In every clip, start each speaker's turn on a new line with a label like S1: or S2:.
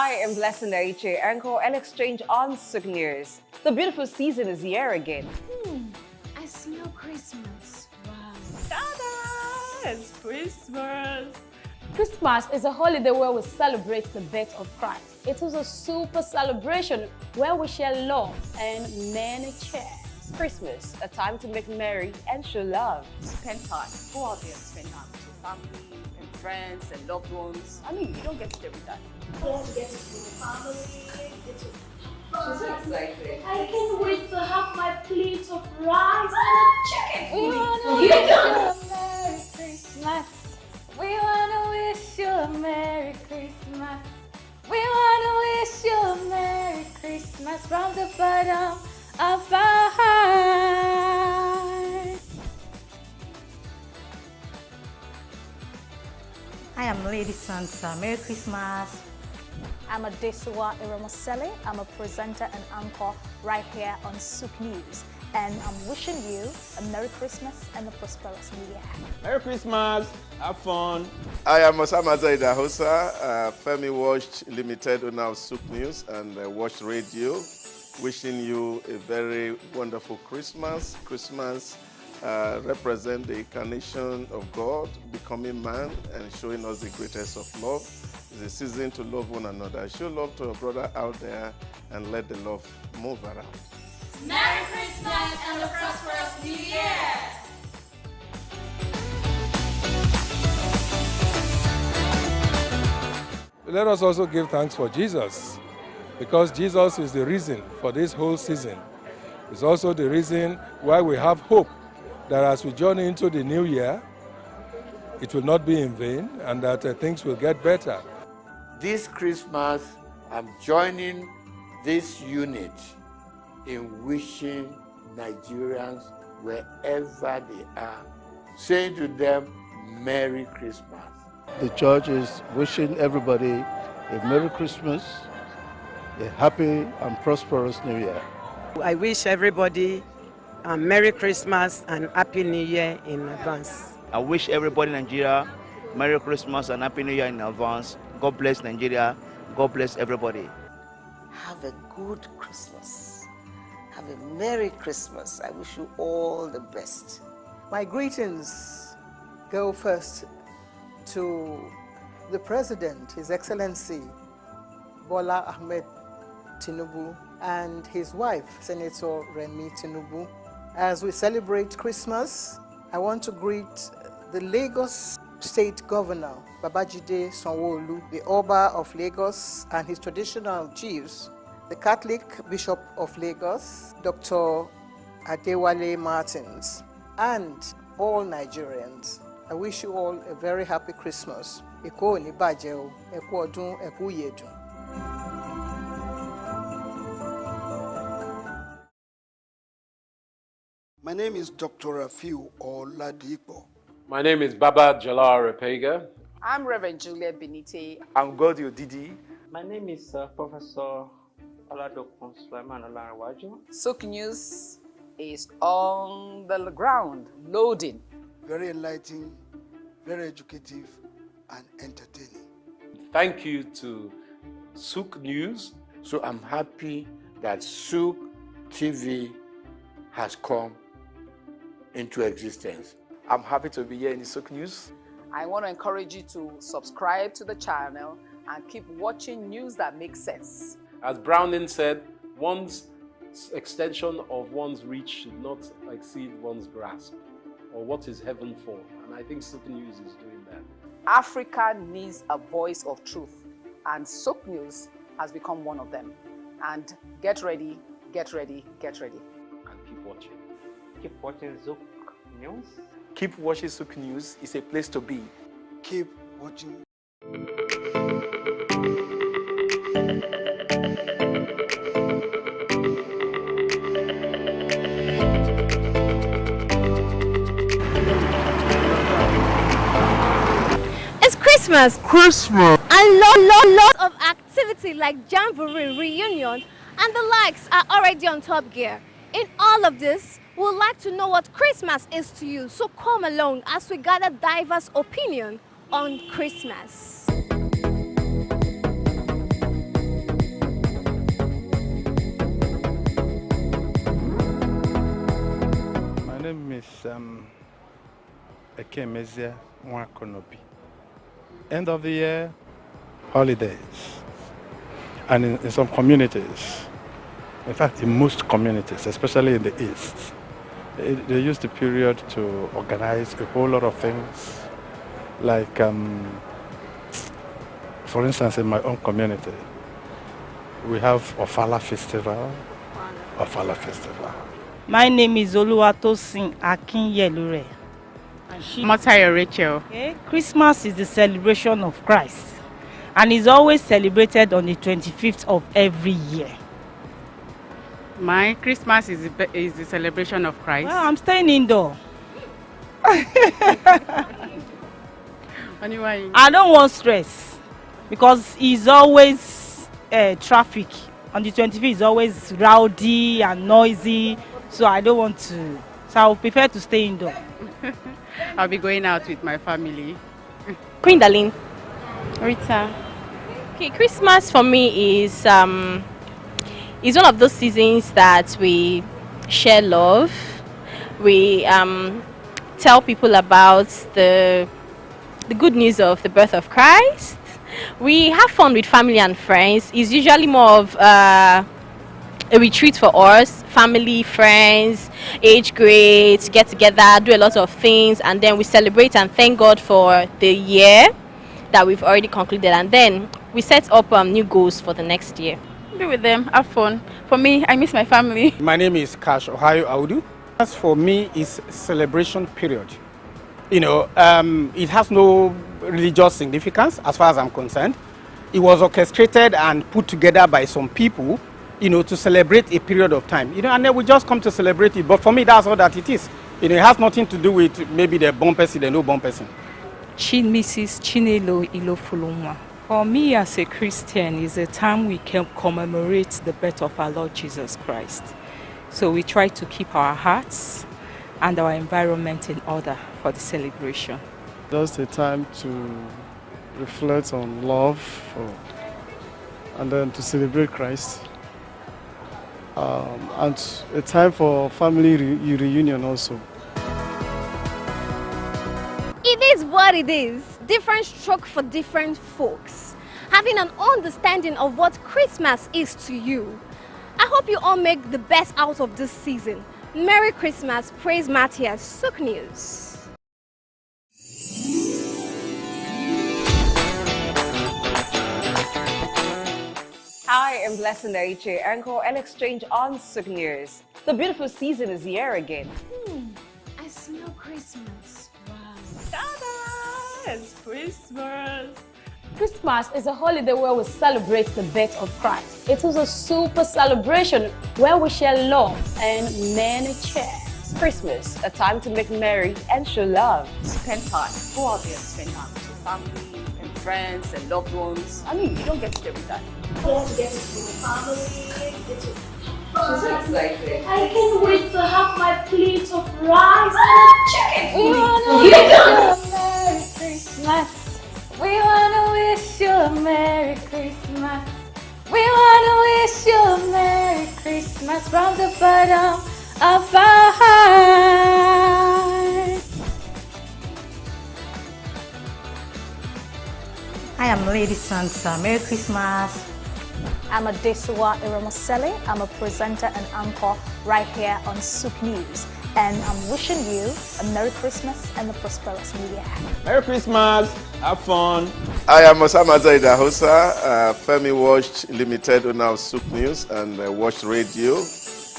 S1: I am Blessed Naiche, anchor and exchange on Souq News. The beautiful season is here again.
S2: I smell Christmas. Wow.
S3: Ta-da! It's Christmas.
S2: Christmas is a holiday where we celebrate the birth of Christ. It is a super celebration where we share love and many cheers.
S1: Christmas, a time to make merry and show love.
S3: Spend time. Go out there and spend time with your family and friends and loved ones. I mean, you don't get it every time.
S4: Get to see the family, get to
S1: She's so excited.
S4: I can't wait to have my plate of rice and
S2: We
S4: a chicken.
S2: wanna wish you a Merry Christmas. We wanna wish you a Merry Christmas. We wanna wish you a Merry Christmas from the bottom of our heart.
S5: I am Lady Santa. Merry Christmas.
S6: I'm Adesua Iramasele. I'm a presenter and anchor right here on Souq News. And I'm wishing you a Merry Christmas and a prosperous New Year.
S7: Merry Christmas, have fun.
S8: I am Osama Zaida Hosa, Femi Watch Limited owner of Souq News and Watch Radio. Wishing you a very wonderful Christmas. Christmas represents the incarnation of God, becoming man and showing us the greatest of love. It's a season to love one another. Show love to a brother out there and let the love move around.
S4: Merry Christmas and a prosperous New Year!
S9: Let us also give thanks for Jesus, because Jesus is the reason for this whole season. It's also the reason why we have hope that as we journey into the new year, it will not be in vain and that things will get better.
S10: This Christmas, I'm joining this unit in wishing Nigerians wherever they are, saying to them, Merry Christmas.
S11: The church is wishing everybody a Merry Christmas, a happy and prosperous New Year.
S12: I wish everybody a Merry Christmas and Happy New Year in advance.
S7: I wish everybody in Nigeria Merry Christmas and Happy New Year in advance. God bless Nigeria. God bless everybody.
S13: Have a good Christmas. Have a Merry Christmas. I wish you all the best.
S14: My greetings go first to the President, His Excellency Bola Ahmed Tinubu, and his wife, Senator Remi Tinubu. As we celebrate Christmas, I want to greet the Lagos State Governor, Babajide Sanwo-Olu, the Oba of Lagos and his traditional chiefs, the Catholic Bishop of Lagos, Dr. Adewale Martins, and all Nigerians. I wish you all a very happy Christmas. Eko ni baje o, eku odun, eku yedun.
S15: My name is Dr. Rafiu Oladipo.
S16: My name is Baba Jalal Repega.
S3: I'm Reverend Juliet Benite.
S17: I'm Godio Didi.
S18: My name is Professor Oladokun Sulaiman Olarawaju.
S3: Souq News is on the ground, loading.
S15: Very enlightening, very educative, and entertaining.
S16: Thank you to Souq News.
S10: So I'm happy that Souq TV has come into existence.
S17: I'm happy to be here in the Souq News.
S3: I want to encourage you to subscribe to the channel and keep watching news that makes sense.
S16: As Browning said, one's extension of one's reach should not exceed one's grasp, or what is heaven for. And I think Souq News is doing that.
S3: Africa needs a voice of truth, and Souq News has become one of them. And get ready, get ready, get ready.
S16: And keep watching.
S18: Keep watching Souq News.
S17: Keep watching Souq News. It's a place to be.
S15: Keep watching.
S19: It's Christmas. Christmas. And lots of activity like jamboree, reunion, and the likes are already on top gear. In all of this, we would like to know what Christmas is to you, so come along as we gather diverse opinion on Christmas.
S20: name is Ekemezia Mwakonobi. End of the year, holidays. And in some communities, in fact in most communities, especially in the East, they use the period to organize a whole lot of things. Like, for instance, in my own community, we have Ofala Festival.
S5: My name is Oluwatosin Akinyelure.
S21: Motayo Rachel.
S5: Okay. Christmas is the celebration of Christ and is always celebrated on the 25th of every year.
S21: My Christmas is the celebration of Christ.
S5: Well, I'm staying indoor. I don't want stress because it's always traffic. On the 25th is always rowdy and noisy, so I don't want to. So I would prefer to stay indoor.
S21: I'll be going out with my family.
S22: Queen Darlene.
S21: Rita.
S22: Okay, Christmas for me is one of those seasons that we share love. We tell people about the good news of the birth of Christ. We have fun with family and friends. It's usually more of a retreat for us, family, friends, age grades, get together, do a lot of things, and then we celebrate and thank God for the year that we've already concluded, and then we set up new goals for the next year.
S21: Be with them, have fun. For me, I miss my family.
S23: My name is Kash Ohio Audu. As for me, it's celebration period. You know, it has no religious significance as far as I'm concerned. It was orchestrated and put together by some people, you know, to celebrate a period of time. You know, and then we just come to celebrate it. But for me, that's all that it is. You know, it has nothing to do with maybe the born person, the no born person.
S24: Mrs. Chinelo Ilofulunwa. For me as a Christian, it's a time we can commemorate the birth of our Lord Jesus Christ. So we try to keep our hearts and our environment in order for the celebration.
S25: Just a time to reflect on love and then to celebrate Christ. And a time for family reunion also.
S19: It is what it is. Different stroke for different folks. Having an understanding of what Christmas is to you. I hope you all make the best out of this season. Merry Christmas. Praise Matthias. Souq News.
S1: Hi, I'm Blessing Daiche, anchor and exchange on Souq News. The beautiful season is here again.
S19: I smell Christmas. Wow.
S4: Ta-da! It's Christmas. Christmas is a holiday where we celebrate the birth of Christ. It is a super celebration where we share love and many cheers.
S1: Christmas, a time to make merry and show love.
S3: Spend time. Go out there and spend time with your family and friends and loved ones. I mean, you don't get it every time.
S4: Get to get to your family, get to
S1: She's excited.
S4: I can't wait to have my plate of rice and chicken.
S2: We wanna wish you a Merry Christmas. We wanna wish you a Merry Christmas. We wanna wish you a Merry Christmas from the bottom of our heart.
S5: I am Lady Sansa. Merry Christmas.
S6: I'm Adesua Iramasele. I'm a presenter and anchor right here on Souq News. And I'm wishing you a Merry Christmas and a prosperous New Year.
S26: Merry Christmas. Have fun.
S8: I am Osama Zaida Hosa, Femi Watch Limited owner of Souq News and Watch Radio.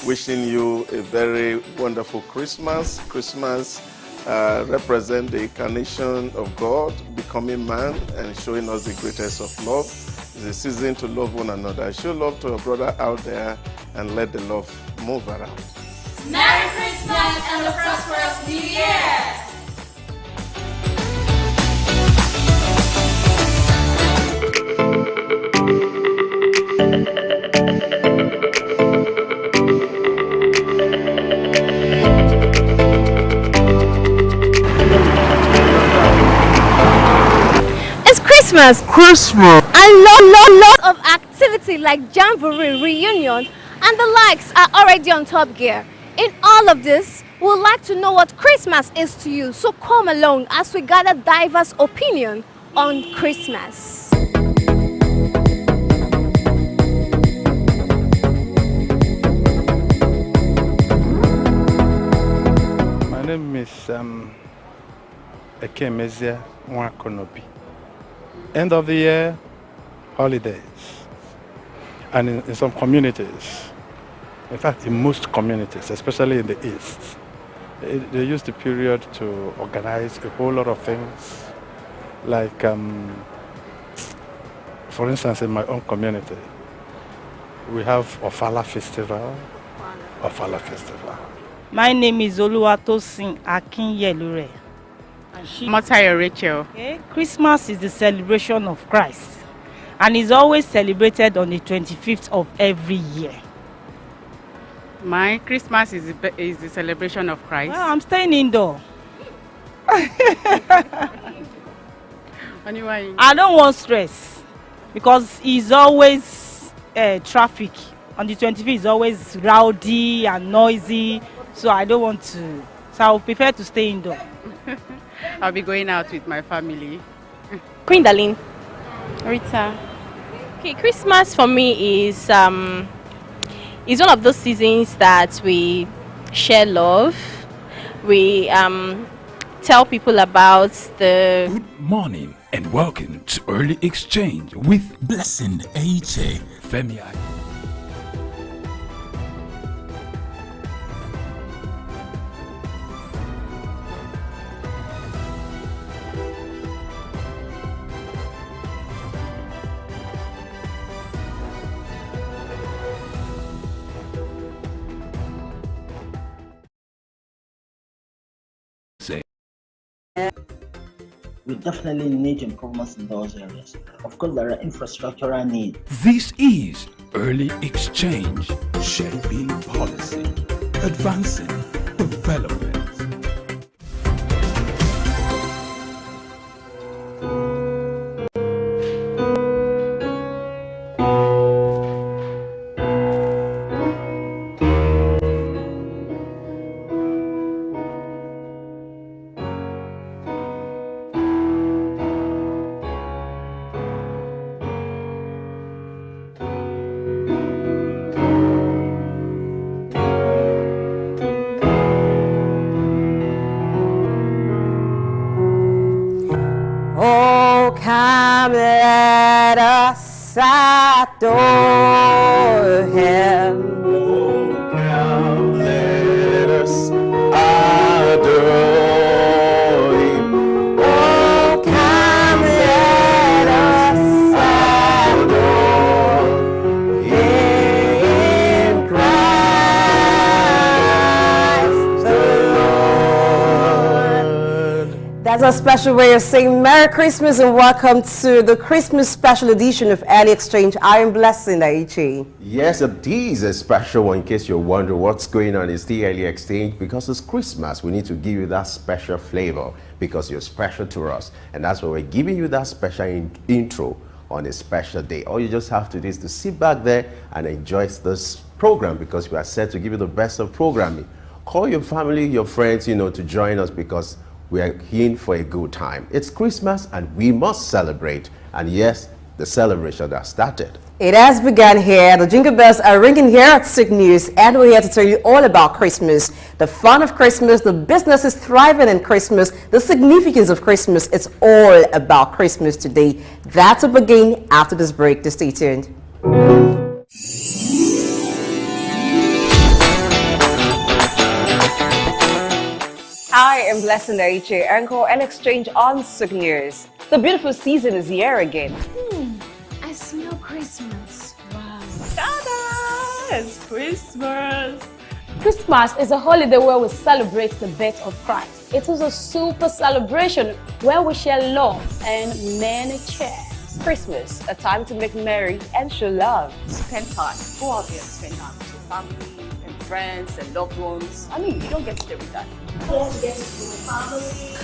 S8: Wishing you a very wonderful Christmas. Christmas represents the incarnation of God, becoming man and showing us the greatest of love. It's a season to love one another. Show love to a brother out there and let the love move around.
S2: Merry Christmas and a prosperous New Year!
S19: It's Christmas.
S27: Christmas.
S19: And lots of activity like Jamboree, reunion, and the likes are already on top gear. In all of this, we would like to know what Christmas is to you. So come along as we gather diverse opinion on Christmas.
S20: My name is Ekemezia Nwakonobi. End of the year, holidays. And in some communities, in fact in most communities, especially in the East, they use the period to organize a whole lot of things. Like, for instance, in my own community, we have Ofala Festival.
S5: My name is Oluwatosin Akinyelure.
S21: Motayo Rachel.
S5: Okay. Christmas is the celebration of Christ and is always celebrated on the 25th of every year.
S21: My Christmas is the celebration of Christ.
S5: Well, I'm staying indoor. I don't want stress because it's always traffic. On the 25th is always rowdy and noisy, so I don't want to. So I would prefer to stay indoor.
S21: I'll be going out with my family.
S22: Queen Darlene.
S21: Rita.
S22: Okay, Christmas for me is one of those seasons that we share love. We tell people about the...
S7: Good morning and welcome to Early Exchange with Blessing H.A. Femi.
S9: We definitely need improvements in those areas. Of course, there are infrastructural needs.
S7: This is Early Exchange, shaping policy, advancing development.
S1: Oh, come let us adore him.
S11: Oh, come let us adore him.
S1: Oh, come let us adore him, Christ the Lord. That's a special way of saying Merry Christmas and welcome to the Christmas special edition of Early Exchange. I am Blessing Aichi.
S12: Yes, it is a special one. In case you're wondering what's going on, it's the Early Exchange because it's Christmas. We need to give you that special flavor because you're special to us. And that's why we're giving you that special intro on a special day. All you just have to do is to sit back there and enjoy this program because we are set to give you the best of programming. Call your family, your friends, to join us because we are in for a good time. It's Christmas and we must celebrate. And yes, the celebration has started.
S1: It has begun here. The jingle bells are ringing here at Souq News, and we're here to tell you all about Christmas, the fun of Christmas, the businesses thriving in Christmas, the significance of Christmas. It's all about Christmas today. That will begin after this break. Just stay tuned. Hi, I'm Blessing Aiche, Anchor and Exchange on Souq News. The beautiful season is here again.
S19: I smell Christmas. Wow.
S4: Ta-da! It's Christmas. Christmas is a holiday where we celebrate the birth of Christ. It is a super celebration where we share love and many cheers.
S1: Christmas, a time to make merry and show love.
S3: Spend time. Go out there and spend time with your family and friends and loved ones. I mean, you don't get it every time.
S19: I want to get to see my family.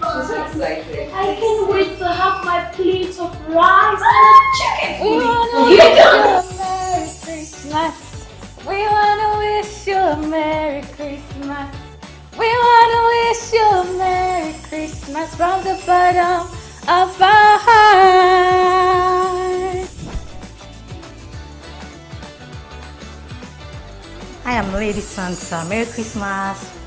S1: I'm so excited.
S19: I can't wait to have my plate of rice and chicken.
S2: We wanna wish you a Merry Christmas. We wanna wish you a Merry Christmas. wish you a Merry Christmas from the bottom of our hearts.
S10: I am Lady Santa. Merry Christmas.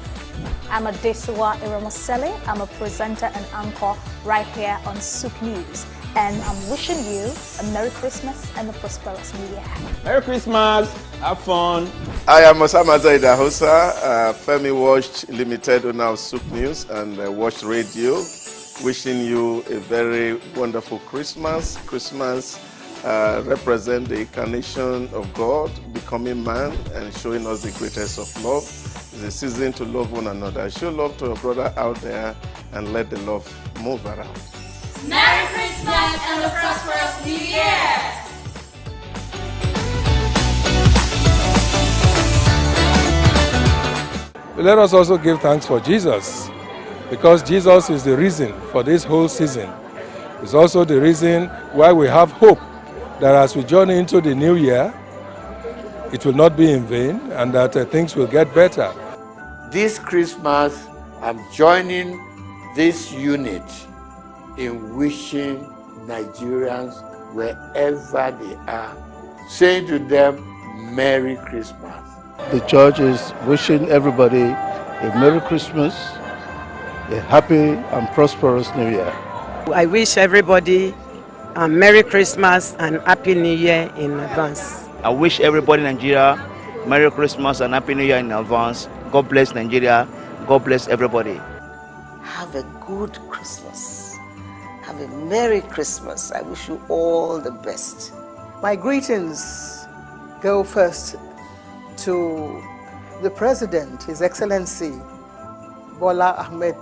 S6: I'm Adesiwa Iramasele. I'm a presenter and anchor right here on Souq News. And I'm wishing you a Merry Christmas and a prosperous New Year.
S26: Merry Christmas. Have fun.
S8: I am Osama Zaida Hausa, Femi Watch Limited owner of Souq News and Watch Radio. Wishing you a very wonderful Christmas. Christmas represents the incarnation of God, becoming man and showing us the greatest of love. It's a season to love one another. Show love to your brother out there and let the love move around.
S2: Merry Christmas and a prosperous New Year!
S20: Let us also give thanks for Jesus, because Jesus is the reason for this whole season. It's also the reason why we have hope that as we journey into the new year, it will not be in vain and that things will get better.
S13: This Christmas, I'm joining this unit in wishing Nigerians wherever they are, saying to them, Merry Christmas.
S15: The church is wishing everybody a Merry Christmas, a happy and prosperous New Year.
S14: I wish everybody a Merry Christmas and Happy New Year in advance.
S16: I wish everybody in Nigeria Merry Christmas and Happy New Year in advance. God bless Nigeria. God bless everybody.
S17: Have a good Christmas. Have a Merry Christmas. I wish you all the best.
S18: My greetings go first to the President, His Excellency Bola Ahmed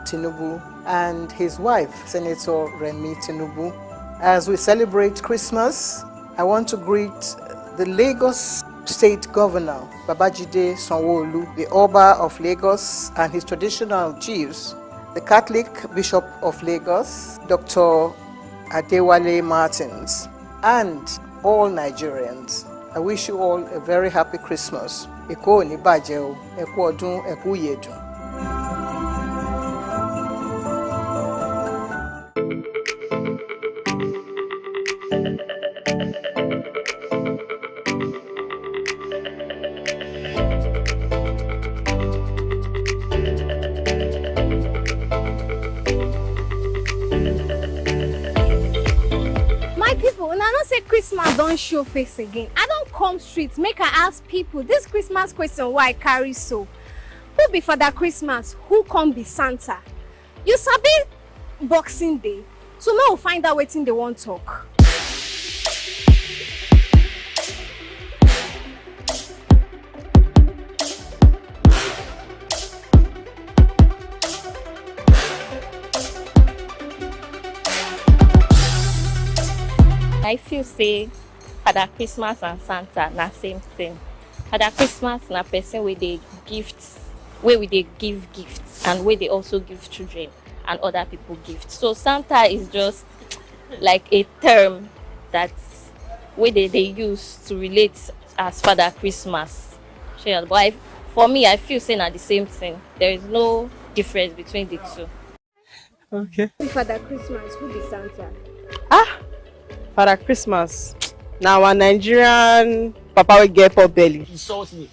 S18: Tinubu, and his wife, Senator Remi Tinubu. As we celebrate Christmas, I want to greet the Lagos State Governor, Babajide Sanwo-Olu, the Oba of Lagos and his traditional chiefs, the Catholic Bishop of Lagos, Dr. Adewale Martins, and all Nigerians. I wish you all a very happy Christmas. Eko ni baje o, eku odun, eku yedun.
S19: Christmas don't show face again. I don't come street make I ask people this Christmas question why I carry so. Who be Father Christmas? Who come be Santa? You sabi Boxing Day, so now we'll find out wetin they want talk.
S22: I feel say Father Christmas and Santa na same thing. Father Christmas na person where they gifts, where we they give gifts and where they also give children and other people gifts. So Santa is just like a term that's where they use to relate as Father Christmas. But for me, I feel say na the same thing. There is no difference between the two.
S14: Okay.
S19: Father Christmas, who be Santa?
S14: Father Christmas. Now our Nigerian papa will get pot belly.
S27: Insult me.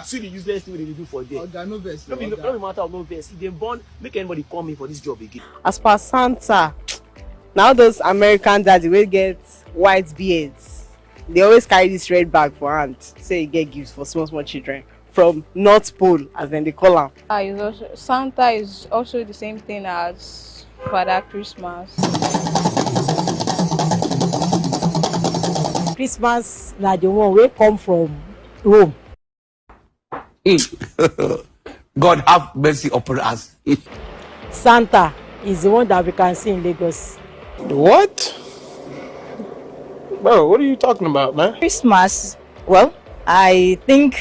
S27: See the useless thing they do for them. No matter of no verse. If they born, make anybody call me for this job again.
S14: As per Santa, now those American daddy will get white beards. They always carry this red bag for hand. Say you get gifts for small children from North Pole, as then they call them.
S28: Santa is also the same thing as Father Christmas.
S14: Christmas na the one wey come from Rome.
S29: God have mercy upon us.
S14: Santa is the one that we can see in Lagos.
S23: What? Bro, what are you talking about, man?
S30: Christmas, well, I think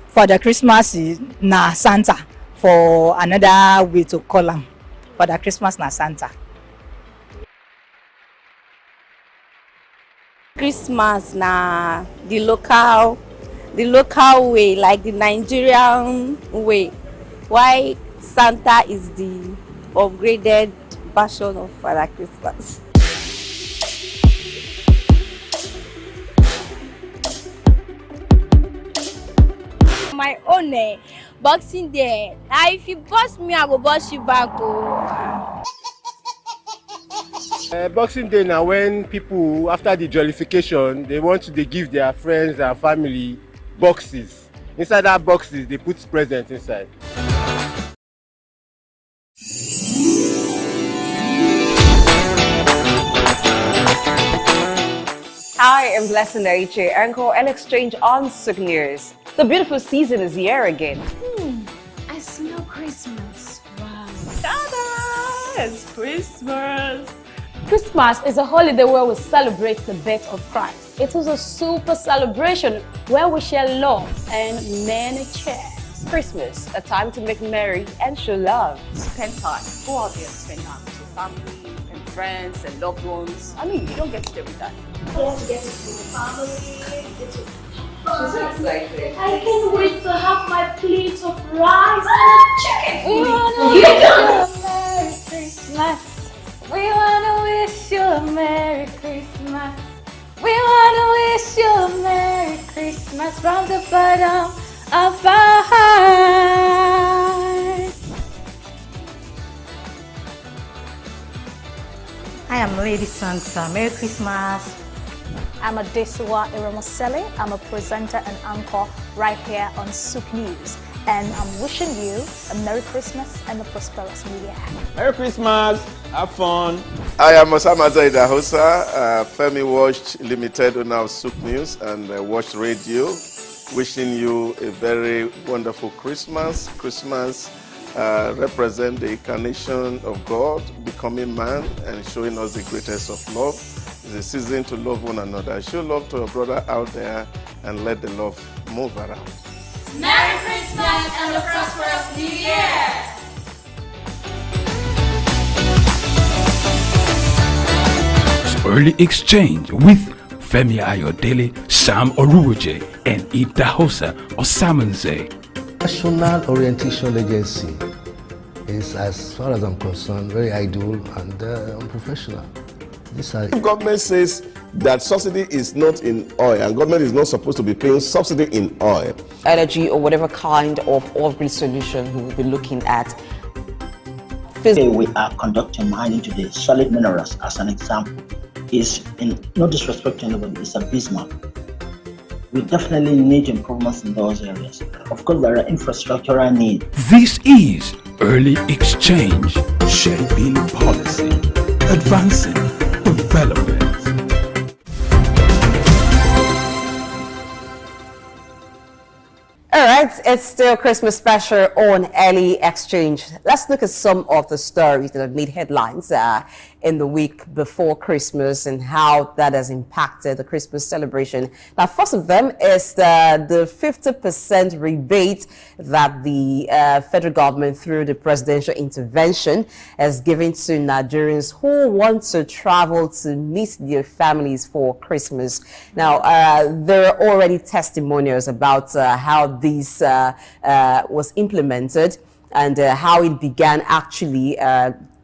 S30: Father Christmas is na Santa for another way to call him. Father Christmas na Santa.
S22: Christmas na the local way, like the Nigerian way. Why
S3: Santa is the upgraded version of Father Christmas.
S19: My own Boxing Day. Now, if you boss me, I will boss you back. Oh.
S23: Boxing Day now, when people, after the jollification, they want to give their friends and family boxes. Inside that boxes, they put presents inside.
S1: Hi, I'm Blessing Aiche, anchor and exchange on Souq News. The beautiful season is here again.
S19: I smell Christmas. Wow.
S22: Ta-da! It's Christmas.
S2: Christmas is a holiday where we celebrate the birth of Christ. It is a super celebration where we share love and many cheers.
S1: Christmas, a time to make merry and show love.
S4: Spend time. Go out there and spend time with your family and friends and loved ones. I mean, you don't get it every time.
S19: Yes, get to see the family.
S4: She's so excited.
S19: I can't wait to have my plate of rice and chicken.
S2: We wanna wish you a Merry Christmas. We wanna wish you a Merry Christmas. We wanna wish you a Merry Christmas from the bottom of our heart.
S10: I am Lady Santa. Merry Christmas.
S6: I'm a Desua Iramasele. I'm a presenter and anchor right here on Souq News. And I'm wishing you a Merry Christmas and a prosperous New Year.
S26: Merry Christmas. Have fun.
S8: I am Osama Zaida Femi Watch Limited owner of Souq News and Watch Radio. Wishing you a very wonderful Christmas. Christmas represents the incarnation of God, becoming man and showing us the greatest of love. It's a season to love one another. Show love to your brother out there and let the love move around.
S19: Merry Christmas and a prosperous New Year!
S5: Early exchange with Femi Ayodele, Sam Oruwoje, and Idahosa Osamanze.
S7: National Orientation Agency is, as far as I'm concerned, very idle and unprofessional.
S8: If government says that subsidy is not in oil and government is not supposed to be paying subsidy in oil,
S1: energy or whatever kind of off-grid solution we will be looking at.
S9: Today we are conducting mining today. Solid minerals, as an example, is, in no disrespect to anybody, is abysmal. We definitely need improvements in those areas. Of course, there are infrastructural needs.
S5: This is Early Exchange, shaping policy, advancing development.
S1: All right, it's still Christmas special on Early Exchange. Let's look at some of the stories that have made headlines in the week before Christmas and how that has impacted the Christmas celebration. Now, first of them is the 50% rebate that the federal government, through the presidential intervention, has given to Nigerians who want to travel to meet their families for Christmas. Now, there are already testimonials about how this was implemented and how it began actually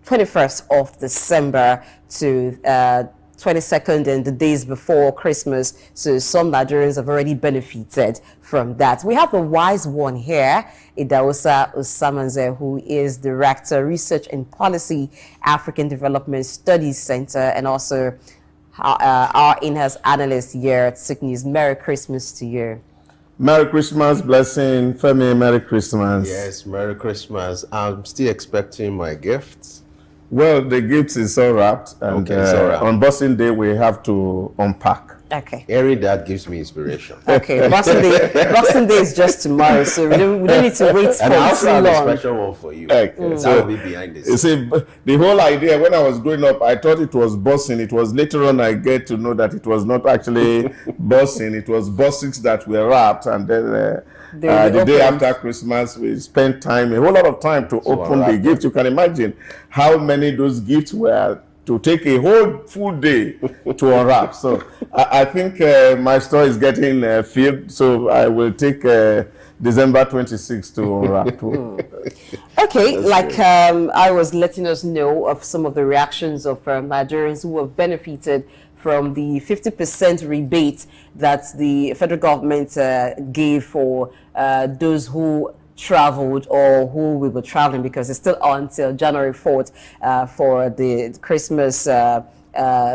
S1: 21st of December to 22nd and the days before Christmas. So some Nigerians have already benefited from that. We have the wise one here, Idahosa Osamanze, who is Director, Research and Policy, African Development Studies Center, and also our in-house analyst here at Souq News. Merry Christmas to you.
S8: Merry Christmas, Blessing. Femi, Merry Christmas.
S11: Yes, Merry Christmas. I'm still expecting my gifts.
S8: Well, the gifts is all wrapped, and
S11: Okay, it's all wrapped.
S8: on Boxing Day we have to unpack.
S1: Okay.
S11: Hearing that gives me inspiration.
S1: Okay, Boxing Day is just tomorrow, so we don't need to wait
S11: And I
S1: for
S11: also
S1: too
S11: have a
S1: long.
S11: special one for you.
S8: Okay,
S11: That will be behind this.
S8: You see, the whole idea, when I was growing up, I thought it was bossing. It was later on I get to know that it was not actually bossing. It was bossings that were wrapped, and then the day after Christmas, we spent time, a whole lot of time to open the gift. You can imagine how many those gifts were to take a whole full day to unwrap. So I think my store is getting filled, so I will take December 26th to unwrap.
S1: Okay, like I was letting us know of some of the reactions of Nigerians who have benefited from the 50% rebate that the federal government gave for those who traveled or who will be traveling, because it's still until January 4th for the Christmas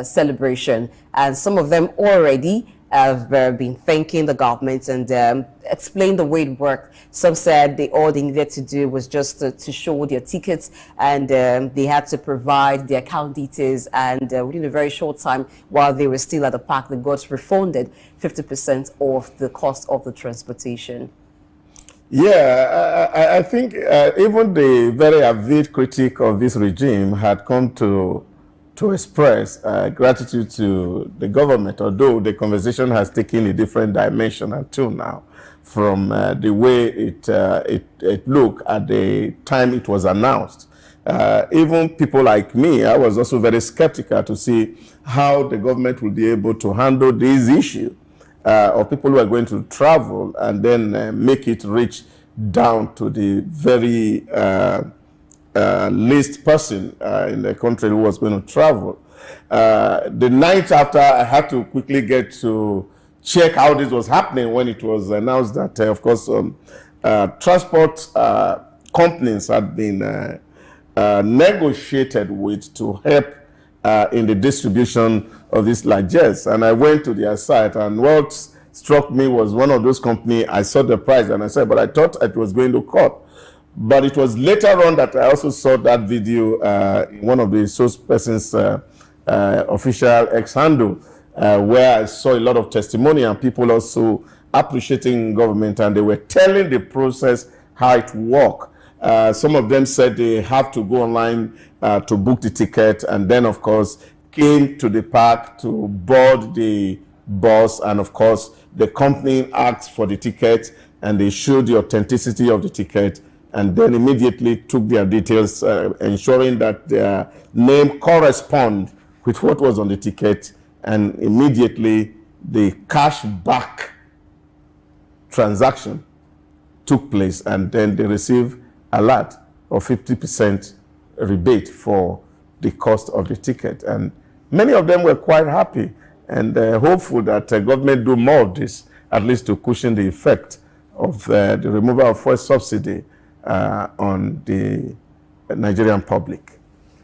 S1: celebration. And some of them already have been thanking the government and explained the way it worked. Some said all they needed to do was just to show their tickets, and they had to provide their account details, and within a very short time, while they were still at the park, they got refunded 50% of the cost of the transportation.
S8: Yeah, I think even the very avid critic of this regime had come to express gratitude to the government, although the conversation has taken a different dimension until now from the way it looked at the time it was announced. Even people like me, I was also very skeptical to see how the government will be able to handle this issue of people who are going to travel and then make it reach down to the very least person in the country who was going to travel. The night after, I had to quickly get to check how this was happening when it was announced that, of course, transport companies had been negotiated with to help in the distribution of these largesse. And I went to their site, and what struck me was one of those companies, I saw the price and I said, but I thought it was going to cut. But it was later on that I also saw that video in one of the spokesperson's official X handle, where I saw a lot of testimony and people also appreciating government, and they were telling the process how it works. Some of them said they have to go online to book the ticket, and then of course came to the park to board the bus, and of course the company asked for the ticket and they showed the authenticity of the ticket, and then immediately took their details, ensuring that their name correspond with what was on the ticket, and immediately the cash back transaction took place, and then they received a lot of 50% rebate for the cost of the ticket. And many of them were quite happy and hopeful that government do more of this, at least to cushion the effect of the removal of fuel subsidy on the Nigerian public.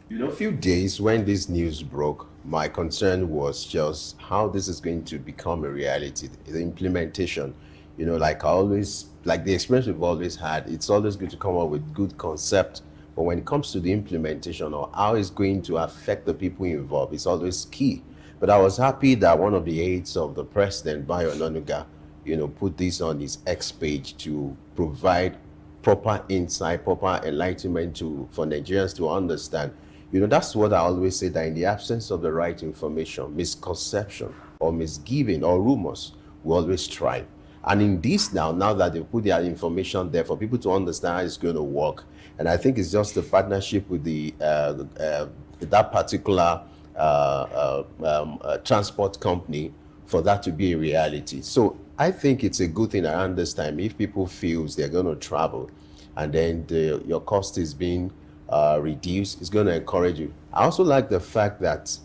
S11: You know, a few days when this news broke, my concern was just how this is going to become a reality, the implementation. You know, like the experience we've always had, it's always good to come up with good concept, but when it comes to the implementation or how it's going to affect the people involved, it's always key. But I was happy that one of the aides of the president, Bayo Onanuga, you know, put this on his X page to provide proper insight, proper enlightenment for Nigerians to understand. You know, that's what I always say, that in the absence of the right information, misconception or misgiving or rumors will always thrive. And in this now that they put their information there for people to understand how it's going to work, and I think it's just a partnership with that particular transport company for that to be a reality. So I think it's a good thing around this time if people feel they're going to travel and then your cost is being reduced, it's going to encourage you. I also like the fact that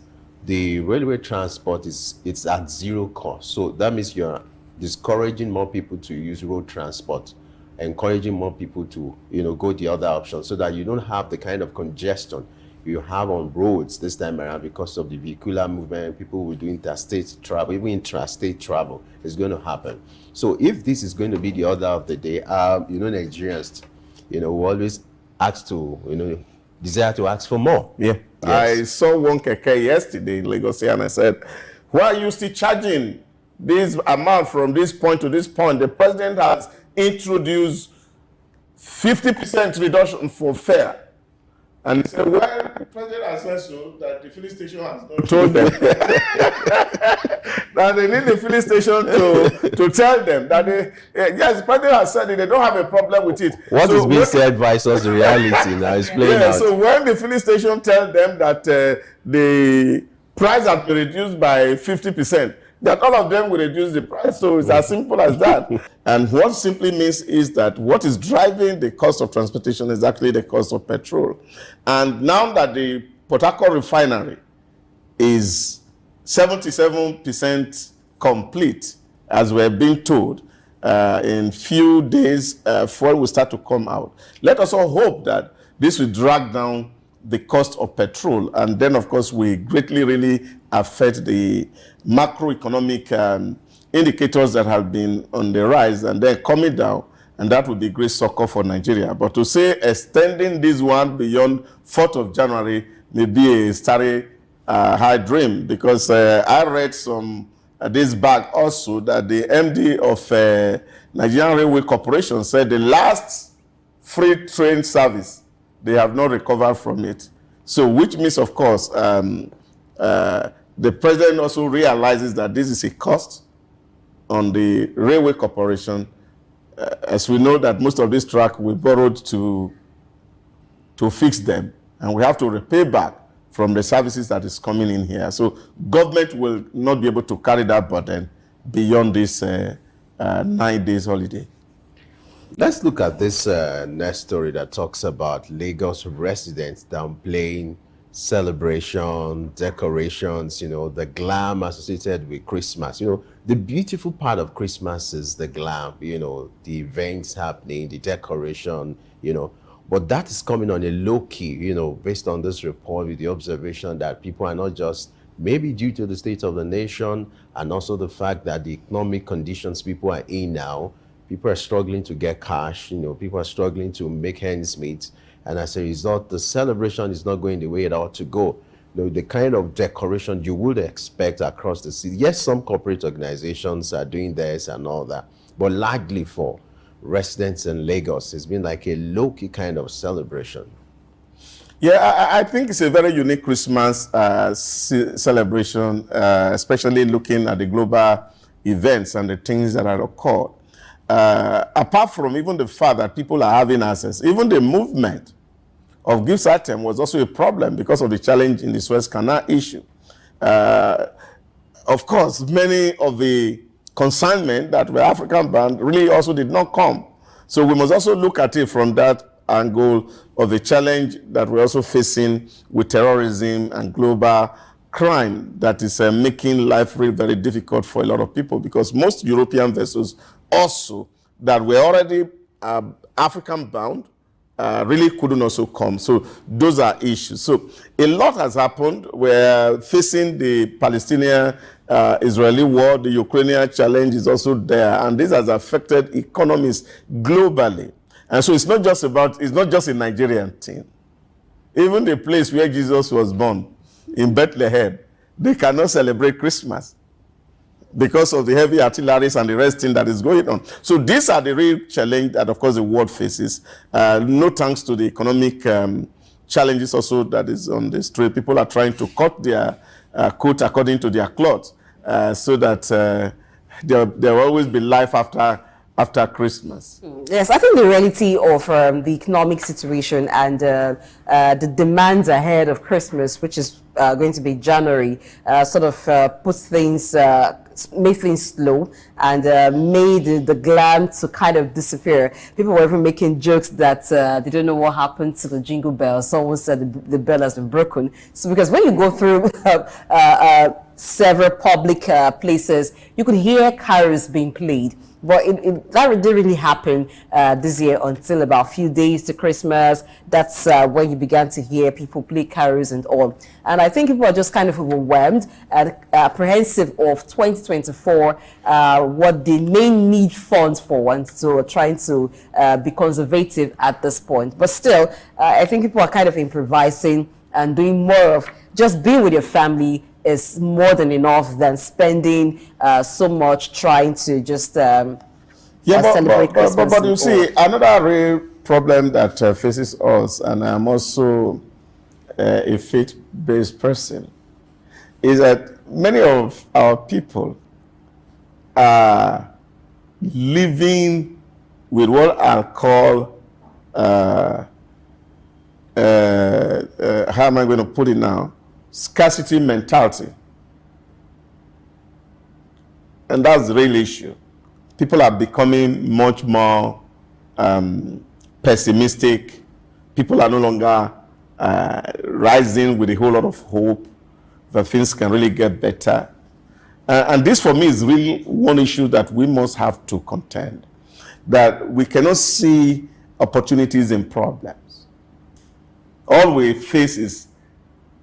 S11: the railway transport it's at zero cost. So that means you're discouraging more people to use road transport, encouraging more people to, you know, go the other option, so that you don't have the kind of congestion you have on roads this time around because of the vehicular movement. People will do interstate travel, even intrastate travel is going to happen. So if this is going to be the order of the day, you know, Nigerians, you know, we always ask to, you know, desire to ask for more.
S8: Yeah. Yes. I saw one keke yesterday in Lagos and I said, why are you still charging this amount from this point to this point? The president has introduced 50% reduction for fare. And he said, well, the president has said so, that the filling station has not told them. That they need the filling station to tell them that yes, the president has said it, they don't have a problem with it.
S11: What is being said by us the reality now is playing out.
S8: So when the filling station tell them that the price has been reduced by 50%, that all of them will reduce the price. So it's as simple as that. And what simply means is that what is driving the cost of transportation is actually the cost of petrol. And now that the Port Harcourt refinery is 77% complete, as we're being told, in few days, fuel will start to come out. Let us all hope that this will drag down the cost of petrol, and then, of course, we greatly really affect the macroeconomic indicators that have been on the rise, and then coming down, and that would be great succor for Nigeria. But to say extending this one beyond 4th of January may be a starry high dream, because I read some days back also that the MD of Nigerian Railway Corporation said the last free train service, they have not recovered from it. So, which means, of course, the president also realizes that this is a cost on the railway corporation. As we know that most of these tracks we borrowed to fix them, and we have to repay back from the services that is coming in here. So, government will not be able to carry that burden beyond this 9 days holiday.
S11: Let's look at this next story that talks about Lagos residents downplaying celebration, decorations, you know, the glam associated with Christmas. You know, the beautiful part of Christmas is the glam, you know, the events happening, the decoration, you know, but that is coming on a low key, you know, based on this report with the observation that people are not just, maybe due to the state of the nation and also the fact that the economic conditions people are in now, people are struggling to get cash, you know, people are struggling to make ends meet. And as a result, the celebration is not going the way it ought to go. You know, the kind of decoration you would expect across the city. Yes, some corporate organizations are doing this and all that, but largely for residents in Lagos, it's been like a low-key kind of celebration.
S8: Yeah, I think it's a very unique Christmas celebration, especially looking at the global events and the things that are occurred. Apart from even the fact that people are having access, even the movement of gifts items was also a problem because of the challenge in the Suez Canal issue. Of course, many of the consignment that were African bound really also did not come. So we must also look at it from that angle of the challenge that we're also facing with terrorism and global crime that is making life really very difficult for a lot of people, because most European vessels also that were already African bound really couldn't also come. So those are issues. So a lot has happened. We're facing the Palestinian-Israeli war. The Ukrainian challenge is also there. And this has affected economies globally. And so it's not just a Nigerian thing. Even the place where Jesus was born, in Bethlehem, they cannot celebrate Christmas because of the heavy artilleries and the rest thing that is going on. So these are the real challenge that, of course, the world faces. No thanks to the economic challenges also that is on the street. People are trying to cut their coat according to their clothes so that there will always be life after Christmas.
S1: Yes, I think the reality of the economic situation and the demands ahead of Christmas, which is going to be January, sort of puts things, made things slow and made the glam to kind of disappear. People were even making jokes that they don't know what happened to the jingle bell. Someone said the bell has been broken. So because when you go through several public places, you could hear carols being played. But that didn't really happen this year until about a few days to Christmas. That's when you began to hear people play carols and all. And I think people are just kind of overwhelmed and apprehensive of 2024, what they may need funds for, and so trying to be conservative at this point. But still, I think people are kind of improvising and doing more of just being with your family is more than enough than spending so much trying to just celebrate Christmas.
S8: But you see, another real problem that faces us, and I'm also a faith-based person, is that many of our people are living with what I'll call, how am I going to put it now? Scarcity mentality. And that's the real issue. People are becoming much more pessimistic. People are no longer rising with a whole lot of hope that things can really get better. And this for me is really one issue that we must have to contend. That we cannot see opportunities in problems. All we face is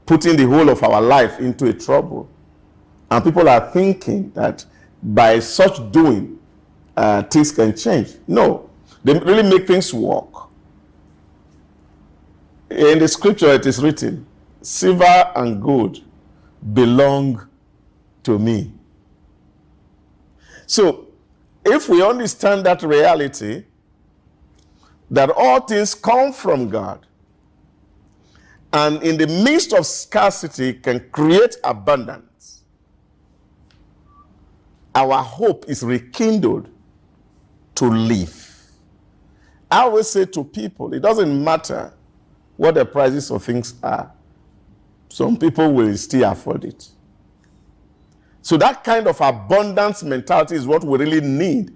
S8: putting the whole of our life into a trouble. And people are thinking that by such doing, things can change. No, they really make things work. In the scripture it is written, silver and gold belong to me. So, if we understand that reality, that all things come from God, and in the midst of scarcity can create abundance, our hope is rekindled to live. I always say to people, it doesn't matter what the prices of things are. Some people will still afford it. So that kind of abundance mentality is what we really need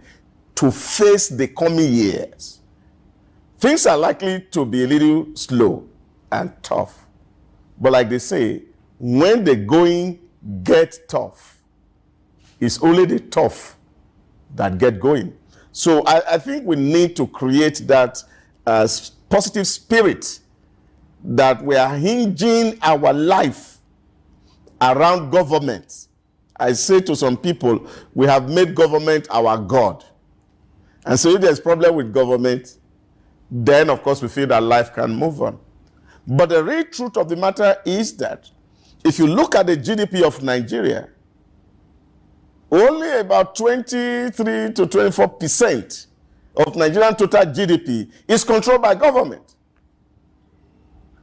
S8: to face the coming years. Things are likely to be a little slow and tough. But like they say, when the going gets tough, it's only the tough that get going. So I think we need to create that positive spirit that we are hinging our life around government. I say to some people, we have made government our God. And so if there's problem with government, then of course we feel that life can move on. But the real truth of the matter is that if you look at the GDP of Nigeria, only about 23 to 24% of Nigerian total GDP is controlled by government.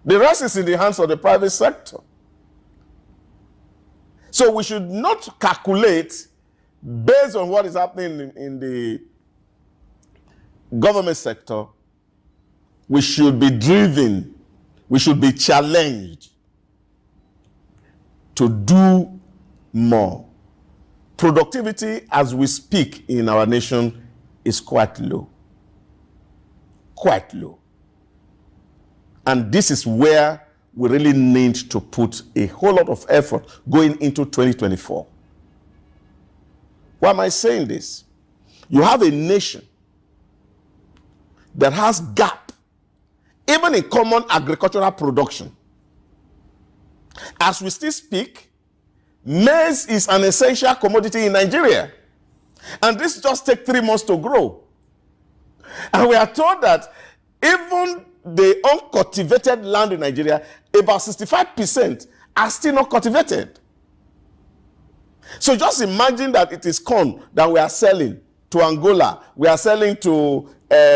S8: The rest is in the hands of the private sector. So we should not calculate based on what is happening in the government sector. We should be driven, we should be challenged to do more. Productivity as we speak in our nation is quite low. Quite low. And this is where we really need to put a whole lot of effort going into 2024. Why am I saying this? You have a nation that has gap, even in common agricultural production. As we still speak, maize is an essential commodity in Nigeria. And this just takes 3 months to grow. And we are told that even the uncultivated land in Nigeria, about 65% are still not cultivated. So just imagine that it is corn that we are selling to Angola, we are selling to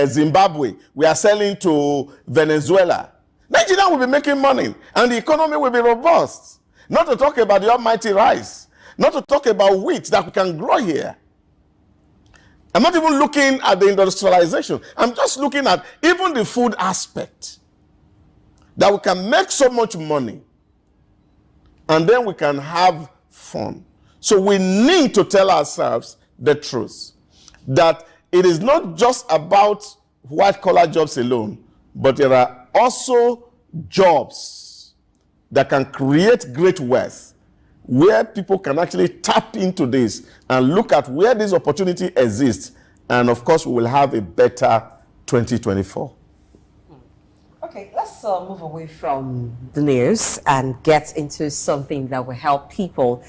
S8: Zimbabwe, we are selling to Venezuela. Nigeria will be making money and the economy will be robust. Not to talk about the almighty rice, not to talk about wheat that we can grow here. I'm not even looking at the industrialization. I'm just looking at even the food aspect. That we can make so much money and then we can have fun. So we need to tell ourselves the truth. That it is not just about white-collar jobs alone, but there are also jobs that can create great wealth, where people can actually tap into this and look at where this opportunity exists. And of course, we will have a better 2024.
S1: Okay, let's move away from the news and get into something that will help people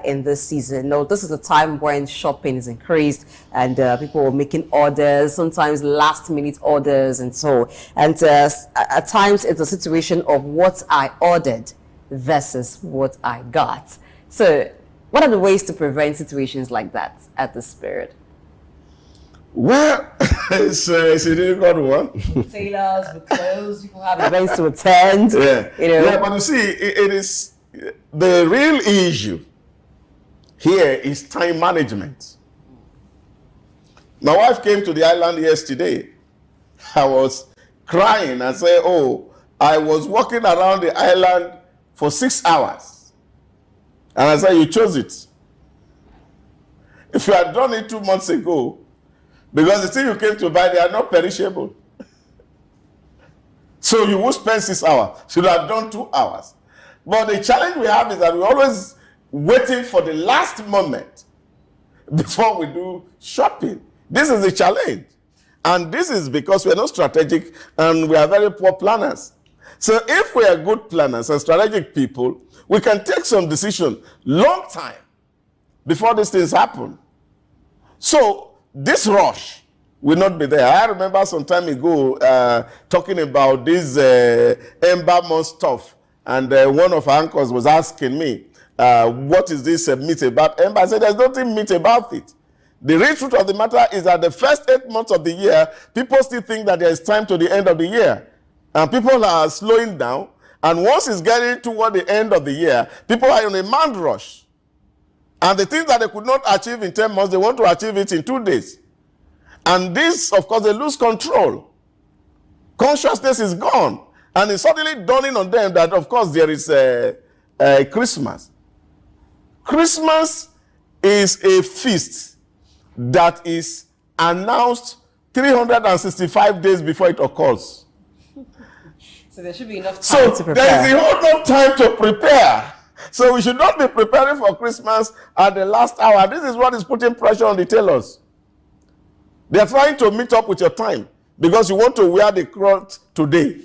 S1: in this season. Now, this is a time when shopping is increased and people are making orders, sometimes last-minute orders and so. And at times, it's a situation of what I ordered versus what I got. So, what are the ways to prevent situations like that at this period?
S8: Well, it's a difficult one.
S1: Tailors, with clothes, people have events to attend.
S8: Yeah.
S1: You know.
S8: Yeah, but you see, it is the real issue here is time management. My wife came to the island yesterday. I was crying and said, oh, I was walking around the island for 6 hours. And I said, you chose it. if you had done it 2 months ago, because the thing you came to buy, they are not perishable. So you will spend 6 hours. Should have done 2 hours. But the challenge we have is that we're always waiting for the last moment before we do shopping. This is the challenge. And this is because we're not strategic and we are very poor planners. So if we are good planners and strategic people, we can take some decision long time before these things happen. So this rush will not be there. I remember some time ago talking about this Ember Month stuff, and one of our anchors was asking me, what is this myth about Ember? I said, there's nothing myth about it. The real truth of the matter is that the first 8 months of the year, people still think that there is time to the end of the year. And people are slowing down. And once it's getting toward the end of the year, people are in a mad rush. And the things that they could not achieve in 10 months, they want to achieve it in 2 days. And this, of course, they lose control. Consciousness is gone. And it's suddenly dawning on them that, of course, there is a Christmas. Christmas is a feast that is announced 365 days before it occurs.
S1: So there should be enough time to prepare.
S8: There is enough time to prepare. So we should not be preparing for Christmas at the last hour. This is what is putting pressure on the tailors. They are trying to meet up with your time because you want to wear the cloth today.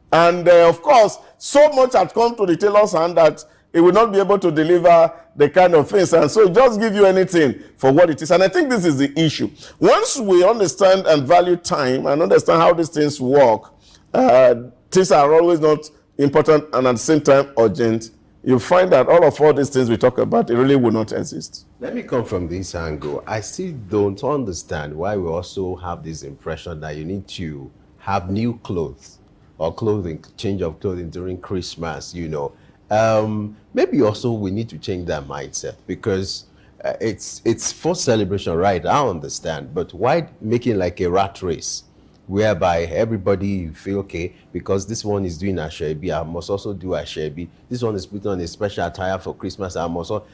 S8: And of course, so much has come to the tailor's hand that it will not be able to deliver the kind of things. And so just give you anything for what it is. And I think this is the issue. Once we understand and value time and understand how these things work, things are always not important and at the same time urgent, you find that all these things we talk about, it really will not exist.
S11: Let me come from this angle. I still don't understand why we also have this impression that you need to have new clothes or clothing, change of clothing during Christmas, you know. Maybe also we need to change that mindset because it's for celebration, right? I understand, but why making like a rat race whereby everybody feel okay because this one is doing Ashebi, I must also do Ashebi. This one is putting on a special attire for Christmas, I must also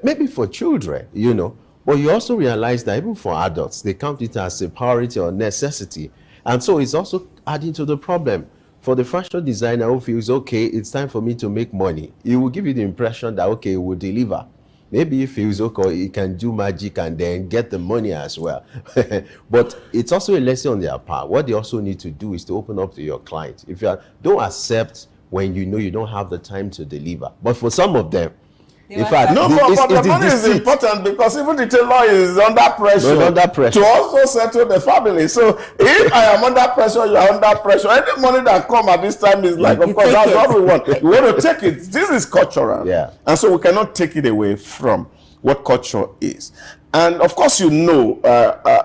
S11: maybe for children, you know. But you also realize that even for adults, they count it as a priority or necessity, and so it's also adding to the problem. For the fashion designer who feels, okay, it's time for me to make money, he will give you the impression that, okay, he will deliver. Maybe he feels, okay, he can do magic and then get the money as well. But it's also a lesson on their part. What they also need to do is to open up to your client. If you don't accept when you know you don't have the time to deliver. But for some of them, in fact,
S8: no, but the money is important because even the tailor is under pressure, to also settle the family. So if I am under pressure, you are under pressure. Any money that comes at this time is like, of course, that's what we want. We want to take it. This is cultural.
S11: Yeah.
S8: And so we cannot take it away from what culture is. And of course, you know,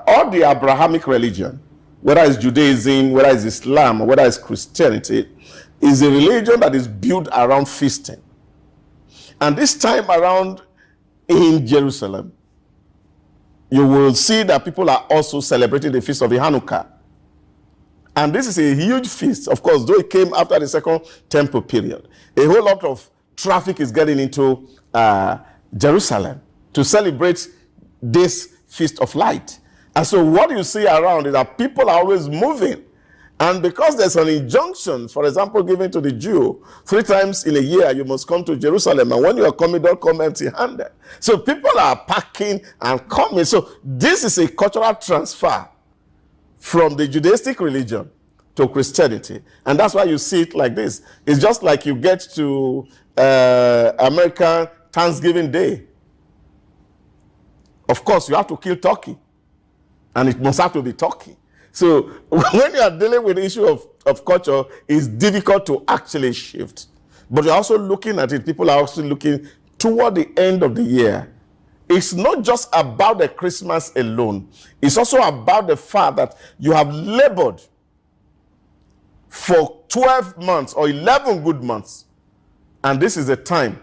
S8: all the Abrahamic religion, whether it's Judaism, whether it's Islam, or whether it's Christianity, is a religion that is built around feasting. And this time around in Jerusalem, you will see that people are also celebrating the feast of the Hanukkah. And this is a huge feast, of course, though it came after the second temple period. A whole lot of traffic is getting into Jerusalem to celebrate this feast of light. And so what you see around is that people are always moving. And because there's an injunction, for example, given to the Jew, 3 times in a year you must come to Jerusalem. And when you are coming, don't come empty-handed. So people are packing and coming. So this is a cultural transfer from the Judaistic religion to Christianity. And that's why you see it like this. It's just like you get to American Thanksgiving Day. Of course, you have to kill turkey. And it must have to be turkey. So when you are dealing with the issue of culture, it's difficult to actually shift. But you're also looking at it, people are also looking toward the end of the year. It's not just about the Christmas alone. It's also about the fact that you have labored for 12 months or 11 good months. And this is a time,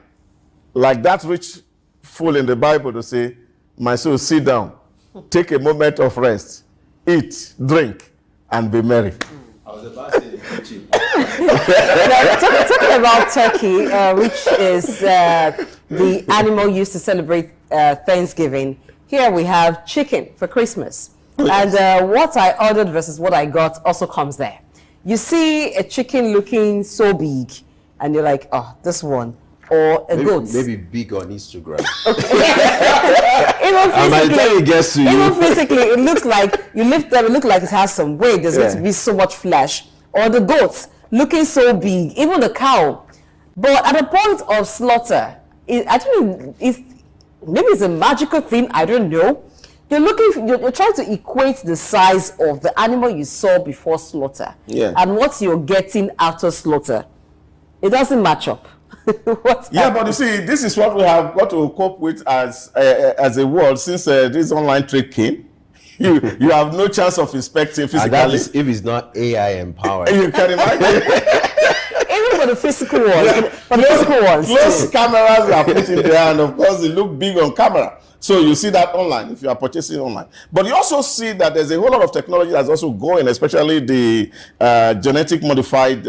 S8: like that rich fool in the Bible to say, my soul, sit down, take a moment of rest. Eat, drink, and be merry.
S11: I was about to say,
S1: talking about turkey, which is the animal used to celebrate Thanksgiving. here we have chicken for Christmas.
S8: Oh, yes.
S1: And what I ordered versus what I got also comes there. You see a chicken looking so big, and you're like, oh, this one. Or a goat.
S11: Maybe big on Instagram.
S1: Even physically,
S11: it gets to you.
S1: even physically, it looks like you lift them, it looks like it has some weight. There's going to be so much flesh. Or the goats looking so big, even the cow. But at the point of slaughter, maybe it's a magical thing, I don't know. You're trying to equate the size of the animal you saw before slaughter and what you're getting after slaughter. It doesn't match up.
S8: But you see, this is what we have got to cope with as a world since this online trade came. You have no chance of inspecting physically.
S11: And that is if it's not AI empowered.
S8: You can imagine.
S1: Even for the physical ones. For the physical ones.
S8: Close cameras are put in there, and of course they look big on camera. So you see that online if you are purchasing online. But you also see that there's a whole lot of technology that's also going, especially the genetic modified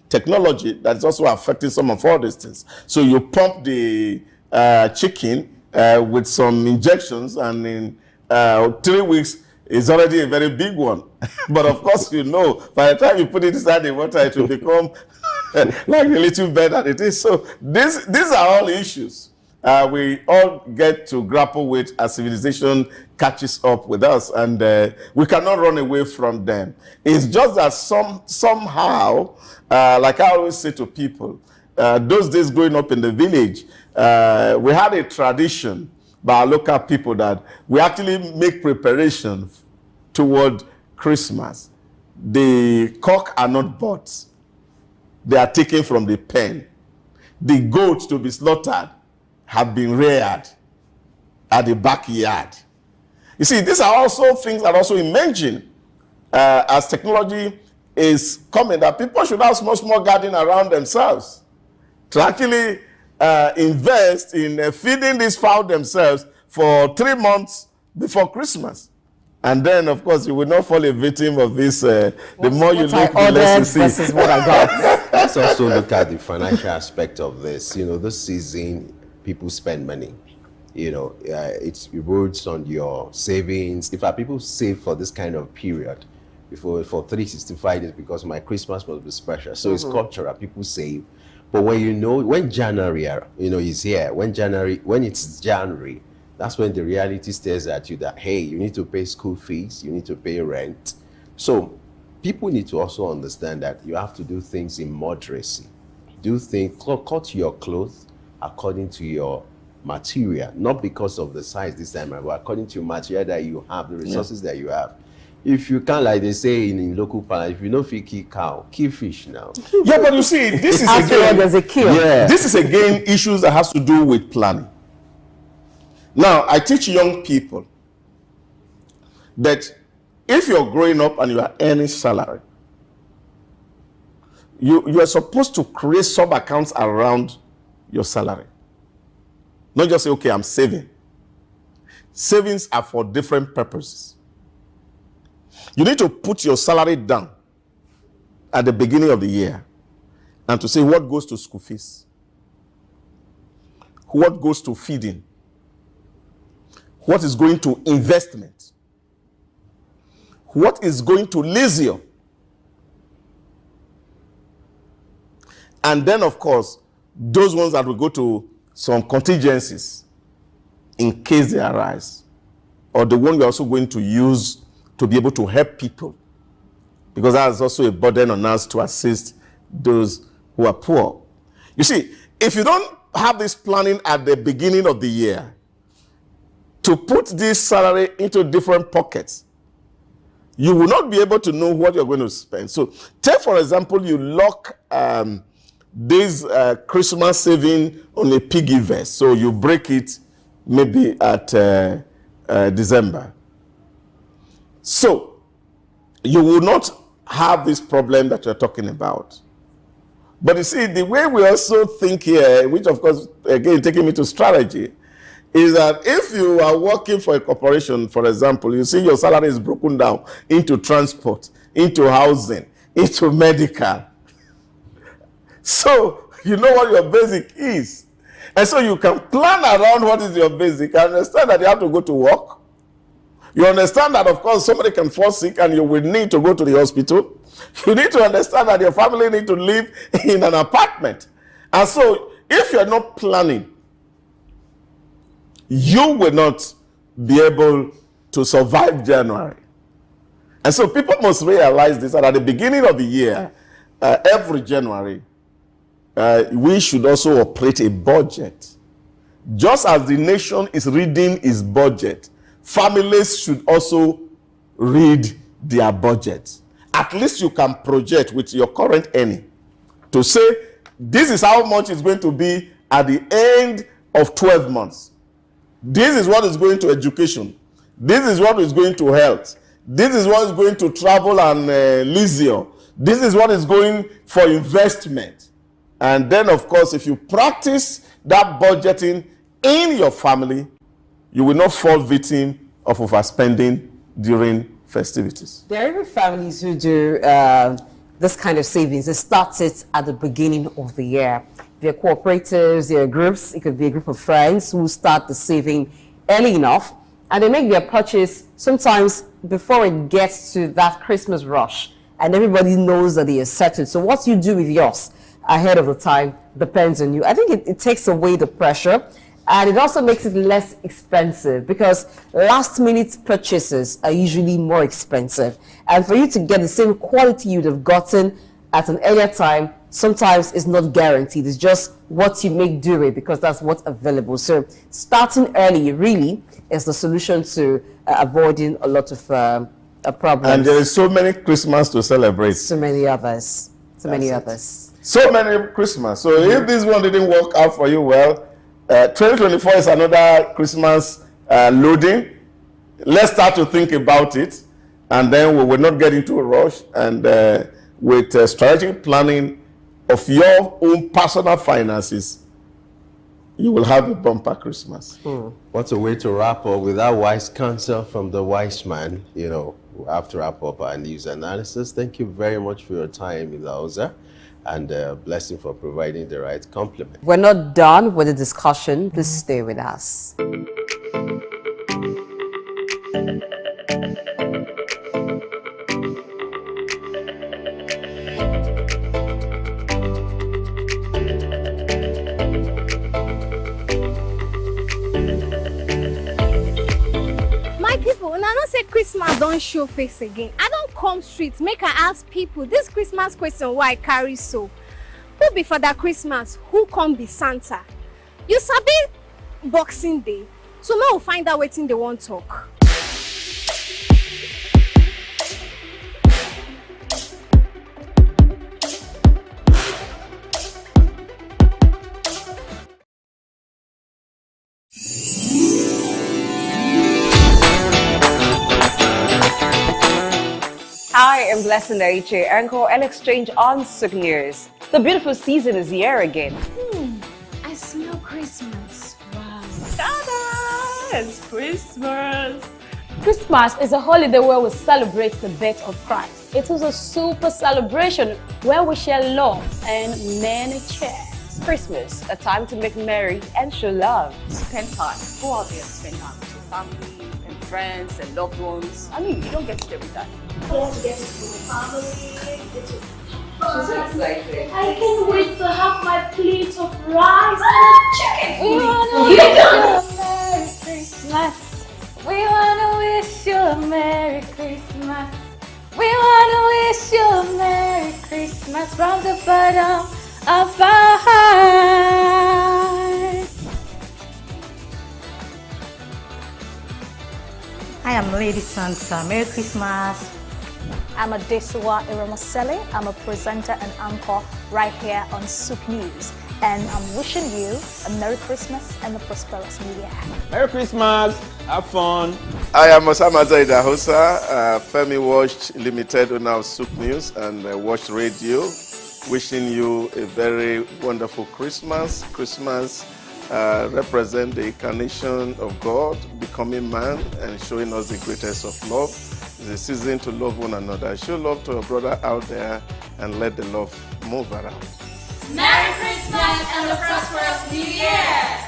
S8: technology that's also affecting some of all these things. So you pump the chicken with some injections, and in 3 weeks, it's already a very big one. But of course, by the time you put it inside the water, it will become like a little bit that it is. So these are all issues we all get to grapple with as civilization catches up with us, and we cannot run away from them. It's just that somehow, like I always say to people, those days growing up in the village, we had a tradition by our local people that we actually make preparation toward Christmas. The cock are not bought. They are taken from the pen. The goats to be slaughtered have been reared at the backyard. You see, these are also things that are also emerging as technology is coming, that people should have small garden around themselves to actually invest in feeding these fowl themselves for 3 months before Christmas. And then, of course, you will not fall a victim of this. The more you look, the less you see.
S1: Versus what I got.
S11: Let's also look at the financial aspect of this. This season, people spend money. It erodes on your savings. In fact, people save for this kind of period for 365 days because my Christmas must be special. So it's cultural. People save. But when January, is here, when it's January, that's when the reality stares at you that, hey, you need to pay school fees, you need to pay rent. So people need to also understand that you have to do things in moderacy. Cut your clothes according to your material, not because of the size this time, but according to your material that you have, the resources that you have. If you can't, like they say in local parlance, if you know if you kill cow, kill fish now.
S8: Yeah, but you see, this is This is again issues that has to do with planning. Now, I teach young people that if you're growing up and you are earning salary, you are supposed to create sub-accounts around your salary. Not just say, okay, I'm saving. Savings are for different purposes. You need to put your salary down at the beginning of the year and to say what goes to school fees, what goes to feeding, what is going to investment, what is going to leisure. And then, of course, those ones that will go to some contingencies in case they arise, or the one we're also going to use to be able to help people, because that is also a burden on us to assist those who are poor. You see, if you don't have this planning at the beginning of the year, to put this salary into different pockets, you will not be able to know what you're going to spend. So take, for example, you lock this Christmas saving on a piggy vest. So you break it maybe at December. So you will not have this problem that you're talking about. But you see, the way we also think here, which of course, again, taking me to strategy, is that if you are working for a corporation, for example, you see your salary is broken down into transport, into housing, into medical. So you know what your basic is. And so you can plan around what is your basic. You understand that you have to go to work. You understand that, of course, somebody can fall sick and you will need to go to the hospital. You need to understand that your family need to live in an apartment. And so if you're not planning, you will not be able to survive January. And so people must realize this, that at the beginning of the year, every January, we should also operate a budget. Just as the nation is reading its budget, families should also read their budget. At least you can project with your current earning to say, this is how much it's going to be at the end of 12 months. This is what is going to education. This is what is going to health. This is what is going to travel and leisure. This is what is going for investment. And then, of course, if you practice that budgeting in your family, you will not fall victim of overspending during festivities.
S1: There are even families who do this kind of savings. They start it at the beginning of the year. There are cooperatives, there are groups. It could be a group of friends who start the saving early enough, and they make their purchase sometimes before it gets to that Christmas rush, and everybody knows that they are settled. So what you do with yours ahead of the time depends on you. I think it takes away the pressure, and it also makes it less expensive, because last minute purchases are usually more expensive. And for you to get the same quality you'd have gotten at an earlier time, sometimes it's not guaranteed. It's just what you make do with, because that's what's available. So starting early really is the solution to avoiding a lot of problems.
S8: And there is so many Christmas to celebrate.
S1: So many others. So many others.
S8: So many Christmas. So if this one didn't work out for you well, 2024 is another Christmas loading. Let's start to think about it, and then we will not get into a rush. And with strategic planning of your own personal finances, you will have a bumper Christmas.
S11: What a way to wrap up with that wise counsel from the wise man. You know, we have to wrap up our news analysis. Thank you very much for your time, Ilauza, and blessing for providing the right compliment.
S1: We're not done with the discussion. Please stay with us.
S19: When I don't say Christmas don't show face again, I don't come street make I ask people this Christmas question why I carry so. Who be for that Christmas? Who come be Santa? You sabi Boxing Day, so now we'll find out wetin they won't talk.
S1: Hi, I'm Blessing Daiche, anchor and exchange on Souq News. The beautiful season is here again.
S19: I smell Christmas. Wow.
S2: Ta-da! It's Christmas. Christmas is a holiday where we celebrate the birth of Christ. It is a super celebration where we share love and many cheers.
S1: Christmas, a time to make merry and show love.
S4: Spend time. Go out there and spend time with your family and friends and loved ones. I mean, you don't get it every time.
S19: Let's get to the family.
S1: She's so excited.
S19: I can't wait to have my plate of rice and chicken.
S2: We wanna wish you a Merry Christmas. We wanna wish you a Merry Christmas. We wanna wish you a Merry Christmas from the bottom of our hearts.
S10: I am Lady Santa. Merry Christmas.
S6: I'm Adesua Iramasele. I'm a presenter and anchor right here on Souq News. And I'm wishing you a Merry Christmas and a prosperous New Year.
S26: Merry Christmas. Have fun.
S8: I am Osama Zaida Hosa, Femi Watch Limited owner of Souq News and Watch Radio. Wishing you a very wonderful Christmas. Christmas represents the incarnation of God, becoming man and showing us the greatest of love. It's a season to love one another. Show love to your brother out there and let the love move around.
S19: Merry Christmas!
S2: Christmas and a prosperous New Year!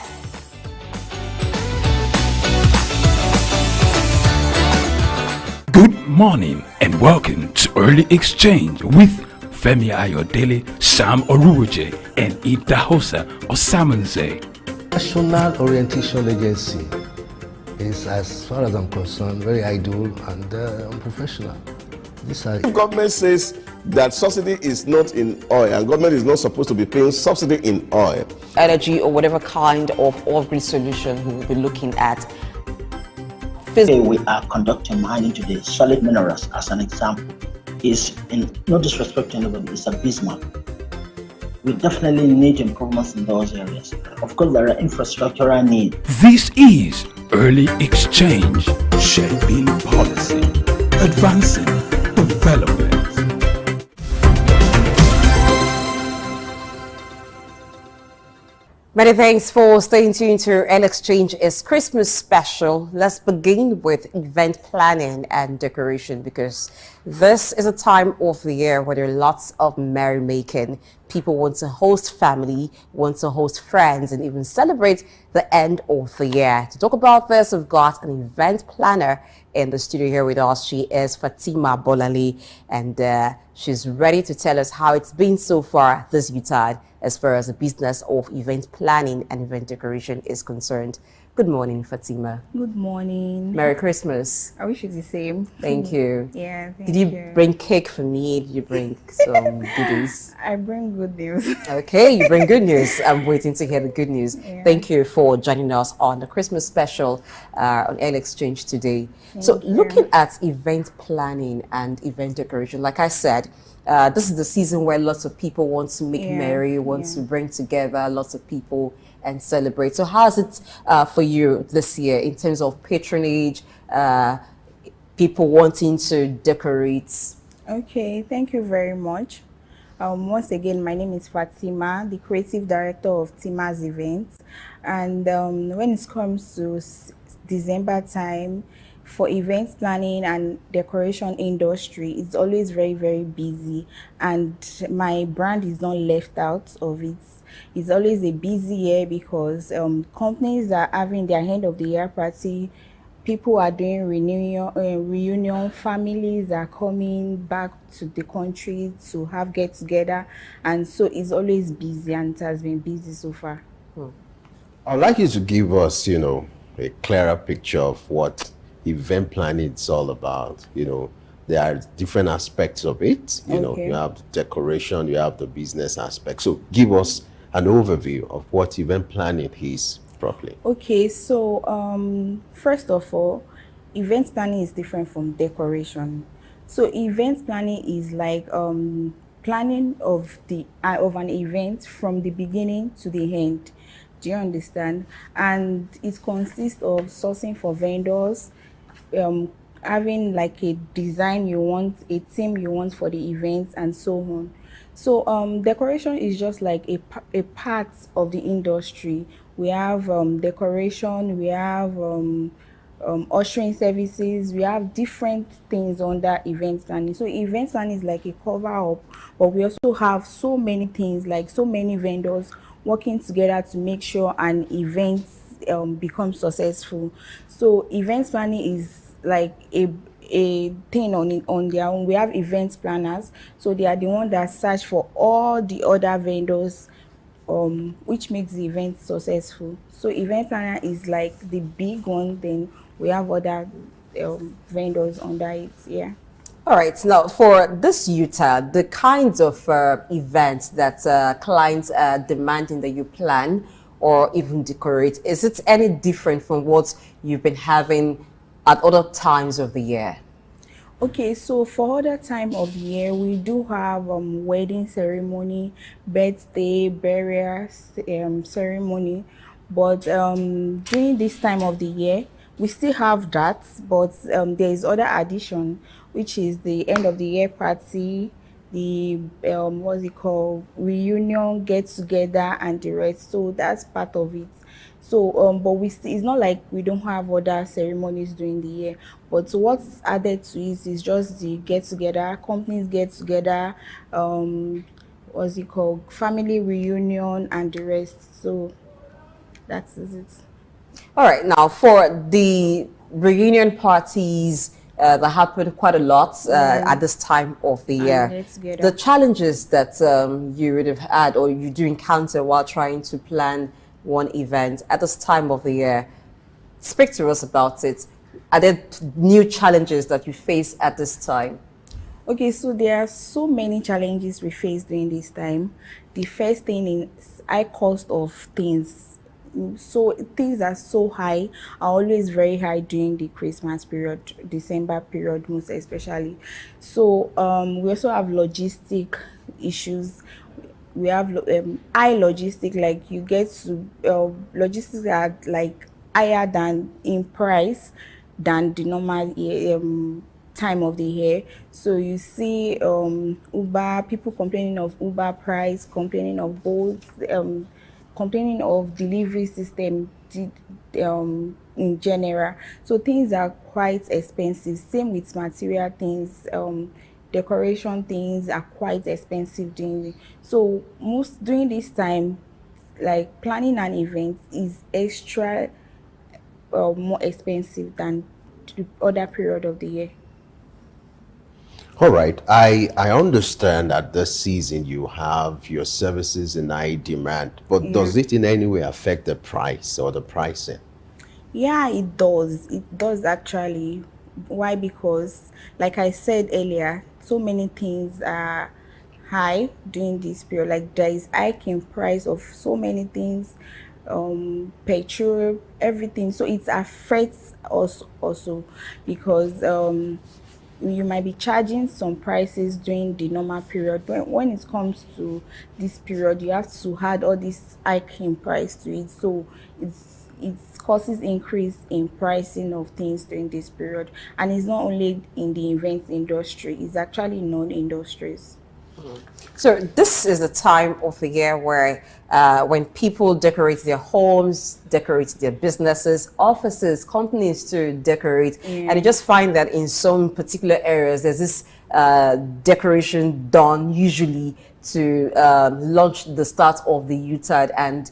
S5: Good morning and welcome to Early Exchange with Femi Ayodele, Sam Oruoje, and Ida Hosa Osamanze.
S7: National Orientation Agency is, as far as I'm concerned, very idle and unprofessional.
S8: If government says that subsidy is not in oil and government is not supposed to be paying subsidy in oil,
S1: energy or whatever kind of off-grid solution we will be looking at.
S9: Today we are conducting mining today. Solid minerals, as an example, is, in no disrespect to anybody, is abysmal. We definitely need improvements in those areas. Of course, there are infrastructural needs.
S5: This is Early Exchange, shaping policy, advancing development.
S1: Many thanks for staying tuned to Early Exchange. It's Christmas special. Let's begin with event planning and decoration, because this is a time of the year where there are lots of merrymaking. People want to host family, want to host friends, and even celebrate the end of the year. To talk about this, we've got an event planner in the studio here with us. She is Fatima Bolali, and she's ready to tell us how it's been so far this Utah as far as the business of event planning and event decoration is concerned. Good morning, Fatima.
S12: Good morning.
S1: Merry Christmas.
S12: I wish it's the same.
S1: Thank you.
S12: Yeah, thank
S1: Did you bring cake for me? Did you bring some goodies?
S12: I bring good news.
S1: Okay, you bring good news. I'm waiting to hear the good news.
S12: Yeah.
S1: Thank you for joining us on the Christmas special on Early Exchange today.
S12: Thank you.
S1: Looking at event planning and event decoration, like I said, this is the season where lots of people want to make merry, want to bring together lots of people and celebrate. So how's it for you this year in terms of patronage, people wanting to decorate?
S12: Okay, thank you very much. Once again, my name is Fatima, the creative director of Tima's Events. And when it comes to December time, for events planning and decoration industry, it's always very, very busy, and my brand is not left out of it. It's always a busy year because companies are having their end of the year party, people are doing reunion, families are coming back to the country to have get together, and so it's always busy, and it has been busy so far.
S11: I'd like you to give us, a clearer picture of what event planning is all about. There are different aspects of it. You have the decoration, you have the business aspect. So give us an overview of what event planning is properly.
S12: Okay, so first of all, event planning is different from decoration. So event planning is like planning of an event from the beginning to the end. Do you understand? And it consists of sourcing for vendors, having like a design you want, a theme you want for the events, and so on. So decoration is just like a part of the industry. We have decoration, we have ushering services, we have different things under event planning. So event planning is like a cover up, but we also have so many things, like so many vendors working together to make sure an event becomes successful. So event planning is like a thing on their own. We have event planners, so they are the ones that search for all the other vendors, which makes the event successful. So event planner is like the big one, then we have other vendors under it. Yeah.
S1: All right, now for this Utah, the kinds of events that clients are demanding that you plan or even decorate, is it any different from what you've been having at other times of the year?
S12: Okay, so for other time of the year, we do have wedding ceremony, birthday, burial ceremony, but during this time of the year, we still have that, but there is other addition, which is the end of the year party, the what's it called, reunion, get together, and the rest. So that's part of it. So but it's not like we don't have other ceremonies during the year, but what's added to it is just the get together, companies get together, what's it called, family reunion and the rest. So that is it.
S1: All right, now for the reunion parties that happen quite a lot at this time of the year,
S12: get together.
S1: the challenges that you would have had or you do encounter while trying to plan one event at this time of the year, speak to us about it. Are there new challenges that you face at this time?
S12: Okay, so there are so many challenges we face during this time. The first thing is high cost of things. So things are so high, are always very high during the Christmas period, December period most especially. So we also have logistic issues. We have high logistic, like you get to logistics are like higher than in price than the normal time of the year. So you see Uber, people complaining of Uber price, complaining of Bolt, complaining of delivery system in general. So things are quite expensive. Same with material things, decoration things are quite expensive so most during this time, like planning an event is extra more expensive than the other period of the year.
S11: All right. I understand that this season you have your services in high demand, but does it in any way affect the price or the pricing?
S12: Yeah, it does. It does actually. Why? Because, like I said earlier, so many things are high during this period. Like there is hike in price of so many things, petrol, everything. So it affects us also because you might be charging some prices during the normal period, but when it comes to this period, you have to add all this hike in price to it. So it causes increase in pricing of things during this period, and it's not only in the event industry, it's actually non-industries.
S1: So this is the time of the year where when people decorate their homes, decorate their businesses, offices, companies to decorate, and you just find that in some particular areas there's this decoration done usually to launch the start of the Utah, and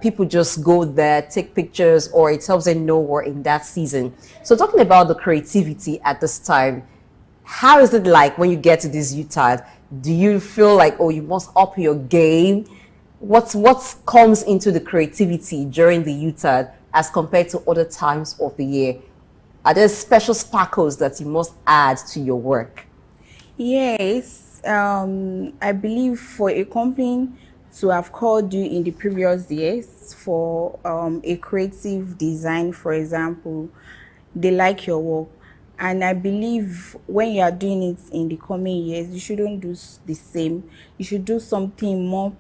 S1: people just go there, take pictures, or it helps them know we're in that season. So talking about the creativity at this time, how is it like when you get to this Utah? Do you feel like, oh, you must up your game? What comes into the creativity during the Utah as compared to other times of the year? Are there special sparkles that you must add to your work?
S12: Yes, I believe for a company to have called you in the previous years for a creative design, for example, they like your work. And I believe when you are doing it in the coming years, you shouldn't do the same. You should do something more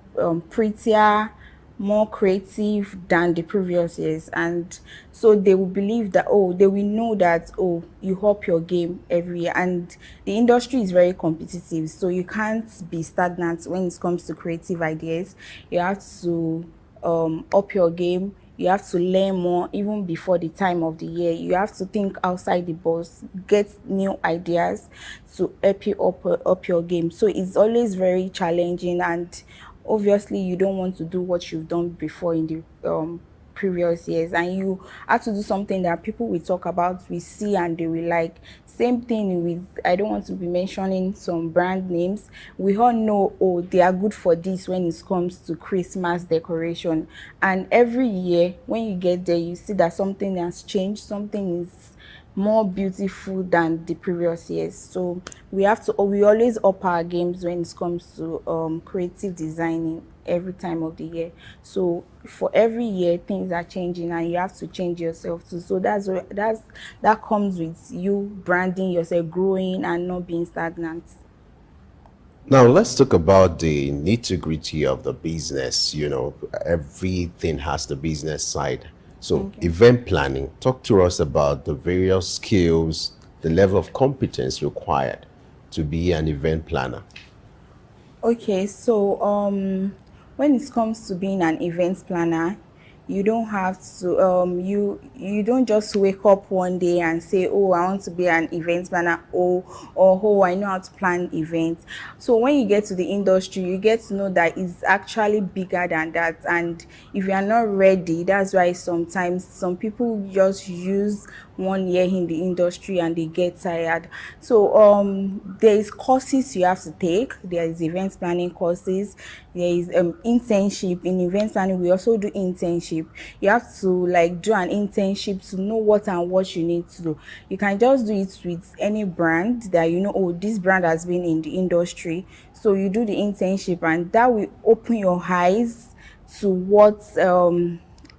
S12: prettier, more creative than the previous years. And so they will believe that, oh, they will know that, oh, you up your game every year. And the industry is very competitive, so you can't be stagnant when it comes to creative ideas. You have to up your game. You have to learn more even before the time of the year. You have to think outside the box, get new ideas to help you up your game. So it's always very challenging, and obviously you don't want to do what you've done before in the previous years, and you have to do something that people will talk about, we see, and they will like. Same thing with, I don't want to be mentioning some brand names. We all know, oh, they are good for this when it comes to Christmas decoration, and every year when you get there, you see that something has changed, something is more beautiful than the previous years. So we always up our games when it comes to creative designing every time of the year. So for every year things are changing, and you have to change yourself too. So that comes with you branding yourself, growing, and not being stagnant.
S11: Now, let's talk about the nitty-gritty of the business. You know, everything has the business side. So event planning, talk to us about the various skills, the level of competence required to be an event planner.
S12: Okay, so when it comes to being an event planner, You don't have to you don't just wake up one day and say, oh, I want to be an event planner, or oh, I know how to plan events. So when you get to the industry, you get to know that it's actually bigger than that. And if you are not ready, that's why sometimes some people just use 1 year in the industry and they get tired. So there is courses you have to take. There is event planning courses. There is internship. In event planning, we also do internship. You have to like do an internship to know what and what you need to do. You can just do it with any brand that you know, oh, this brand has been in the industry. So you do the internship, and that will open your eyes to what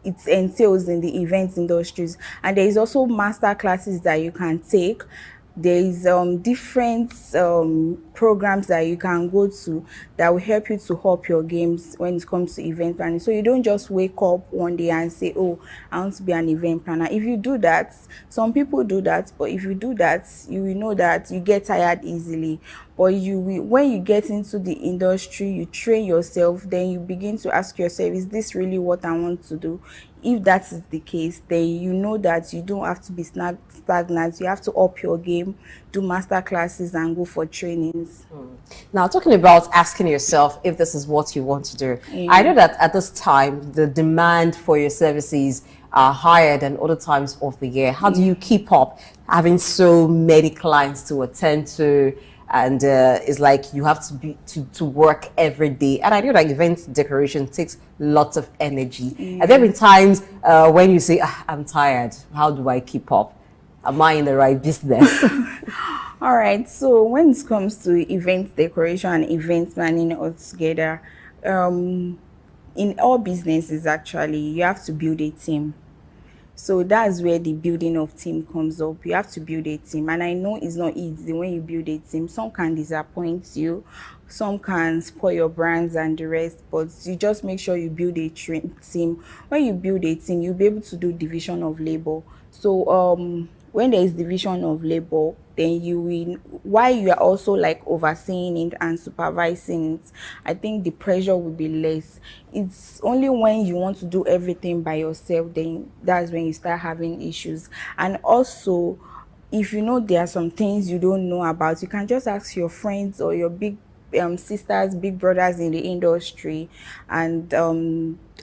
S12: it entails in the event industries. And there is also master classes that you can take. There is different programs that you can go to that will help you to up your games when it comes to event planning. So you don't just wake up one day and say, oh, I want to be an event planner. If you do that, some people do that, but if you do that, you will know that you get tired easily. But you will, when you get into the industry, you train yourself, then you begin to ask yourself, is this really what I want to do? If that is the case, then you know that you don't have to be stagnant. You have to up your game, do master classes, and go for trainings.
S1: Now, talking about asking yourself if this is what you want to do, I know that at this time, the demand for your services are higher than other times of the year. How do you keep up having so many clients to attend to? And it's like you have to be to work every day. And I know that event decoration takes lots of energy. And there have been times when you say, I'm tired, how do I keep up? Am I in the right business?
S12: All right, so when it comes to event decoration and event planning altogether, in all businesses actually, you have to build a team. So that's where the building of team comes up. You have to build a team. And I know it's not easy when you build a team. Some can disappoint you, some can spoil your brands and the rest, but you just make sure you build a team. When you build a team, you'll be able to do division of labor. So when there is division of labor, then you will, while you are also like overseeing it and supervising it, I think the pressure will be less. It's only when you want to do everything by yourself, then that's when you start having issues. And also, if you know there are some things you don't know about, you can just ask your friends or your big sisters, big brothers in the industry, and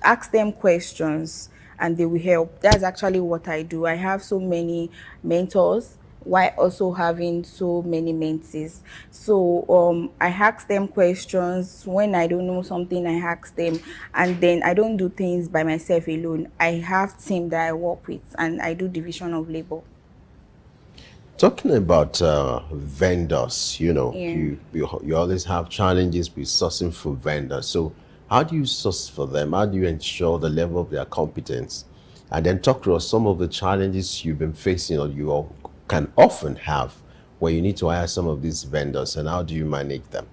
S12: ask them questions, and they will help. That's actually what I do. I have so many mentors while also having so many mentees. So I ask them questions. When I don't know something, I ask them. And then I don't do things by myself alone. I have team that I work with, and I do division of labor.
S11: Talking about vendors, you know,
S12: Yeah.
S11: you always have challenges with sourcing for vendors. So how do you source for them? How do you ensure the level of their competence? And then talk to us some of the challenges you've been facing or you can often have where you need to hire some of these vendors, and how do you manage them?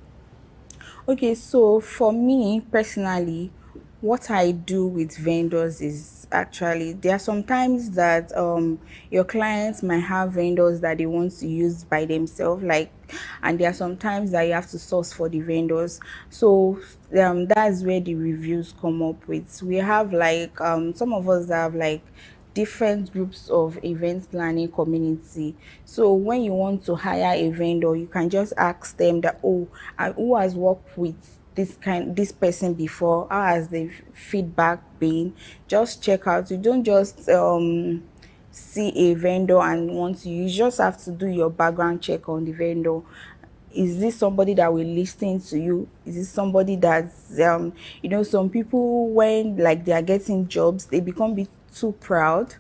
S12: Okay, so for me personally, what I do with vendors is actually, there are sometimes that your clients might have vendors that they want to use by themselves, like, and there are sometimes that you have to source for the vendors. So that's where the reviews come up with. We have like some of us have like different groups of event planning community. So when you want to hire a vendor, you can just ask them that, oh, who has worked with this person before? How has the feedback been? Just check out. You don't just see a vendor and want to, you just have to do your background check on the vendor. Is this somebody that will listen to you? Is this somebody that's you know, some people, when like they are getting jobs, they become too proud.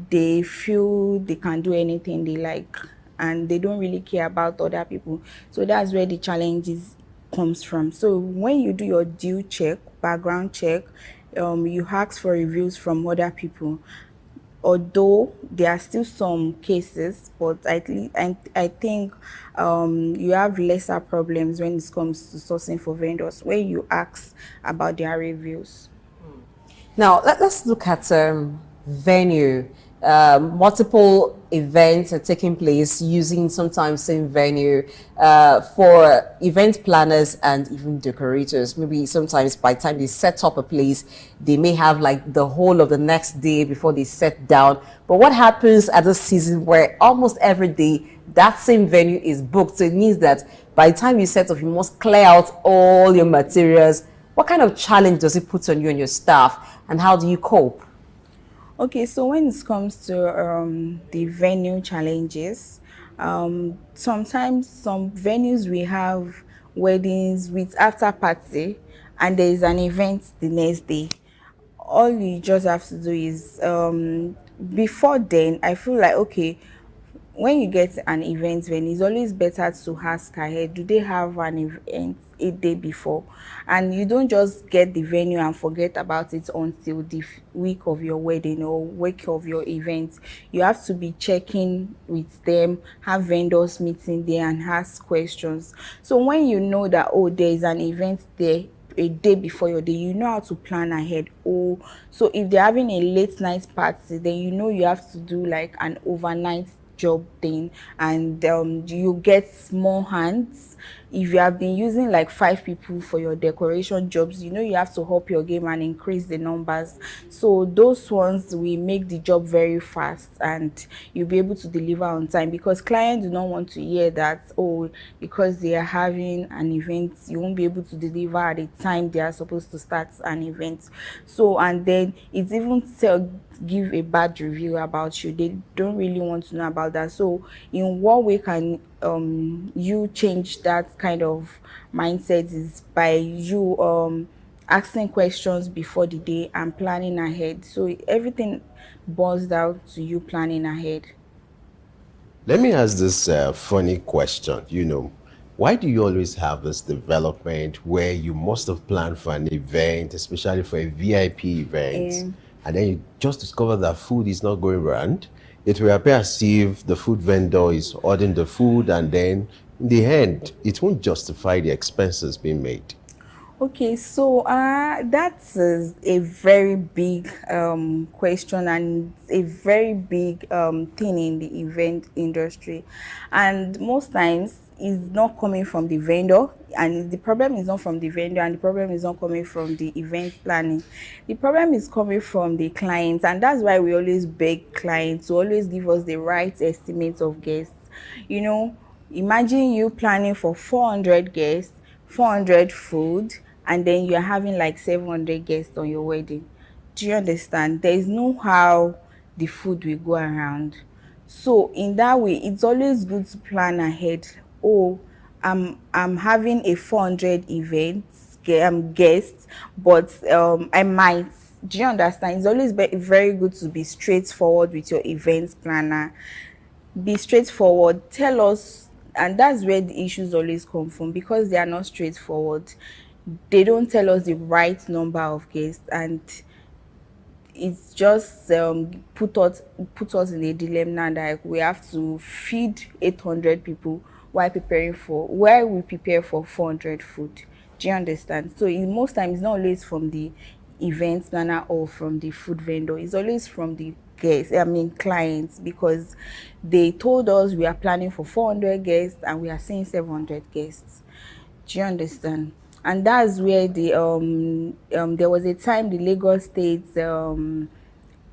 S12: They feel they can do anything they like, and they don't really care about other people. So that's where the challenges comes from. So when you do your due check, background check, you ask for reviews from other people. Although there are still some cases, but I think you have lesser problems when it comes to sourcing for vendors when you ask about their reviews.
S1: Now, let's look at venue. Multiple events are taking place using sometimes same venue for event planners and even decorators. Maybe sometimes by the time they set up a place, they may have like the whole of the next day before they set down. But what happens at this season where almost every day that same venue is booked? So it means that by the time you set up, you must clear out all your materials. What kind of challenge does it put on you and your staff, and how do you cope?
S12: Okay, so when it comes to the venue challenges, sometimes some venues we have weddings with after party and there is an event the next day. All you just have to do is before then, I feel like, okay, when you get an event venue, it's always better to ask ahead, do they have an event a day before? And you don't just get the venue and forget about it until the week of your wedding or week of your event. You have to be checking with them, have vendors meeting there and ask questions. So when you know that, oh, there is an event there a day before your day, you know how to plan ahead. Oh, so if they're having a late night party, then you know you have to do like an overnight job thing, and you get more hands. If you have been using like 5 people for your decoration jobs, you know you have to up your game and increase the numbers. So those ones will make the job very fast and you'll be able to deliver on time, because clients do not want to hear that, oh, because they are having an event you won't be able to deliver at the time they are supposed to start an event. So, and then it's even give a bad review about you. They don't really want to know about that. So in what way can you change that kind of mindset is by you asking questions before the day and planning ahead. So everything boils down to you planning ahead.
S11: Let me ask this funny question. Why do you always have this development where you must have planned for an event, especially for a VIP event, and then you just discover that food is not going around? It will appear as if the food vendor is ordering the food, and then in the end, it won't justify the expenses being made.
S12: Okay, so that is a very big question and a very big thing in the event industry, and most times it's not coming from the vendor, and the problem is not from the vendor, and the problem is not coming from the event planning. The problem is coming from the clients, and that's why we always beg clients to always give us the right estimates of guests. Imagine you planning for 400 guests, 400 food, and then you're having like 700 guests on your wedding. Do you understand? There is no how the food will go around. So in that way, it's always good to plan ahead. Oh, I'm having a 400 events guests, but I might. Do you understand? It's always very good to be straightforward with your events planner. Be straightforward. Tell us, and that's where the issues always come from, because they are not straightforward. They don't tell us the right number of guests, and it's just put us in a dilemma that we have to feed 800 people while we prepare for 400 food. Do you understand? So most times it's not always from the event planner or from the food vendor. It's always from the clients, because they told us we are planning for 400 guests and we are seeing 700 guests. Do you understand? And that's where there was a time the Lagos State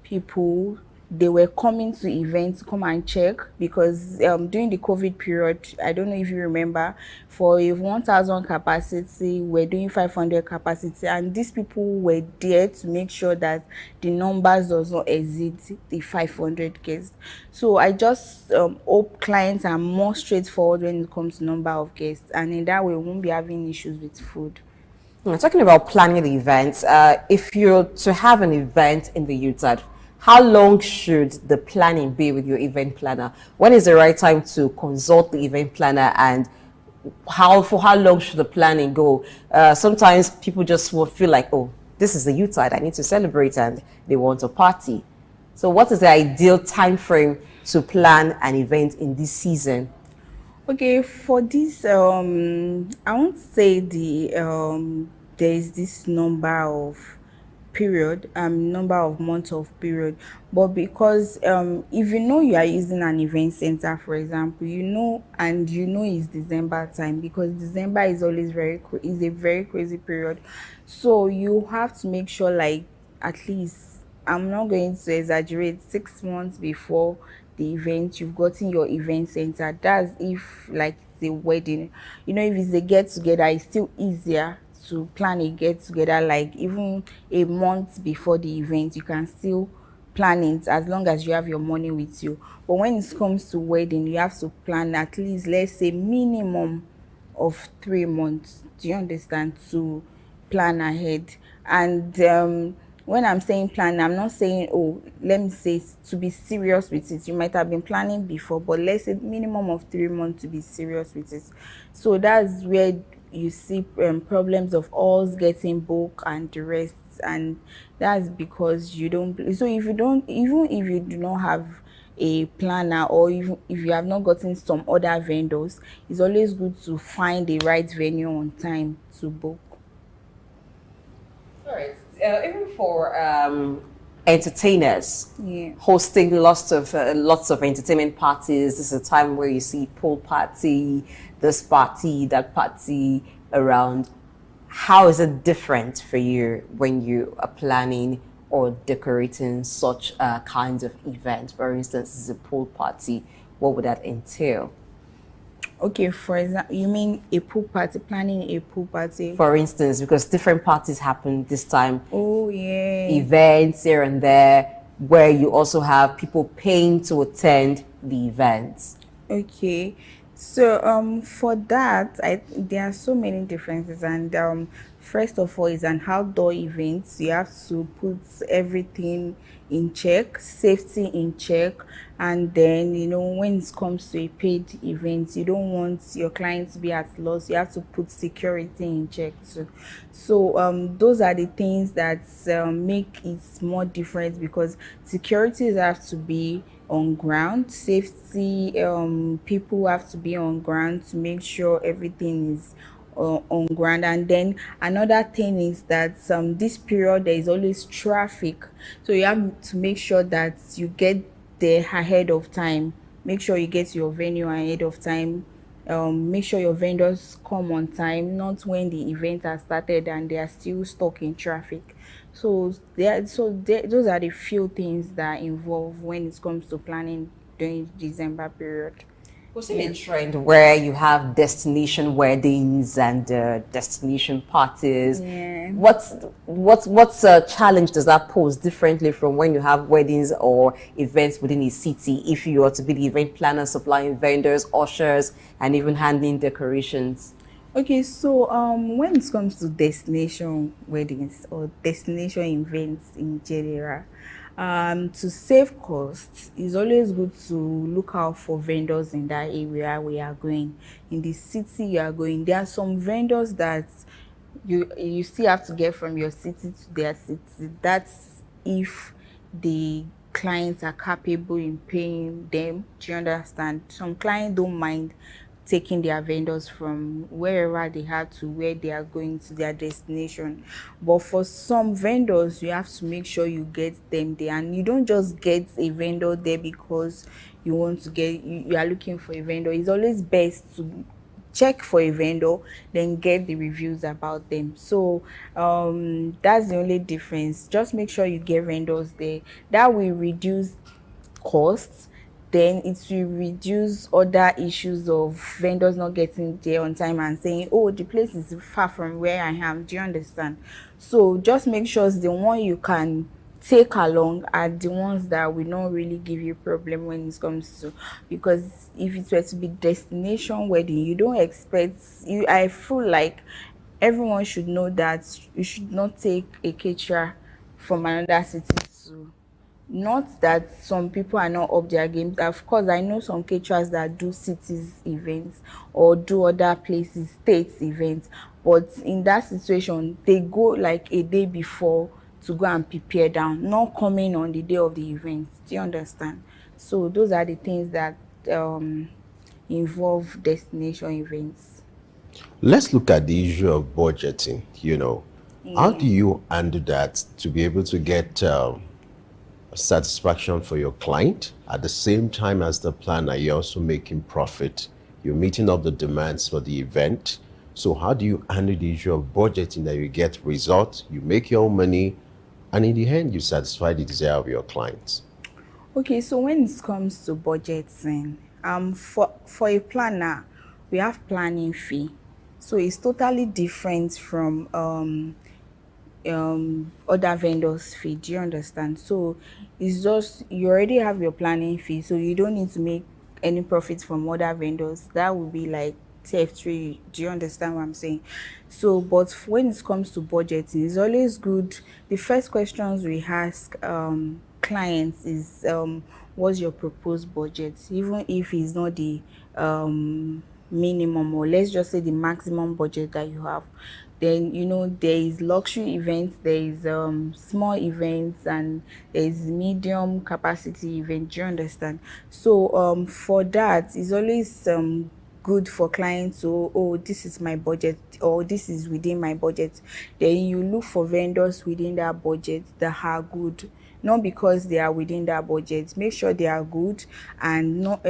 S12: people, they were coming to events to come and check, because during the COVID period, I don't know if you remember, for a 1,000 capacity, we're doing 500 capacity, and these people were there to make sure that the numbers does not exceed the 500 guests. So I just hope clients are more straightforward when it comes to number of guests, and in that way we won't be having issues with food.
S1: Talking about planning the events, if you're to have an event in the UTAD, how long should the planning be with your event planner? When is the right time to consult the event planner, and for how long should the planning go? Sometimes people just will feel like, oh, this is the UTAD, I need to celebrate, and they want a party. So what is the ideal time frame to plan an event in this season?
S12: Okay, for this, I won't say there is this number of period, number of months of period. But because if you know you are using an event center, for example, you know, and you know it's December time, because December is always is a very crazy period. So you have to make sure, like, at least, I'm not going to exaggerate, 6 months before the event, you've gotten your event center. That's if, like, it's a wedding. You know, if it's a get together, it's still easier to plan a get together, like even a month before the event. You can still plan it as long as you have your money with you. But when it comes to wedding, you have to plan at least, let's say, minimum of 3 months. Do you understand? To plan ahead. And when I'm saying plan, I'm not saying, oh, let me say, to be serious with it. You might have been planning before, but let's say minimum of 3 months to be serious with it. So that's where you see problems of alls getting booked and the rest. And that's because you don't. So if you don't, even if you do not have a planner, or even if you have not gotten some other vendors, it's always good to find the right venue on time to book.
S1: All right. Even for entertainers,
S12: Yeah.
S1: hosting lots of entertainment parties. This is a time where you see pool party, this party, that party around. How is it different for you when you are planning or decorating such kinds of events? For instance, it's a pool party. What would that entail?
S12: Okay, for example, you mean a pool party, planning a pool party?
S1: For instance, because different parties happen this time.
S12: Oh, yeah.
S1: Events here and there, where you also have people paying to attend the events.
S12: Okay, so for that, there are so many differences, and first of all, is an outdoor event. You have to put everything in check, safety in check, and then, you know, when it comes to a paid event, you don't want your client to be at loss. You have to put security in check too. So those are the things that make it more different, because securities have to be on ground, safety, people have to be on ground to make sure everything is on ground. And then another thing is that this period there is always traffic, so you have to make sure that you get there ahead of time. Make sure you get your venue ahead of time. Make sure your vendors come on time, not when the event has started and they are still stuck in traffic. So those are the few things that involve when it comes to planning during December period.
S1: We're seeing a trend where you have destination weddings and destination parties.
S12: Yeah.
S1: What's a challenge does that pose differently from when you have weddings or events within a city? If you are to be the event planner, supplying vendors, ushers, and even handling decorations.
S12: Okay, so when it comes to destination weddings or destination events in general, to save costs, it's always good to look out for vendors in that area where you are going. In the city you are going, there are some vendors that you still have to get from your city to their city. That's if the clients are capable in paying them. Do you understand? Some clients don't mind taking their vendors from wherever they have to where they are going to their destination. But for some vendors, you have to make sure you get them there, and you don't just get a vendor there because you want to get, you are looking for a vendor. It's always best to check for a vendor, then get the reviews about them. So that's the only difference. Just make sure you get vendors there. That will reduce costs, then it will reduce other issues of vendors not getting there on time and saying, oh, the place is far from where I am. Do you understand? So just make sure the one you can take along are the ones that will not really give you problem when it comes to, because if it were to be destination wedding, you don't expect you. I feel like everyone should know that you should not take a caterer from another city to, not that some people are not up their game. Of course, I know some caterers that do cities events or do other places, states events, but in that situation, they go like a day before to go and prepare down, not coming on the day of the event. Do you understand? So those are the things that involve destination events.
S11: Let's look at the issue of budgeting. You know, How do you handle that to be able to get satisfaction for your client at the same time as the planner? You're also making profit. You're meeting up the demands for the event. So how do you handle the issue of budgeting that you get results, you make your own money, and in the end you satisfy the desire of your clients?
S12: Okay, so when it comes to budgeting, for a planner, we have planning fee. So it's totally different from other vendors fee. Do you understand? So it's just you already have your planning fee, so you don't need to make any profit from other vendors. That would be like TF3. Do you understand what I'm saying? So but when it comes to budgeting, it's always good. The first questions we ask clients is what's your proposed budget, even if it's not the minimum, or let's just say the maximum budget that you have. Then there is luxury events, there is small events, and there is medium capacity event. Do you understand? So for that, it's always good for clients to, oh, this is my budget, or this is within my budget. Then you look for vendors within that budget that are good, not because they are within that budget. Make sure they are good and not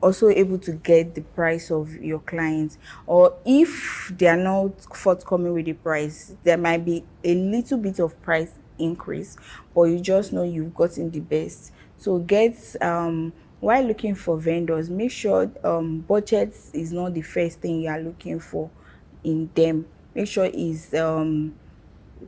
S12: also able to get the price of your clients. Or if they are not forthcoming with the price, there might be a little bit of price increase, but you just know you've gotten the best. So while looking for vendors, make sure budget is not the first thing you are looking for in them. Make sure is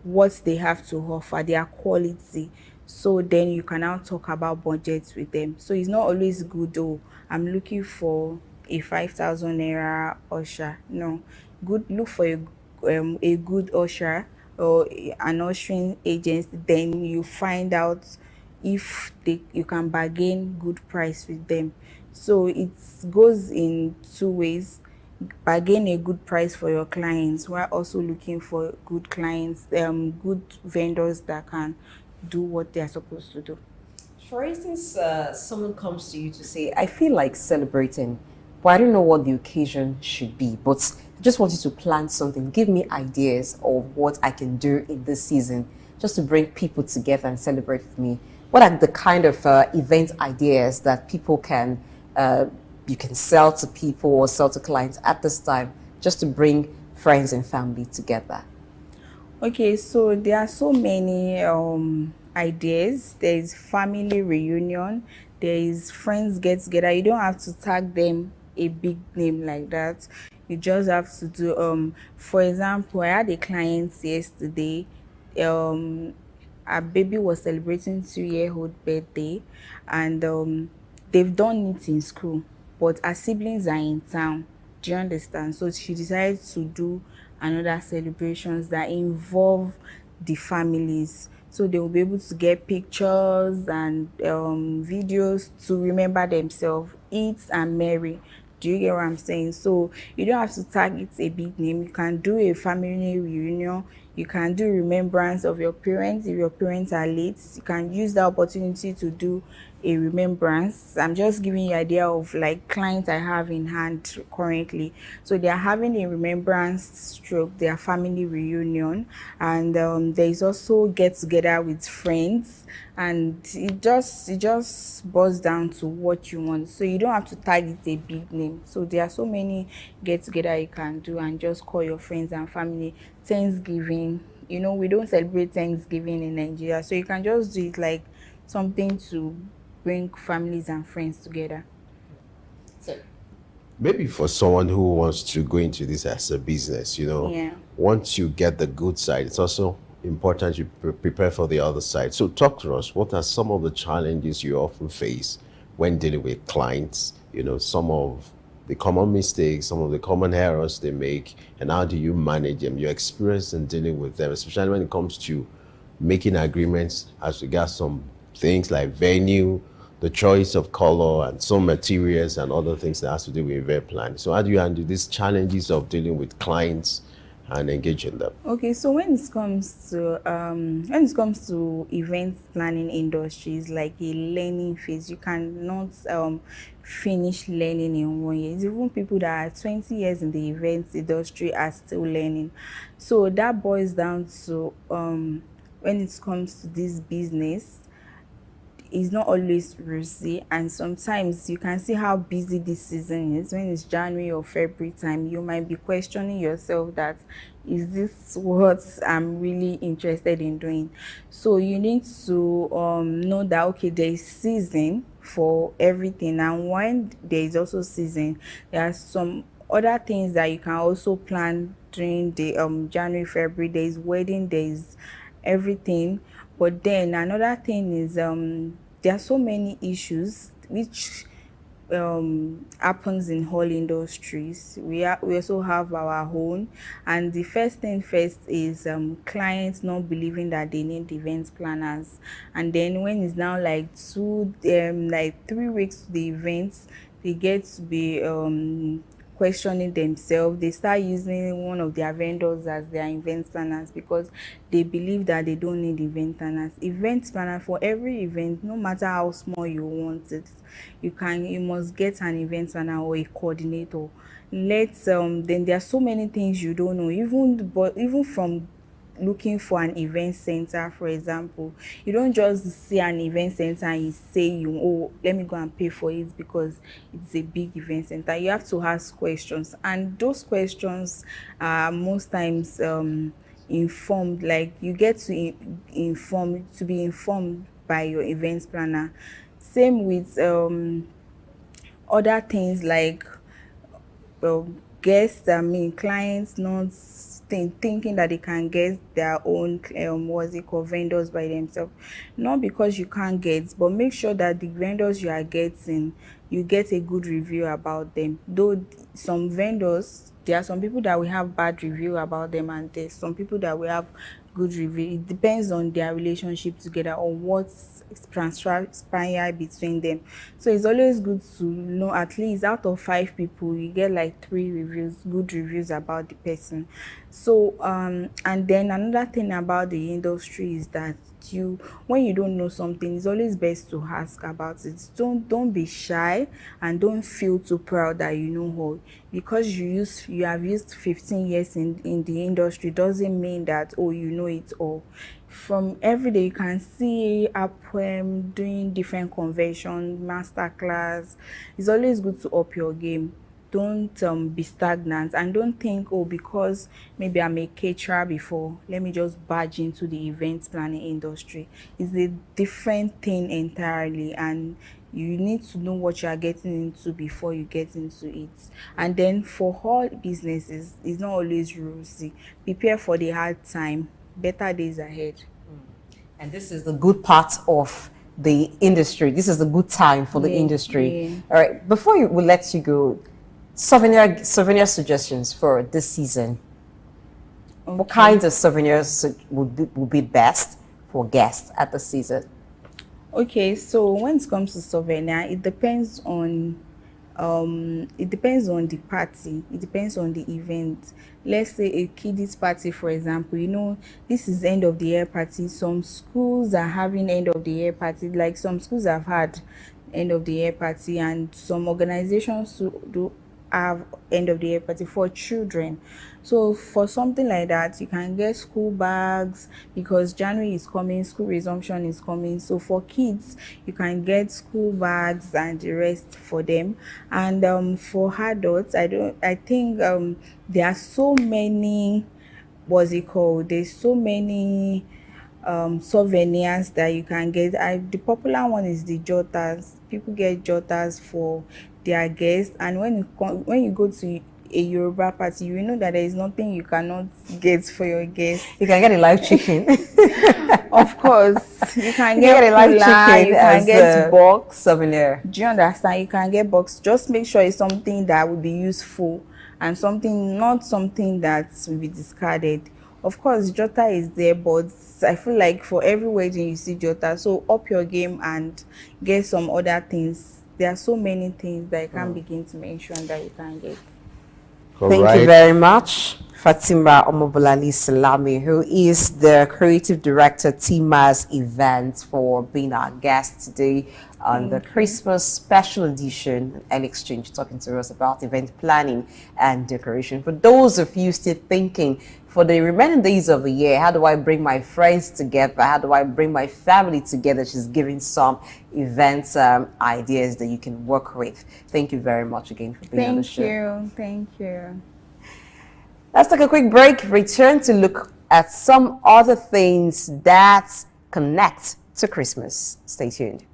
S12: what they have to offer, their quality. So then you can now talk about budgets with them. So it's not always good, oh, I'm looking for a 5,000 naira usher. No, look for a good usher or an ushering agency. Then you find out if you can bargain good price with them. So it goes in two ways: bargain a good price for your clients while also looking for good clients, good vendors that can do what they are supposed to do.
S1: For instance, someone comes to you to say, I feel like celebrating, but I don't know what the occasion should be, but I just wanted to plan something. Give me ideas of what I can do in this season just to bring people together and celebrate with me. What are the kind of event ideas that people can you can sell to people or sell to clients at this time just to bring friends and family together?
S12: Okay, so there are so many ideas. There is family reunion, there is friends get together. You don't have to tag them a big name like that. You just have to do for example, I had a client yesterday. Our baby was celebrating 2-year-old birthday, and they've done it in school, but our siblings are in town. Do you understand? So she decided to do another celebrations that involve the families, so they will be able to get pictures and videos to remember themselves, eat and merry. Do you get what I'm saying? So you don't have to tag it a big name. You can do a family reunion. You can do remembrance of your parents. If your parents are late, you can use that opportunity to do a remembrance. I'm just giving you an idea of like clients I have in hand currently. So they are having a remembrance stroke, their family reunion, and there is also get together with friends, and it just boils down to what you want. So you don't have to tag it a big name. So there are so many get together you can do, and just call your friends and family. Thanksgiving, we don't celebrate Thanksgiving in Nigeria, so you can just do it like something to bring families and friends together.
S1: So
S11: Maybe for someone who wants to go into this as a business,
S12: Yeah.
S11: once you get the good side, it's also important you prepare for the other side. So talk to us. What are some of the challenges you often face when dealing with clients? Some of the common mistakes, some of the common errors they make, and how do you manage them? Your experience in dealing with them, especially when it comes to making agreements as regards some things like venue, the choice of color, and some materials and other things that has to do with event planning. So how do you handle these challenges of dealing with clients and engage in them?
S12: Okay, so when it comes to event planning industries, like a learning phase, you cannot finish learning in 1 year. Even people that are 20 years in the event industry are still learning. So that boils down to when it comes to this business, is not always rosy, and sometimes you can see how busy this season is. When it's January or February time, you might be questioning yourself that, is this what I'm really interested in doing? So you need to know that, okay, there is season for everything, and when there is also season, there are some other things that you can also plan during the January, February. There is wedding, there is everything. But then another thing is there are so many issues which happens in all industries. We also have our own, and the first thing first is clients not believing that they need event planners, and then when it's now like 3 weeks to the events, they get to be questioning themselves. They start using one of their vendors as their event planners because they believe that they don't need event planners. Event planner, for every event, no matter how small you want it, you must get an event planner or a coordinator. Then there are so many things you don't know, even from looking for an event center. For example, you don't just see an event center and you say, oh, let me go and pay for it because it's a big event center. You have to ask questions, and those questions are most times informed. Like, you get to be informed by your event planner. Same with other things like guests, clients not thinking that they can get their own vendors by themselves. Not because you can't get, but make sure that the vendors you are getting, you get a good review about them. Though some vendors, there are some people that will have bad review about them, and there's some people that will have good review. It depends on their relationship together or what's transpired between them. So it's always good to know, at least out of 5 people, you get like 3 reviews, good reviews about the person. So and then another thing about the industry is that when you don't know something, it's always best to ask about it. Don't be shy, and don't feel too proud that you know all. Because you have used 15 years in the industry doesn't mean that, oh, you know it all. From every day you can see doing different convention, master class. It's always good to up your game. Don't be stagnant, and don't think, oh, because maybe I'm a caterer before, let me just barge into the event planning industry. It's a different thing entirely, and you need to know what you are getting into before you get into it. And then for all businesses, it's not always rosy. Prepare for the hard time. Better days ahead.
S1: And this is the good part of the industry. This is the good time for the industry.
S12: Yeah.
S1: All right, before we let you go, souvenir suggestions for this season. Okay. What kinds of souvenirs would be best for guests at the season?
S12: Okay, so when it comes to souvenir, it depends on the party. It depends on the event. Let's say a kiddies party, for example. This is end of the year party. Some schools are having end of the year party. Like, some schools have had end of the year party, and some organizations do have end of the year party for children. So for something like that, you can get school bags, because January is coming, school resumption is coming. So for kids, you can get school bags and the rest for them. And for adults, I think there are so many, there's so many souvenirs that you can get. The popular one is the jotters. People get jotters for their guests, and when you go to a Yoruba party, you will know that there is nothing you cannot get for your guests.
S1: You can get a live chicken.
S12: Of course, you can get
S1: a live chicken.
S12: You can get box
S1: souvenir.
S12: Do you understand? You can get box. Just make sure it's something that will be useful, and not something that will be discarded. Of course, Jota is there, but I feel like for every wedding you see Jota. So up your game and get some other things. There are so many things that I can't begin to mention that you can get.
S1: Thank you very much, Fatima Omobolali Salami, who is the Creative Director, Tima's Events, for being our guest today on the Christmas Special Edition and Exchange, talking to us about event planning and decoration. For those of you still thinking, for the remaining days of the year, how do I bring my friends together? How do I bring my family together? She's giving some events ideas that you can work with. Thank you very much again for being on the show.
S12: Thank you.
S1: Let's take a quick break, return to look at some other things that connect to Christmas. Stay tuned.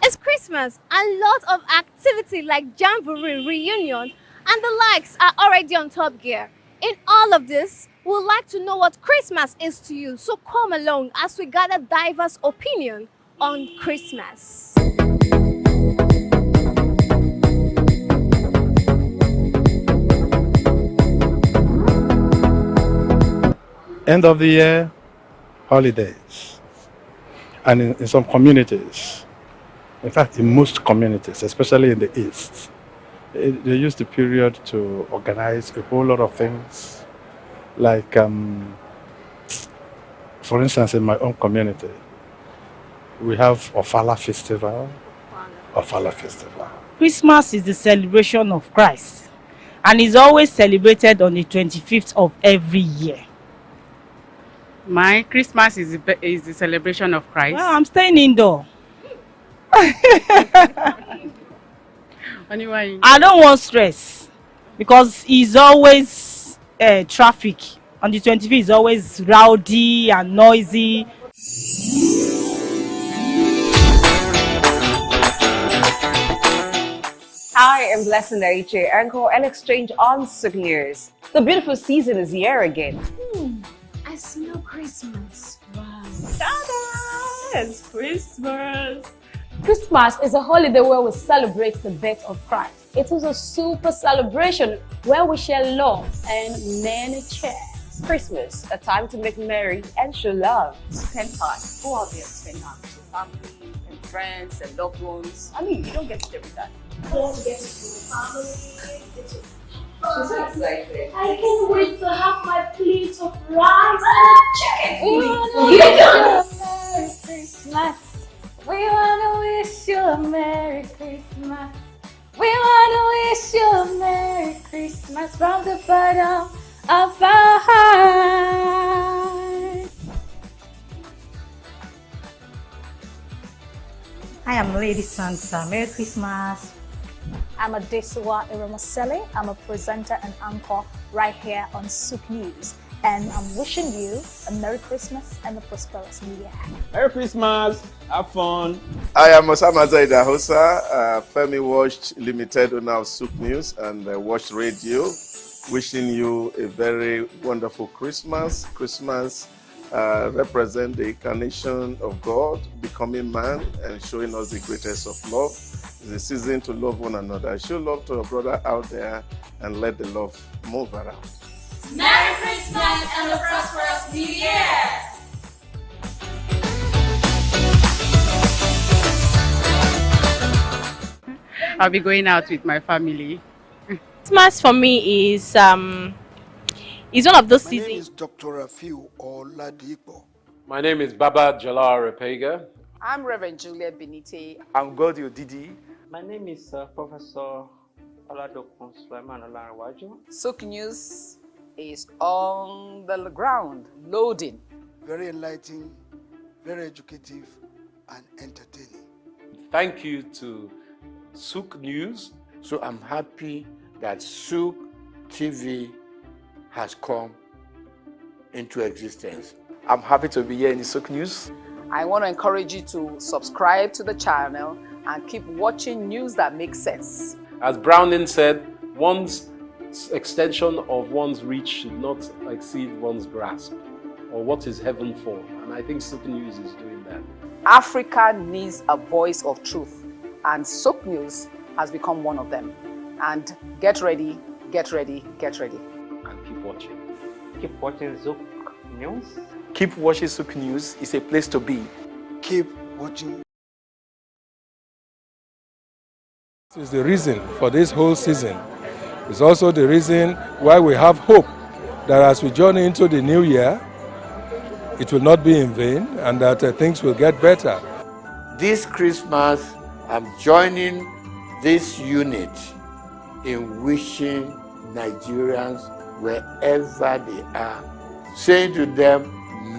S19: It's Christmas and lots of activity like Jamboree, reunion, and the likes are already on top gear. In all of this, we would like to know what Christmas is to you, so come along as we gather diverse opinion on Christmas.
S13: End of the year, holidays. And in some communities, in fact, in most communities, especially in the East, they use the period to organize a whole lot of things. Like, for instance, in my own community, we have Ofala Festival.
S30: Christmas is the celebration of Christ and is always celebrated on the 25th of every year.
S15: My Christmas is the celebration of Christ.
S30: Well, I'm staying indoor. I don't want stress because it's always traffic. On the 25th is always rowdy and noisy.
S16: Hi, I'm Blessing Aiche, anchor and exchange on Souq News. The beautiful season is here again.
S19: I smell Christmas. Wow.
S16: Ta-da! It's Christmas.
S6: Christmas is a holiday where we celebrate the birth of Christ. It is a super celebration where we share love and many cheers.
S16: Christmas, a time to make merry and show love. Spend time. Go out there and spend time with your family and friends and loved ones. I mean, you don't get it every time.
S19: Don't get to see the family.
S16: She's so excited.
S19: I can't wait to have my plate of rice and chicken.
S6: Merry Christmas. We wanna wish you a Merry Christmas. We wanna wish you a Merry Christmas from the bottom of our heart.
S10: Hi, I'm Lady Santa. Merry Christmas.
S6: I'm Adesua Iramasele. I'm a presenter and anchor right here on Souq News. And I'm wishing you a Merry Christmas and a prosperous New Year.
S26: Merry Christmas. Have fun.
S8: I am Osama Zaida Hosa, Femi Watch Limited owner of Souq News and Watch Radio. Wishing you a very wonderful Christmas. Christmas represents the incarnation of God, becoming man and showing us the greatest of love. It's a season to love one another. Show love to a brother out there and let the love move around.
S19: Merry Christmas and a prosperous New Year!
S15: I'll be going out with my family.
S22: Christmas for me is one of those seasons.
S17: My name is Dr. Rafiu Oladipo.
S18: My name is Baba Jalal Repega.
S4: I'm Reverend Juliet Benite.
S20: I'm Godio Didi.
S21: My name is Professor Oladokun Sulaiman Olarawaju.
S4: Souq News is on the ground, loading.
S17: Very enlightening, very educative, and entertaining.
S29: Thank you to Souq News.
S24: So I'm happy that Souq TV has come into existence.
S20: I'm happy to be here in the Souq News.
S4: I want to encourage you to subscribe to the channel and keep watching news that makes sense.
S18: As Browning said, one's extension of one's reach should not exceed one's grasp, or what is heaven for. And I think Souq News is doing that.
S4: Africa needs a voice of truth, and Souq News has become one of them. And get ready, get ready, get ready.
S18: And keep watching.
S21: Keep watching Souq News.
S20: Keep watching Souq News. It's a place to be.
S17: Keep watching.
S13: This is the reason for this whole season. It's also the reason why we have hope that as we journey into the new year, it will not be in vain and that things will get better.
S24: This Christmas, I'm joining this unit in wishing Nigerians wherever they are, saying to them,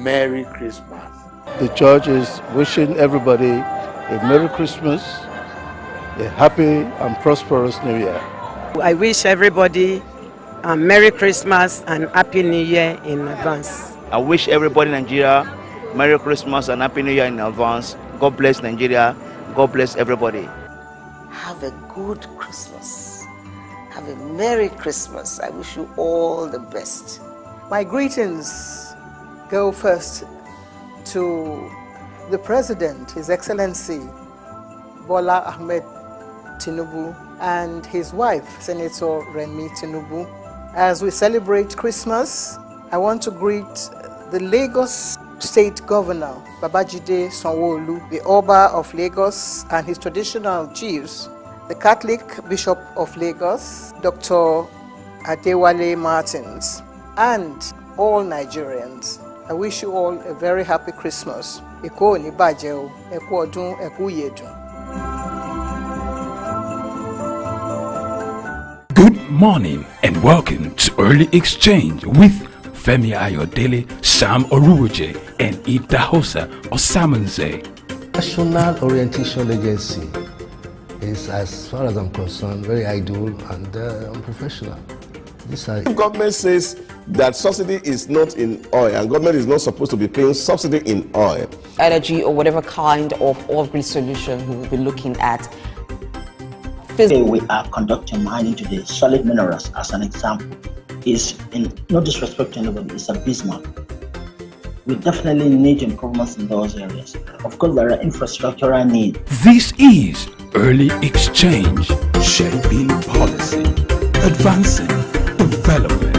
S24: Merry Christmas.
S2: The church is wishing everybody a Merry Christmas, a happy and prosperous New Year.
S3: I wish everybody a Merry Christmas and Happy New Year in advance.
S5: I wish everybody in Nigeria Merry Christmas and Happy New Year in advance. God bless Nigeria. God bless everybody.
S7: Have a good Christmas. Have a Merry Christmas. I wish you all the best.
S9: My greetings go first to the President, His Excellency Bola Ahmed Tinubu, and his wife, Senator Remi Tinubu. As we celebrate Christmas, I want to greet the Lagos State Governor, Babajide Sanwo-Olu, the Oba of Lagos and his traditional chiefs, the Catholic Bishop of Lagos, Dr. Adewale Martins, and all Nigerians. I wish you all a very happy Christmas. Eko ni baje o, eku odun, eku yedun.
S14: Good morning and welcome to Early Exchange with Femi Ayodele, Sam Oruoje, and Idahosa Osamanze.
S23: National Orientation Agency is, as far as I'm concerned, very idle and unprofessional.
S8: If government says that subsidy is not in oil and government is not supposed to be paying subsidy in oil,
S1: energy or whatever kind of off-grid solution we will be looking at.
S25: Today we are conducting mining today. Solid minerals, as an example, is, in no disrespect to anybody, is abysmal. We definitely need improvements in those areas. Of course, there are infrastructural needs.
S14: This is Early Exchange, shaping policy, advancing development.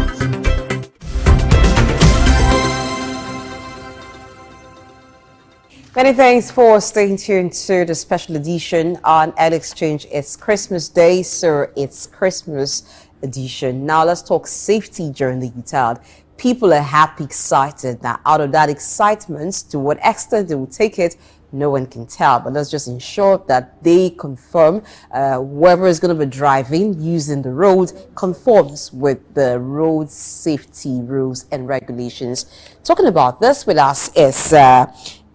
S1: Many thanks for staying tuned to the special edition on Early Exchange. It's Christmas Day, so it's Christmas edition. Now let's talk safety during the UTAD. People are happy, excited. Now, out of that excitement, to what extent they will take it, no one can tell. But let's just ensure that they confirm whoever is going to be driving, using the road, conforms with the road safety rules and regulations. Talking about this with us is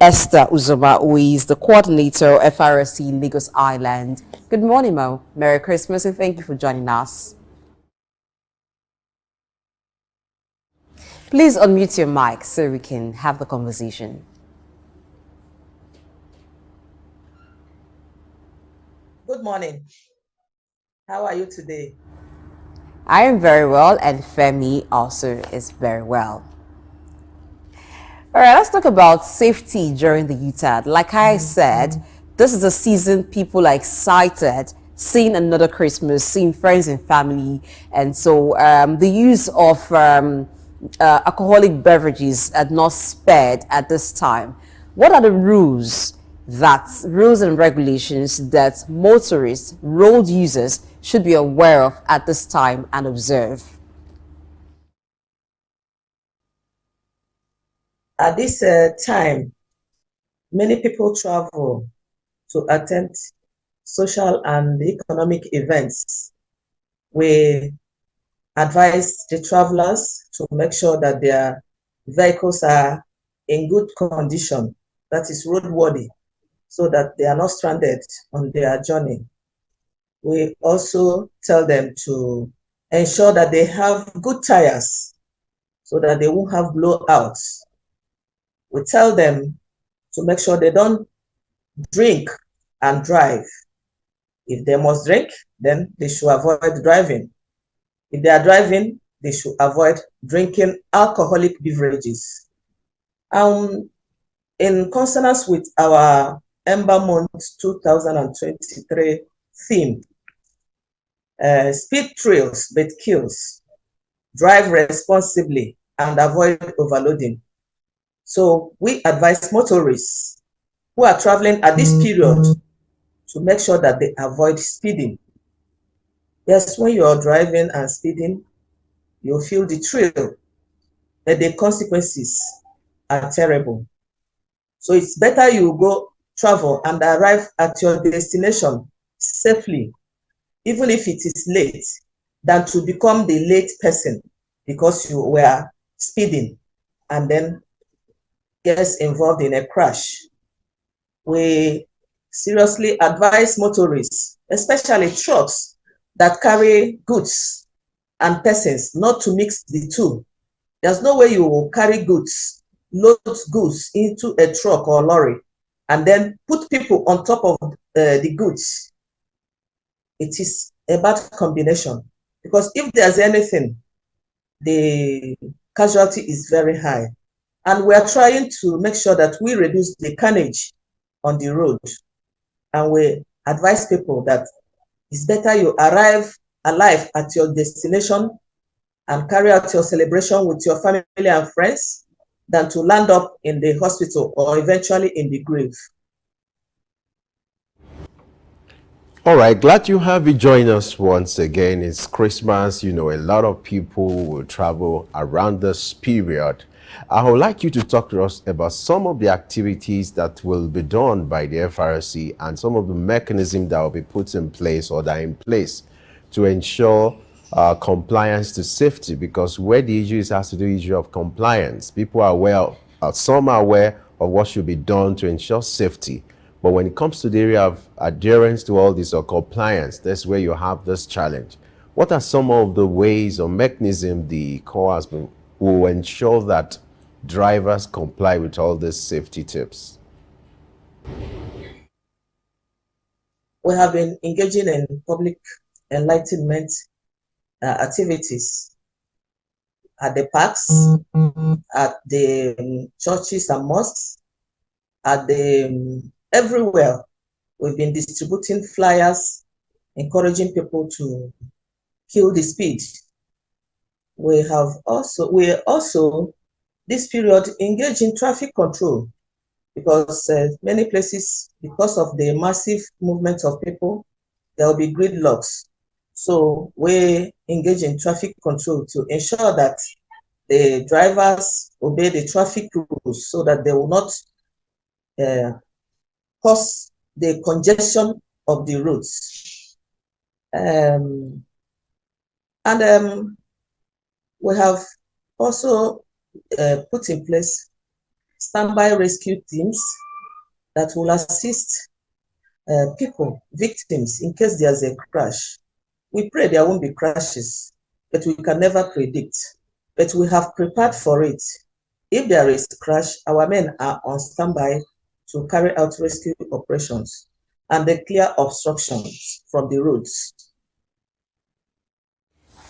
S1: Esther Uzoma, who is the coordinator of FRSC Lagos Island. Good morning, Mo. Merry Christmas and thank you for joining us. Please unmute your mic so we can have the conversation.
S27: Good morning. How are you today?
S1: I am very well, and Femi also is very well. All right, let's talk about safety during the UTAD. Like I said, this is a season people are excited, seeing another Christmas, seeing friends and family. And so the use of alcoholic beverages are not spared at this time. What are the rules and regulations that motorists, road users should be aware of at this time and observe?
S27: At this time, many people travel to attend social and economic events. We advise the travelers to make sure that their vehicles are in good condition, that is roadworthy, so that they are not stranded on their journey. We also tell them to ensure that they have good tires so that they won't have blowouts. We tell them to make sure they don't drink and drive. If they must drink, then they should avoid driving. If they are driving, they should avoid drinking alcoholic beverages. In consonance with our Ember Month 2023 theme, speed thrills but kills. Drive responsibly and avoid overloading. So we advise motorists who are traveling at this period to make sure that they avoid speeding. Yes, when you're driving and speeding, you'll feel the thrill, but the consequences are terrible. So it's better you go travel and arrive at your destination safely, even if it is late, than to become the late person because you were speeding and then get involved in a crash. We seriously advise motorists, especially trucks that carry goods and persons, not to mix the two. There's no way you will carry goods, load goods into a truck or lorry, and then put people on top of the goods. It is a bad combination because if there's anything, the casualty is very high. And we are trying to make sure that we reduce the carnage on the road. And we advise people that it's better you arrive alive at your destination and carry out your celebration with your family and friends than to land up in the hospital or eventually in the grave.
S6: All right, glad you have joined us once again. It's Christmas, you know, a lot of people will travel around this period. I would like you to talk to us about some of the activities that will be done by the FRC and some of the mechanisms that will be put in place or that are in place to ensure compliance to safety, because where the issue is has to do with the issue of compliance. People are aware, some are aware of what should be done to ensure safety. But when it comes to the area of adherence to all this or compliance, that's where you have this challenge. What are some of the ways or mechanisms the Corps has been will ensure that drivers comply with all these safety tips?
S27: We have been engaging in public enlightenment activities at the parks, at the churches and mosques, at the everywhere. We've been distributing flyers, encouraging people to kill the speed. We also this period engage in traffic control because many places, because of the massive movement of people, there will be gridlocks. So we engage in traffic control to ensure that the drivers obey the traffic rules so that they will not cause the congestion of the roads. We have also put in place standby rescue teams that will assist people, victims, in case there's a crash. We pray there won't be crashes, but we can never predict. But we have prepared for it. If there is a crash, our men are on standby to carry out rescue operations and they clear obstructions from the roads.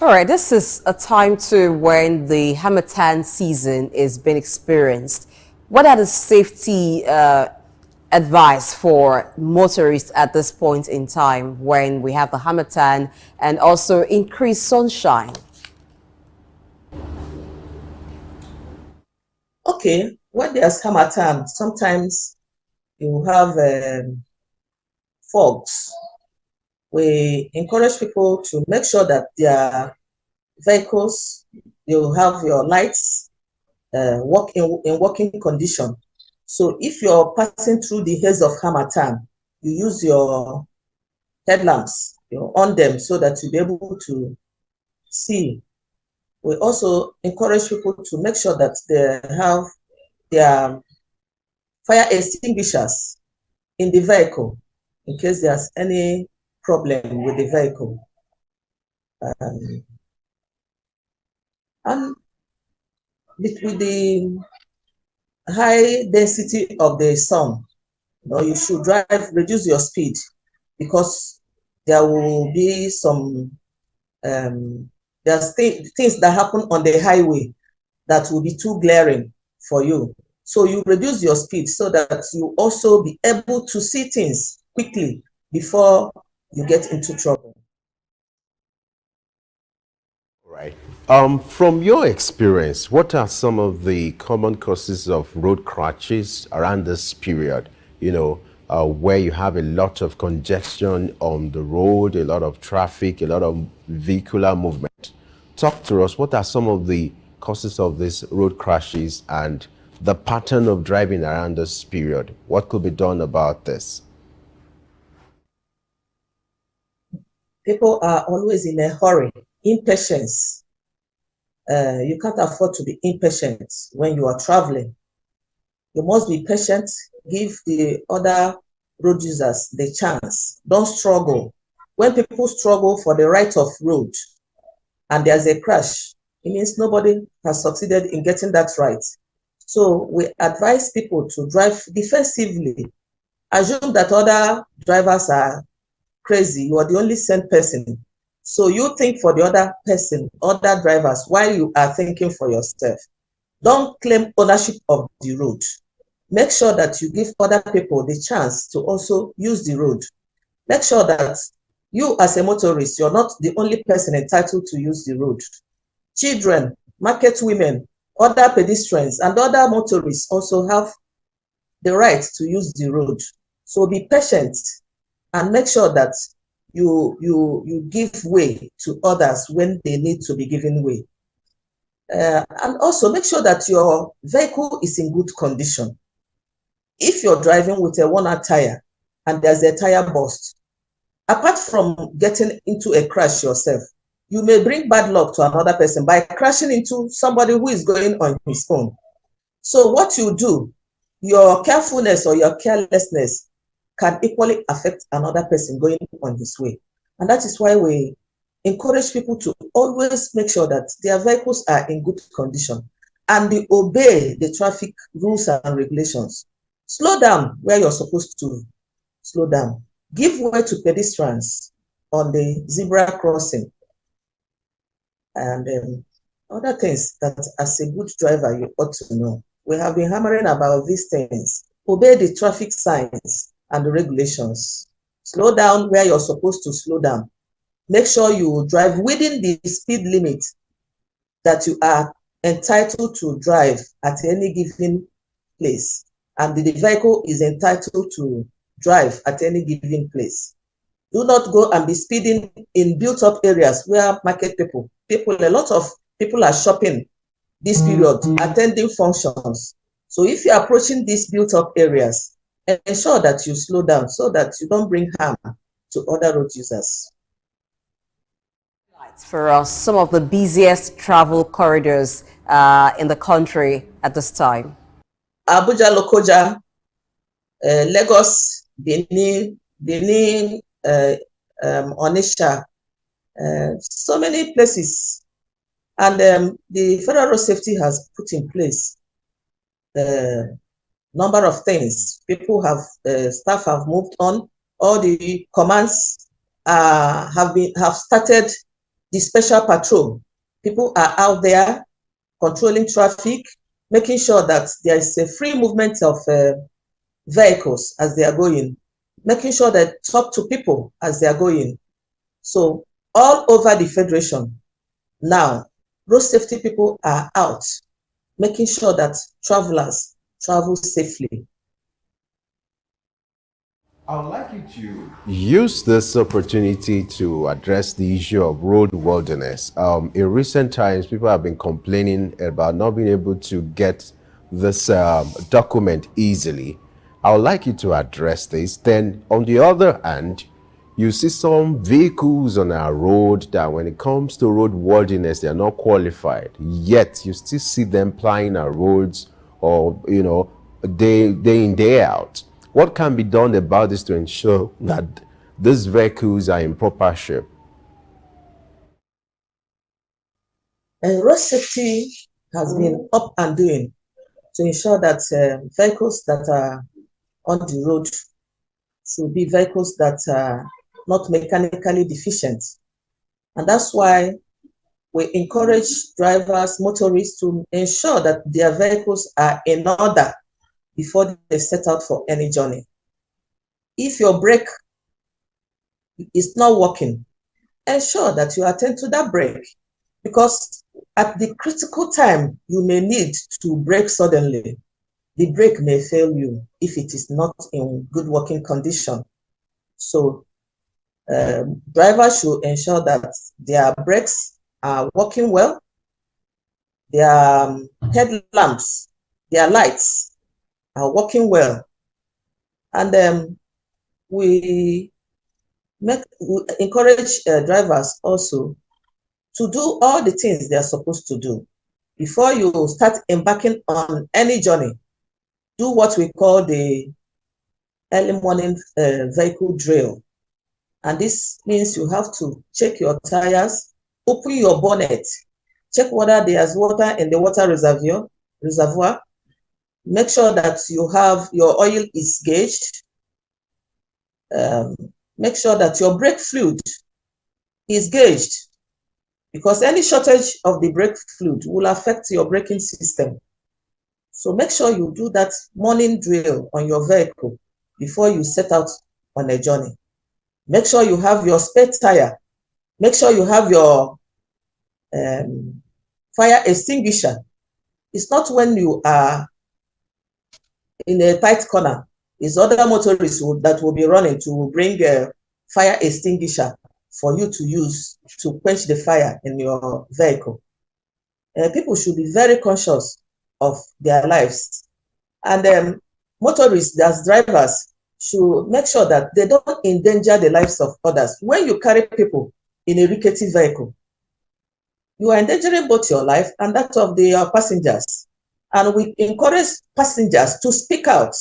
S1: All right, this is a time too when the Harmattan season is being experienced. What are the safety advice for motorists at this point in time when we have the Harmattan and also increased sunshine?
S27: Okay, when there's Harmattan, sometimes you have fogs. We encourage people to make sure that their vehicles, you have your lights in working condition. So if you're passing through the haze of Harmattan, you use your headlamps, on them so that you'll be able to see. We also encourage people to make sure that they have their fire extinguishers in the vehicle in case there's any problem with the vehicle. And with the high density of the sun, you should reduce your speed because there will be some there's things that happen on the highway that will be too glaring for you. So you reduce your speed so that you also be able to see things quickly before you get into trouble.
S6: Right. From your experience, what are some of the common causes of road crashes around this period? You know, where you have a lot of congestion on the road, a lot of traffic, a lot of vehicular movement. Talk to us. What are some of the causes of these road crashes and the pattern of driving around this period? What could be done about this?
S27: People are always in a hurry, impatience. You can't afford to be impatient when you are traveling. You must be patient, give the other road users the chance. Don't struggle. When people struggle for the right of road and there's a crash, it means nobody has succeeded in getting that right. So we advise people to drive defensively. Assume that other drivers are crazy. You are the only sane person. So you think for the other person, other drivers, while you are thinking for yourself. Don't claim ownership of the road. Make sure that you give other people the chance to also use the road. Make sure that you as a motorist, you're not the only person entitled to use the road. Children, market women, other pedestrians, and other motorists also have the right to use the road. So be patient and make sure that you give way to others when they need to be given way. And also make sure that your vehicle is in good condition. If you're driving with a worn-out tire and there's a tire burst, apart from getting into a crash yourself, you may bring bad luck to another person by crashing into somebody who is going on his own. So what you do, your carefulness or your carelessness can equally affect another person going on his way. And that is why we encourage people to always make sure that their vehicles are in good condition and they obey the traffic rules and regulations. Slow down where you're supposed to slow down. Give way to pedestrians on the zebra crossing. And other things that as a good driver you ought to know. We have been hammering about these things. Obey the traffic signs and the regulations. Slow down where you're supposed to slow down. Make sure you drive within the speed limit that you are entitled to drive at any given place. And the vehicle is entitled to drive at any given place. Do not go and be speeding in built-up areas where market people, a lot of people are shopping this period, attending functions. So if you're approaching these built-up areas, ensure that you slow down so that you don't bring harm to other road users.
S1: For us, some of the busiest travel corridors in the country at this time.
S27: Abuja, Lokoja, Lagos, Benin, Onitsha, so many places. And the Federal Road Safety has put in place a number of things. People have, staff have moved on. All the commands have started the special patrol. People are out there controlling traffic, making sure that there is a free movement of vehicles as they are going, making sure that talk to people as they are going. So all over the Federation now, road safety people are out, making sure that travelers travel safely.
S6: I would like you to use this opportunity to address the issue of road worthiness. In recent times, people have been complaining about not being able to get this document easily. I would like you to address this. Then, on the other hand, you see some vehicles on our road that when it comes to road worthiness, they are not qualified. Yet, you still see them plying our roads or, you know, day in, day out. What can be done about this to ensure that these vehicles are in proper shape?
S27: Road safety has been up and doing to ensure that vehicles that are on the road should be vehicles that are not mechanically deficient. And that's why we encourage drivers, motorists to ensure that their vehicles are in order before they set out for any journey. If your brake is not working, ensure that you attend to that brake. because at the critical time, you may need to brake suddenly. The brake may fail you if it is not in good working condition. So drivers should ensure that their brakes are working well, their headlamps, their lights are working well. And we encourage drivers also to do all the things they are supposed to do. Before you start embarking on any journey, do what we call the early morning vehicle drill. And this means you have to check your tires, open your bonnet, check whether there's water in the water reservoir. Make sure that you have your oil is gauged. Make sure that your brake fluid is gauged, because any shortage of the brake fluid will affect your braking system. So make sure you do that morning drill on your vehicle before you set out on a journey. Make sure you have your spare tire. Make sure you have your fire extinguisher. It's not when you are in a tight corner. It's other motorists that will be running to bring a fire extinguisher for you to use to quench the fire in your vehicle. People should be very conscious of their lives. And motorists, as drivers, should make sure that they don't endanger the lives of others. When you carry people in a rickety vehicle, you are endangering both your life and that of the passengers. And we encourage passengers to speak out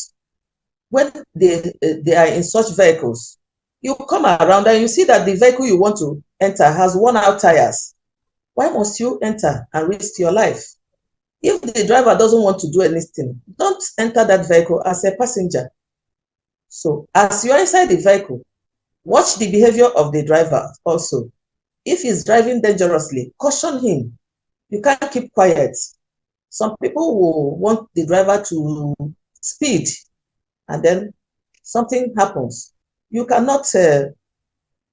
S27: when they are in such vehicles. You come around and you see that the vehicle you want to enter has worn out tires. Why must you enter and risk your life? If the driver doesn't want to do anything, don't enter that vehicle as a passenger. So as you're inside the vehicle, watch the behavior of the driver also. If he's driving dangerously, caution him. You can't keep quiet. Some people will want the driver to speed and then something happens. You cannot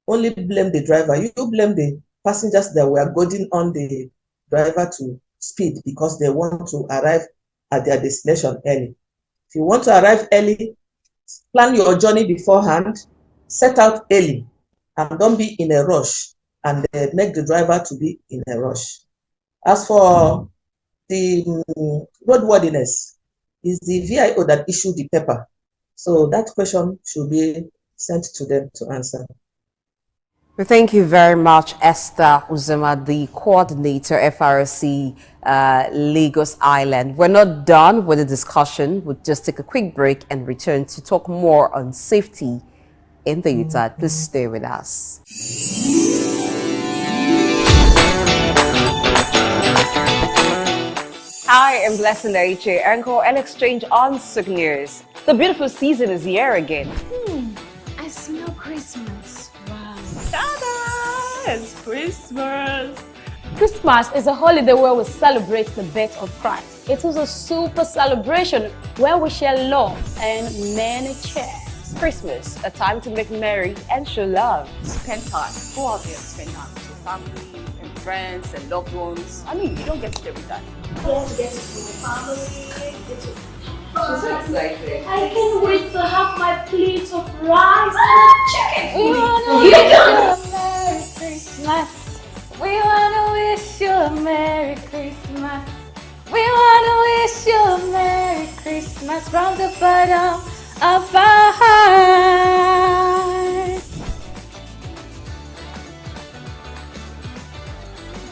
S27: only blame the driver. You blame the passengers that were goading on the driver to speed because they want to arrive at their destination early. If you want to arrive early, plan your journey beforehand, set out early, and don't be in a rush and make the driver to be in a rush. As for the roadworthiness, is the VIO that issued the paper. So that question should be sent to them to answer.
S1: Well, thank you very much, Esther Uzema, the coordinator, FRC Lagos Island. We're not done with the discussion. We'll just take a quick break and return to talk more on safety in the UTAD. Please stay with us. Hi, I'm Blessing Aiche, anchor and exchange on Souq News. The beautiful season is here again.
S10: I smell Christmas. Wow.
S4: Ta-da! It's Christmas.
S10: Christmas is a holiday where we celebrate the birth of Christ. It is a super celebration where we share love and many cheers.
S1: Christmas, a time to make merry and show love.
S4: Spend time. Go out there and spend time with your family and friends and loved ones. I mean, you don't get it every time.
S10: Yes, get to see the family, get to
S1: I'm so excited.
S10: I can't wait to have my plate of rice and chicken. We wanna wish you a Merry Christmas. We wanna wish you a Merry Christmas. We wanna wish you a Merry Christmas from the bottom of our hearts.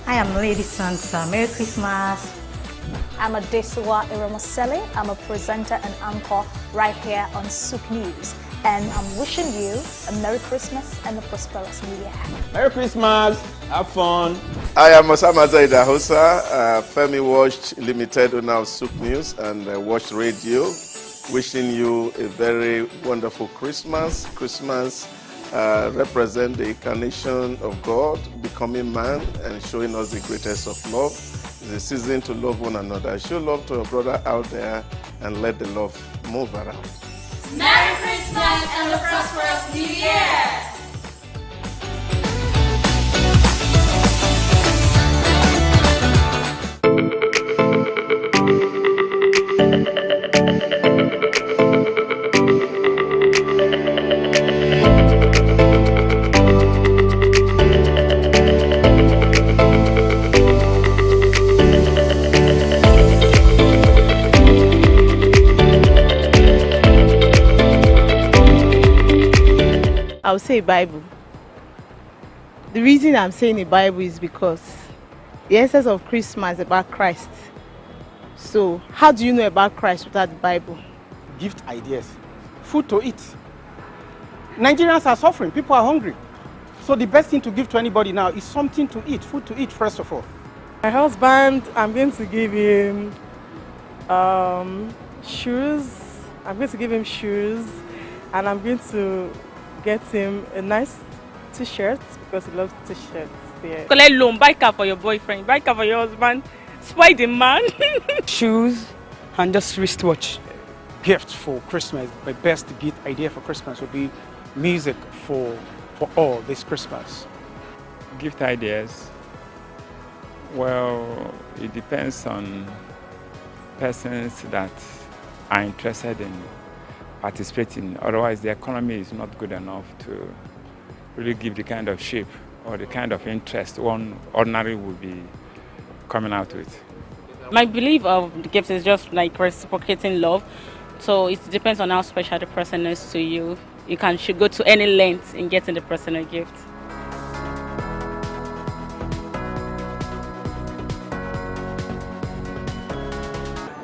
S11: I am Lady Santa. Merry Christmas.
S10: I'm Adesiwa Iramasele. I'm a presenter and anchor right here on Souq News. And I'm wishing you a Merry Christmas and a prosperous New Year.
S12: Merry Christmas. Have fun.
S8: I am Osama Zaida Hosa, Femi Watch Limited owner of Souq News and Watch Radio. Wishing you a very wonderful Christmas. Christmas represent the incarnation of God, becoming man and showing us the greatest of love. It's a season to love one another. Show love to your brother out there and let the love move around.
S10: Merry Christmas and a prosperous New Year!
S9: say Bible. The reason I'm saying a Bible is because the essence of Christmas is about Christ. So how do you know about Christ without the Bible?
S20: Gift ideas, food to eat. Nigerians are suffering, people are hungry. So the best thing to give to anybody now is something to eat, food to eat first of all.
S15: My husband, I'm going to give him shoes. I'm going to give him shoes, and I'm going to get him a nice t-shirt because he loves t-shirts. Yeah.
S10: Collect loan, buy car for your boyfriend, buy car for your husband, spoil the man.
S20: Shoes and just wristwatch. Gift for Christmas, my best gift idea for Christmas would be music for all this Christmas.
S12: Gift ideas. Well, it depends on persons that are interested in participating. Otherwise, the economy is not good enough to really give the kind of shape or the kind of interest one ordinary would be coming out with.
S10: My belief of the gift is just like reciprocating love. So it depends on how special the person is to you. You should go to any length in getting the person a gift.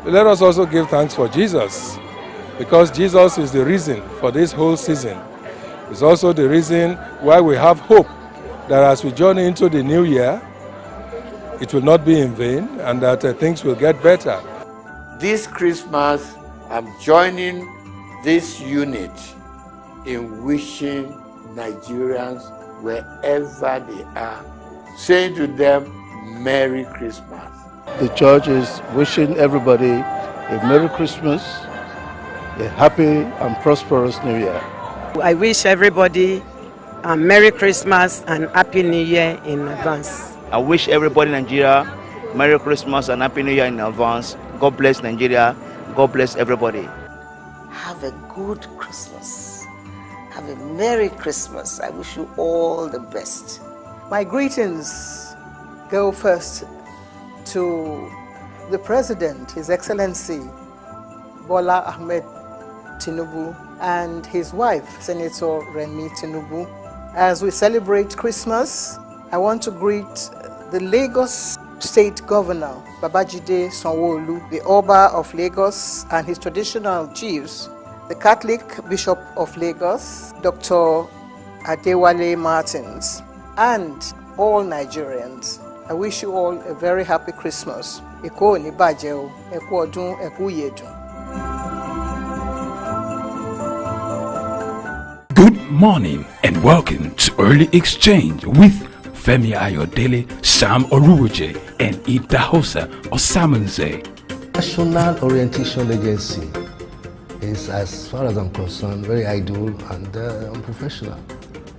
S13: Let us also give thanks for Jesus, because Jesus is the reason for this whole season. It's also the reason why we have hope that as we journey into the new year, it will not be in vain and that things will get better.
S24: This Christmas, I'm joining this unit in wishing Nigerians wherever they are, saying to them, Merry Christmas.
S2: The church is wishing everybody a Merry Christmas, a happy and prosperous New Year.
S3: I wish everybody a Merry Christmas and Happy New Year in advance.
S5: I wish everybody in Nigeria Merry Christmas and Happy New Year in advance. God bless Nigeria. God bless everybody.
S7: Have a good Christmas. Have a Merry Christmas. I wish you all the best.
S9: My greetings go first to the President, His Excellency Bola Ahmed Tinubu, and his wife, Senator Remi Tinubu. As we celebrate Christmas, I want to greet the Lagos State Governor, Babajide Sanwo-Olu, the Oba of Lagos and his traditional chiefs, the Catholic Bishop of Lagos, Dr. Adewale Martins, and all Nigerians. I wish you all a very happy Christmas. Eko ni baje o, eku odun, eku yedun.
S14: Good morning and welcome to Early Exchange with Femi Ayodele, Sam Oruoje, and Idahosa Osamanze.
S23: National Orientation Agency is, as far as I'm concerned, very idle and unprofessional.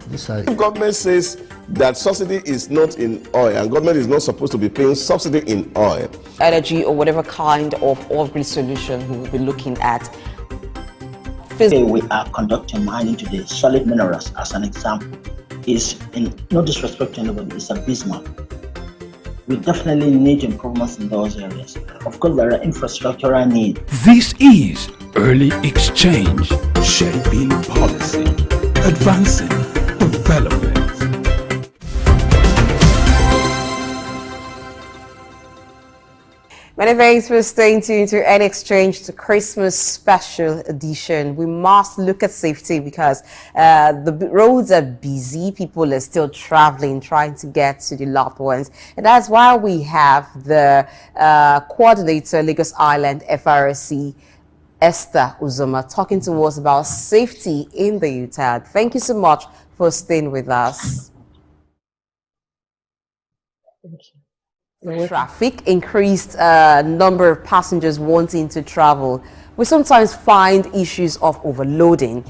S16: If government says that subsidy is not in oil and government is not supposed to be paying subsidy in oil,
S1: energy or whatever kind of oil-grade solution we will be looking at.
S25: Today we are conducting mining today. Solid minerals, as an example, is, in no disrespect to anybody, is abysmal. We definitely need improvements in those areas. Of course, there are infrastructural needs.
S14: This is Early Exchange, shaping policy, advancing development.
S1: Many thanks for staying tuned to Early Exchange, the Christmas special edition. We must look at safety because the roads are busy. People are still traveling, trying to get to the loved ones. And that's why we have the coordinator, Lagos Island FRSC, Esther Uzoma, talking to us about safety in the UTAD. Thank you so much for staying with us.
S27: Thank you.
S1: Traffic, increased number of passengers wanting to travel. We sometimes find issues of overloading.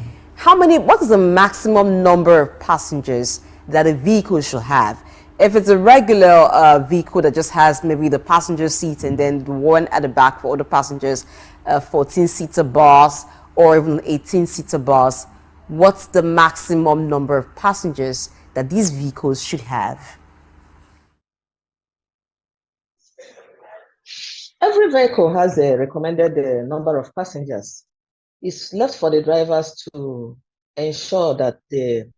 S1: What is the maximum number of passengers that a vehicle should have? If it's a regular vehicle that just has maybe the passenger seat and then the one at the back for other passengers, 14-seater bus or even 18-seater bus, what's the maximum number of passengers that these vehicles should have?
S27: Every vehicle has a recommended number of passengers. It's left for the drivers to ensure that the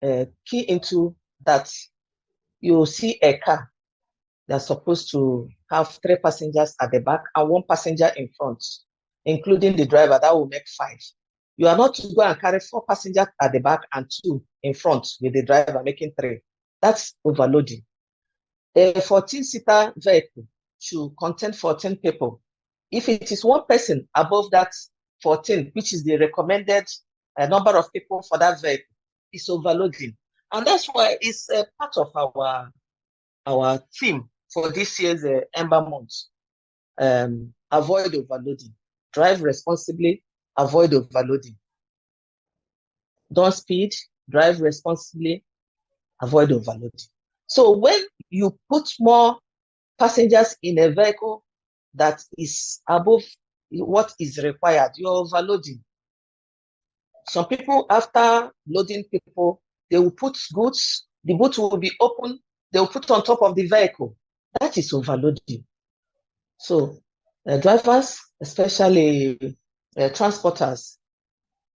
S27: key into that. You see a car that's supposed to have 3 passengers at the back and 1 passenger in front, including the driver. That will make 5. You are not to go and carry 4 passengers at the back and 2 in front with the driver, making 3. That's overloading. A 14-seater vehicle should contain 14 people. If it is 1 person above that 14, which is the recommended number of people for that vehicle, it's overloading. And that's why it's a part of our theme for this year's Ember Month. Avoid overloading. Drive responsibly, avoid overloading. Don't speed, drive responsibly, avoid overloading. So when you put more passengers in a vehicle that is above what is required, you're overloading. Some people, after loading people, they will put goods, the boot will be open, they will put on top of the vehicle. That is overloading. So drivers, especially transporters,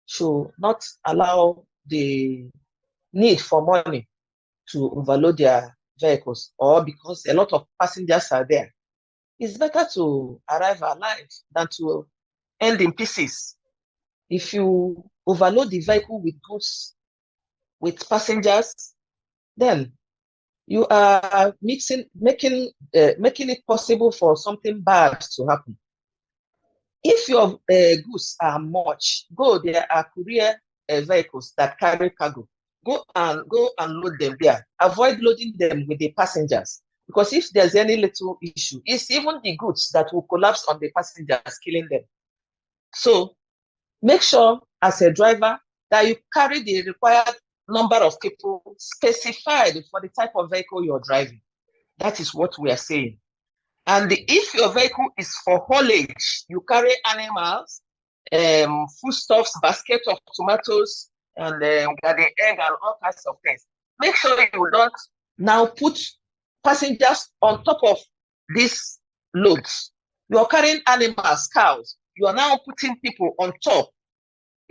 S27: should not allow the need for money to overload their vehicles, or because a lot of passengers are there. It's better to arrive alive than to end in pieces. If you overload the vehicle with goods, with passengers, then you are making it possible for something bad to happen. If your goods are much, there are courier vehicles that carry cargo. Go and load them there. Avoid loading them with the passengers, because if there's any little issue, it's even the goods that will collapse on the passengers, killing them. So make sure as a driver that you carry the required number of people specified for the type of vehicle you're driving. That is what we are saying. And if your vehicle is for haulage, you carry animals, foodstuffs, basket of tomatoes, and garden egg and all kinds of things. Make sure you don't now put passengers on top of these loads. You're carrying animals, cows. You are now putting people on top.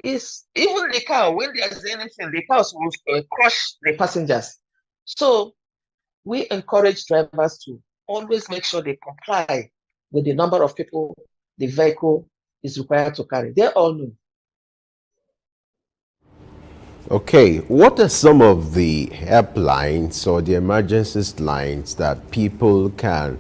S27: Is even the car, when there's anything, the cows will crush the passengers. So we encourage drivers to always make sure they comply with the number of people the vehicle is required to carry. They all know.
S6: Okay, what are some of the helplines or the emergency lines that people can,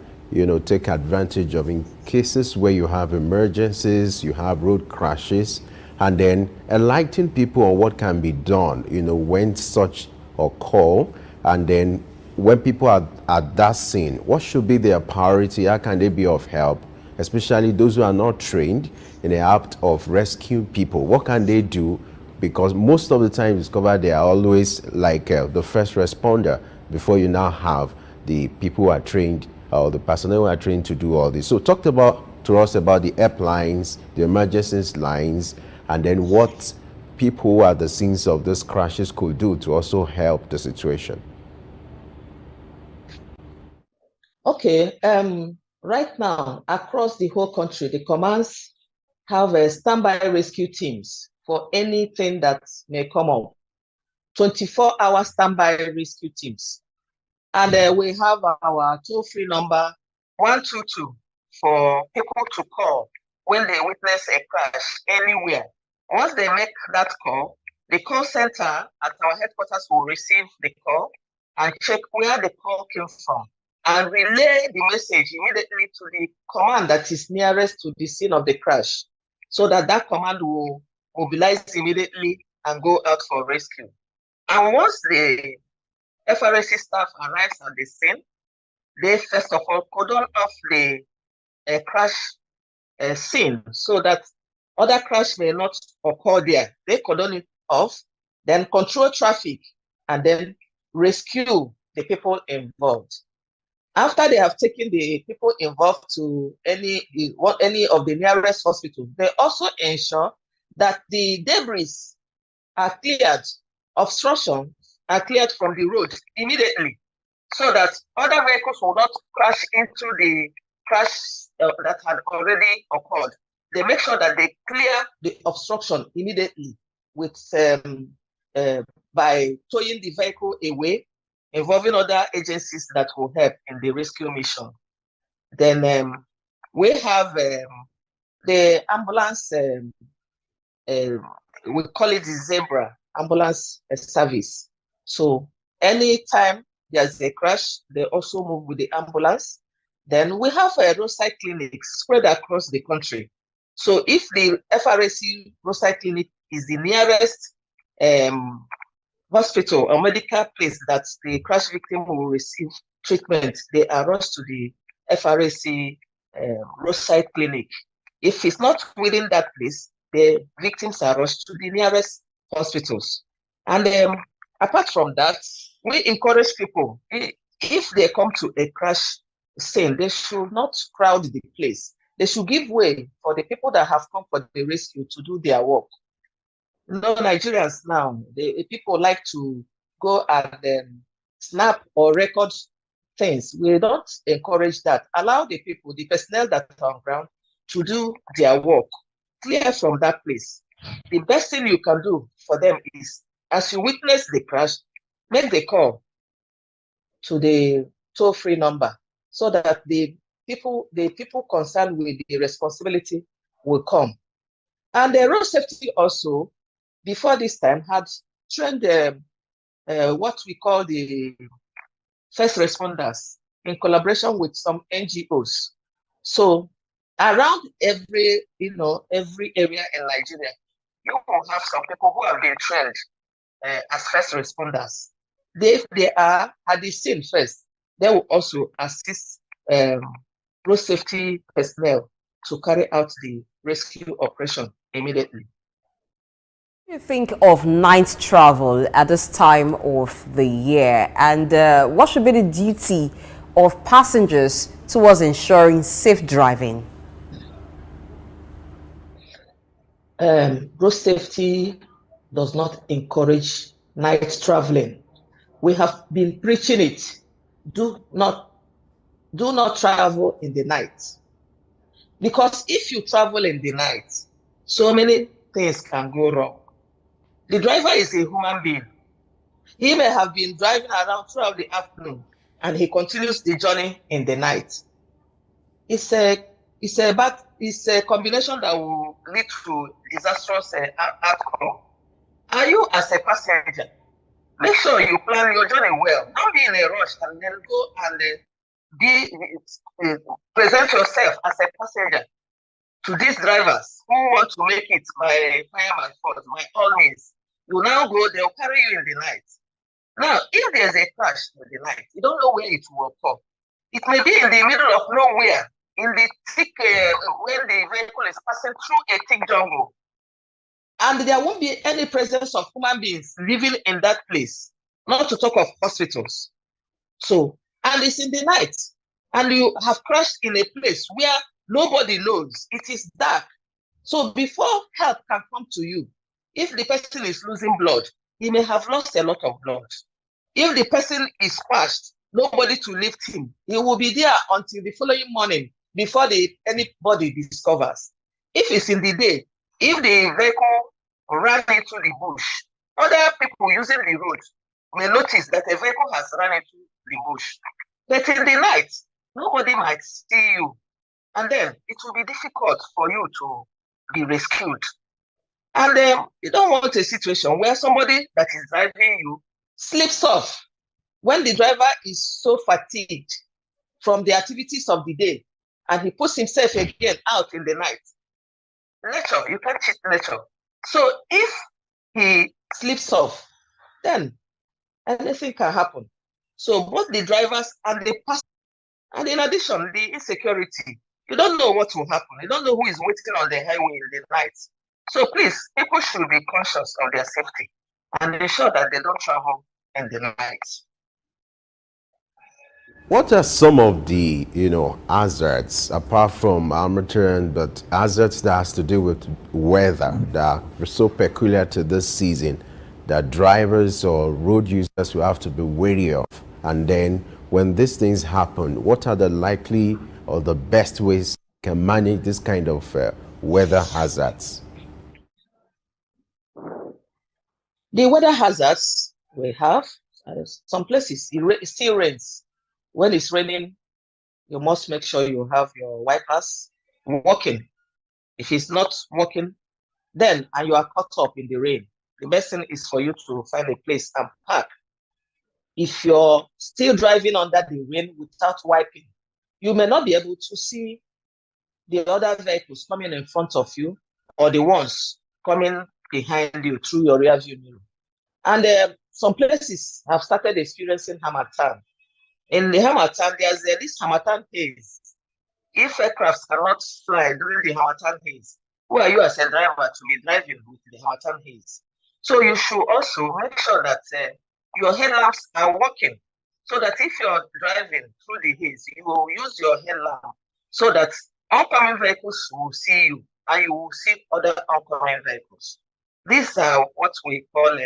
S6: take advantage of in cases where you have emergencies, you have road crashes, and then enlighten people on what can be done, when such occur, and then when people are at that scene, what should be their priority? How can they be of help, especially those who are not trained in the act of rescuing people? What can they do? Because most of the time, discover they are always like the first responder before you now have the people who are trained or the personnel who are trained to do all this. So talk to us about the helplines, the emergency lines, and then what people who are the scenes of these crashes could do to also help the situation.
S27: Okay, right now across the whole country, the commands have standby rescue teams for anything that may come up. 24-hour standby rescue teams. And we have our toll-free number 122 for people to call when they witness a crash anywhere. Once they make that call, the call center at our headquarters will receive the call and check where the call came from and relay the message immediately to the command that is nearest to the scene of the crash, so that that command will mobilize immediately and go out for rescue. And once the FRSC staff arrives at the scene, they first of all cordon off the crash scene so that other crash may not occur there. They cordon it off, then control traffic, and then rescue the people involved. After they have taken the people involved to any of the nearest hospitals, they also ensure that the debris are cleared, obstructions are cleared from the road immediately, so that other vehicles will not crash into the crash that had already occurred. They make sure that they clear the obstruction immediately with by towing the vehicle away, involving other agencies that will help in the rescue mission. Then we have the ambulance, we call it the Zebra ambulance service. So anytime there's a crash, they also move with the ambulance. Then we have a roadside clinics spread across the country. So if the FRAC roadside clinic is the nearest hospital or medical place that the crash victim will receive treatment, they are rushed to the FRAC roadside clinic. If it's not within that place, the victims are rushed to the nearest hospitals. And apart from that, we encourage people, if they come to a crash scene, they should not crowd the place. They should give way for the people that have come for the rescue to do their work. No, Nigerians now, people like to go and snap or record things. We don't encourage that. Allow the people, the personnel that are on ground, to do their work. Clear from that place. The best thing you can do for them is, as you witness the crash, make the call to the toll-free number so that the people concerned with the responsibility will come. And the road safety also, before this time, had trained what we call the first responders in collaboration with some NGOs. So around every area in Nigeria, you will have some people who have been trained as first responders. If they are at the scene first, they will also assist road safety personnel to carry out the rescue operation immediately.
S1: What do you think of night travel at this time of the year, and what should be the duty of passengers towards ensuring safe driving?
S27: Road safety does not encourage night traveling. We have been preaching it. Do not travel in the night. Because if you travel in the night, so many things can go wrong. The driver is a human being. He may have been driving around throughout the afternoon and he continues the journey in the night. It's a combination that will lead to disastrous outcome. Are you as a passenger? Make sure you plan your journey well. Don't be in a rush and then go and present yourself as a passenger to these drivers who want to make it by fire by force, by all means. You now go, they'll carry you in the night. Now, if there's a crash in the night, you don't know where it will occur. It may be in the middle of nowhere, in the thick, when the vehicle is passing through a thick jungle. And there won't be any presence of human beings living in that place, not to talk of hospitals. So, and it's in the night, and you have crashed in a place where nobody knows. It is dark. So before help can come to you, if the person is losing blood, he may have lost a lot of blood. If the person is crushed, nobody to lift him, he will be there until the following morning before anybody discovers. If it's in the day, if the vehicle ran into the bush, other people using the road may notice that a vehicle has run into the bush. But in the night, nobody might see you. And then it will be difficult for you to be rescued. And you don't want a situation where somebody that is driving you slips off when the driver is so fatigued from the activities of the day and he puts himself again out in the night. Nature, you can't cheat nature. So if he slips off, then anything can happen. So both the drivers and the passengers, and in addition, the insecurity, you don't know what will happen. You don't know who is waiting on the highway in the night. So please, people should be conscious of their safety and ensure that they don't travel in the night.
S6: What are some of the, hazards, apart from Armageddon, but hazards that has to do with weather that are so peculiar to this season that drivers or road users will have to be wary of? And then when these things happen, what are the likely or the best ways you can manage this kind of weather hazards?
S27: The weather hazards we have, some places it still rains. When it's raining, you must make sure you have your wipers working. If it's not working, then and you are caught up in the rain, the best thing is for you to find a place and park. If you're still driving under the rain without wiping, you may not be able to see the other vehicles coming in front of you or the ones coming behind you through your rear view mirror. And some places have started experiencing harmattan. In the harmattan, there's this harmattan haze. If aircrafts cannot fly during the harmattan haze, who are you as a driver to be driving with the harmattan haze? So you should also make sure that your headlamps are working, so that if you're driving through the haze, you will use your headlamp so that oncoming vehicles will see you and you will see other oncoming vehicles. These are what we call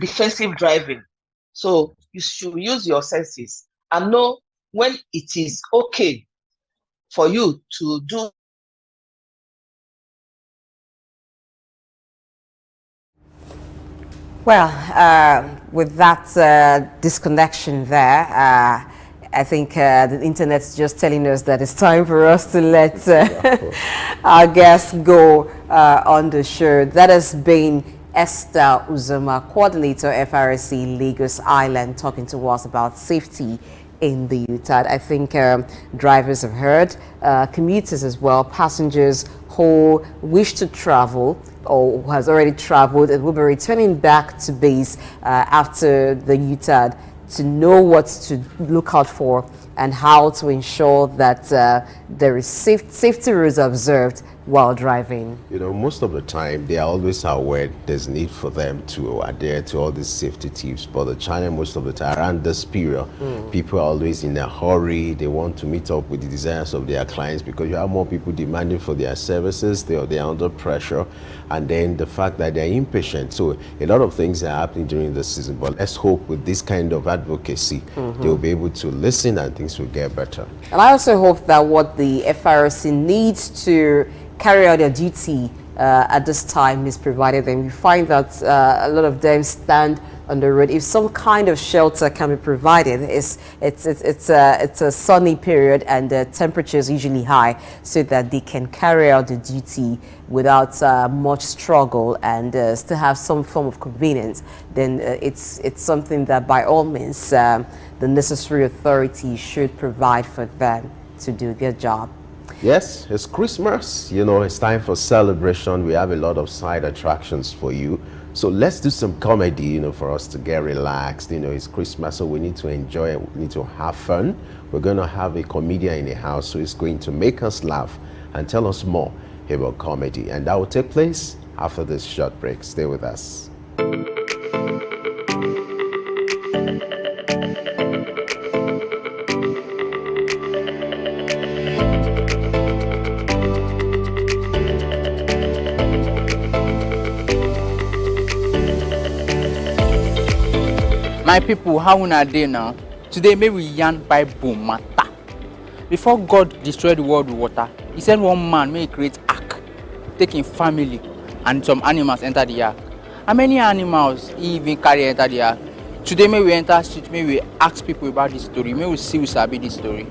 S27: defensive driving. So you should use your senses and know when it is okay for you to do.
S1: Well, with that disconnection there, I think the internet's just telling us that it's time for us to let our guests go on the show. That has been Esther Uzoma, Coordinator FRSC Lagos Island, talking to us about safety in the UTAD. I think drivers have heard, commuters as well, passengers who wish to travel or who has already traveled and will be returning back to base after the UTAD, to know what to look out for and how to ensure that there is safety rules observed while driving.
S6: You know, most of the time they are always aware there's need for them to adhere to all these safety tips, but the challenge most of the time around this period, people are always in a hurry. They want to meet up with the desires of their clients because you have more people demanding for their services. They're under pressure, and then the fact that they're impatient. So a lot of things are happening during the season, but let's hope with this kind of advocacy they'll be able to listen and things will get better.
S1: And I also hope that what the FRC needs to carry out their duty at this time is provided them. You find that a lot of them stand on the road. If some kind of shelter can be provided, it's a sunny period and the temperature is usually high, so that they can carry out the duty without much struggle and still have some form of convenience. Then it's something that by all means the necessary authority should provide for them to do their job.
S6: Yes, it's Christmas. You know, it's time for celebration. We have a lot of side attractions for you. So let's do some comedy, you know, for us to get relaxed. You know, it's Christmas, so we need to enjoy it. We need to have fun. We're going to have a comedian in the house who is going to make us laugh and tell us more about comedy. And that will take place after this short break. Stay with us.
S4: My people, how una dey now? Today may we yarn Bible matter. Before God destroyed the world with water, he sent one man may create ark, taking family and some animals enter the ark. How many animals he even carry enter the ark? Today may we enter street, may we ask people about this story, may we see who sabi this story.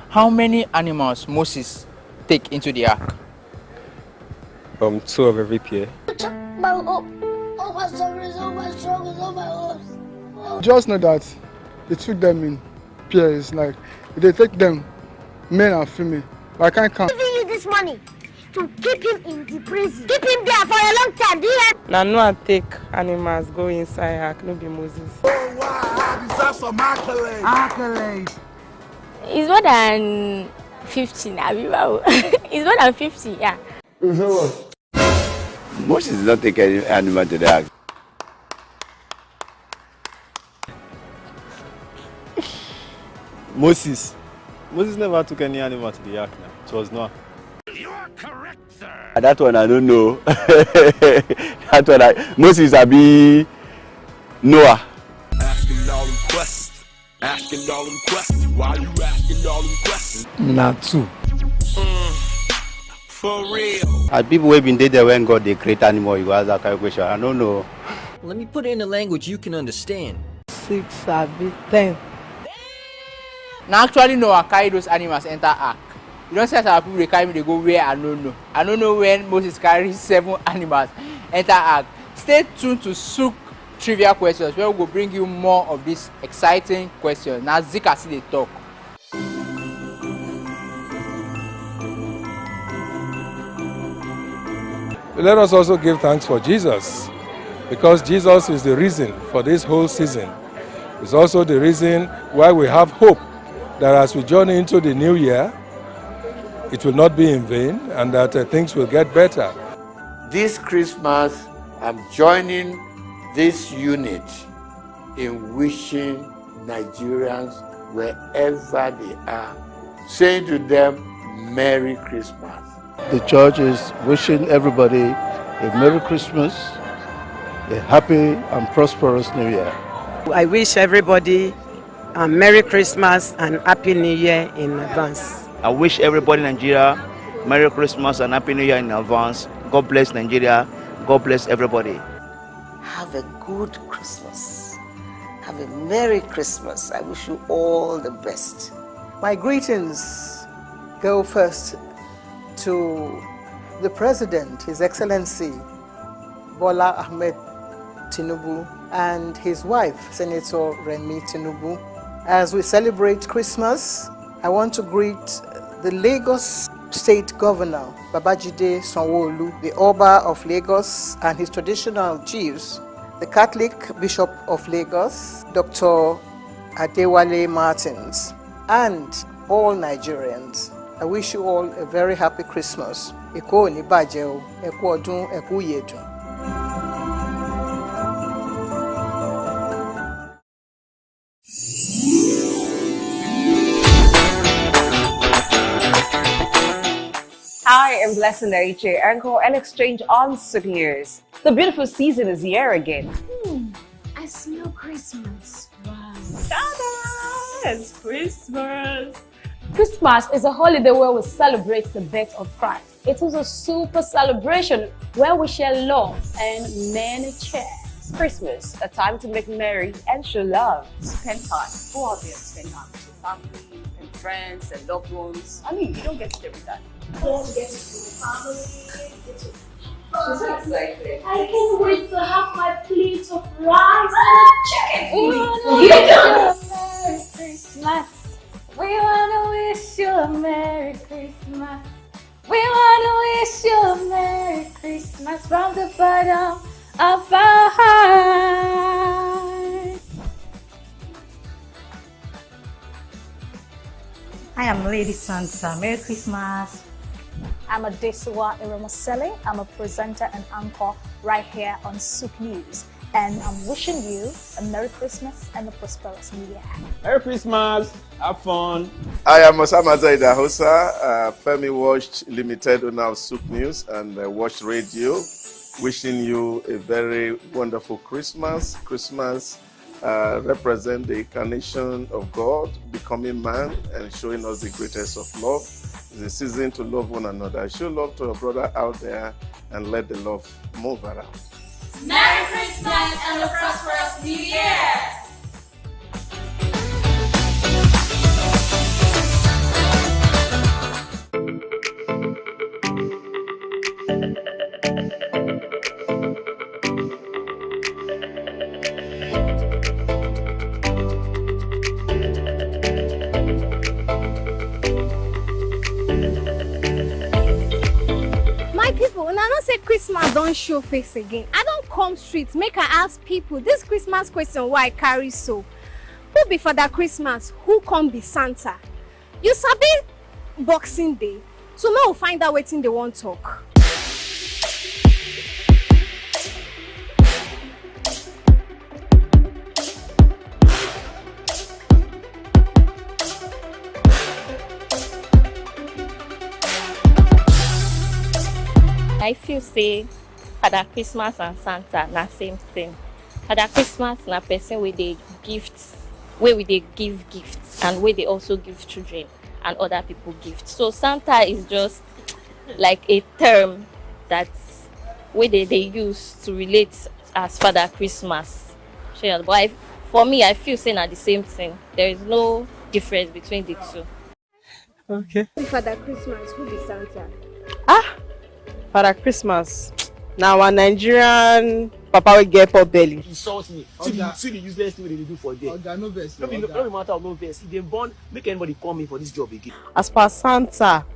S4: How many animals Moses take into the ark?
S17: 2 of every pair.
S18: Just know that they took them in pairs, like they take them, male and female. But I can't count.
S19: I'm giving you this money to keep him in the prison. Keep him there for a long time. Do you hear?
S15: Now, no one take animals go inside ark, no be Moses.
S19: Oh, wow, I deserve some accolades. Accolades.
S10: It's more than 50 now. It's more than 50, yeah.
S21: Moses did not take any animal to the ark.
S17: Moses never took any animal to the ark now. It was Noah.
S21: That one I don't know. I thought like Moses be Noah.
S14: Asking all them questions. Asking all them questions. Why you asking all them questions?
S8: Not two.
S14: For real.
S21: As people who have been there when God they create animal, you ask that kind of question. I don't know.
S11: Let me put it in a language you can understand.
S9: 6, 7, 10.
S4: Now actually no, I carry those animals enter ark. You don't say that people they carry me, they go where I don't know. I don't know when Moses carries 7 animals enter ark. Stay tuned to Souq trivia questions where we will bring you more of these exciting questions. Now Zika see they talk.
S8: Let us also give thanks for Jesus, because Jesus is the reason for this whole season. It's also the reason why we have hope that as we journey into the new year, it will not be in vain and that things will get better.
S24: This Christmas, I'm joining this unit in wishing Nigerians wherever they are, saying to them, Merry Christmas.
S2: The church is wishing everybody a Merry Christmas, a happy and prosperous New Year.
S3: I wish everybody a Merry Christmas and Happy New Year in advance.
S5: I wish everybody in Nigeria Merry Christmas and Happy New Year in advance. God bless Nigeria. God bless everybody.
S7: Have a good Christmas. Have a Merry Christmas. I wish you all the best.
S9: My greetings go first to the President, His Excellency Bola Ahmed Tinubu, and his wife, Senator Remi Tinubu. As we celebrate Christmas, I want to greet the Lagos State Governor, Babajide Sanwo-Olu, the Oba of Lagos and his traditional chiefs, the Catholic Bishop of Lagos, Dr. Adewale Martins, and all Nigerians. I wish you all a very happy Christmas. Eko ni baje o, eku odun, eku yedun.
S12: Hi, I'm Blessing Naiche, anchor and exchange on Souq News. The beautiful season is here again.
S19: I smell Christmas. Wow.
S10: Ta-da! It's Christmas. Christmas is a holiday where we celebrate the birth of Christ. It is a super celebration where we share love and many cheers.
S12: Christmas, a time to make merry and show love.
S13: Spend time. Go out there and spend time with your family and friends and loved ones. I mean, you don't get it every time.
S10: Don't get it with your family.
S13: I'm so excited.
S10: I can't wait to have my plate of rice and chicken. Merry Christmas. We wanna wish you a Merry Christmas. We wanna wish you a Merry Christmas from the bottom of our heart.
S20: I am Lady Santa. Merry Christmas.
S10: I'm Adesiwa Iramasele. I'm a presenter and anchor right here on Souq News. And I'm wishing you a Merry Christmas and a prosperous New Year.
S17: Merry Christmas. Have fun.
S16: I am Osama Zaida Hosa, Femi Watched Limited owner of Souq News and Watch Radio. Wishing you a very wonderful Christmas. Christmas represents the incarnation of God, becoming man and showing us the greatest of love. It's a season to love one another. Show love to a brother out there and let the love move around.
S10: Merry Christmas and a prosperous New Year!
S19: People, and I don't say Christmas don't show face again. I don't come street make I ask people this Christmas question why I carry so. Who be for that Christmas? Who come be Santa? You sabi Boxing Day, so now we'll find out wetin they want talk.
S22: I feel say
S1: Father Christmas and Santa na same thing. Father Christmas na person where they gifts, where they give gifts and where they also give children and other people gifts. So Santa is just like a term that's where they use to relate as Father Christmas. Sure, but for me, I feel saying at the same thing. There is no difference between the two.
S15: Okay.
S19: Father Christmas, who be Santa?
S15: Father Christmas. Now a Nigerian papa will get pot belly.
S6: Insult me. See the useless thing they do for there. No matter of no verse. If they born, make anybody call me for this job again.
S15: As per Santa,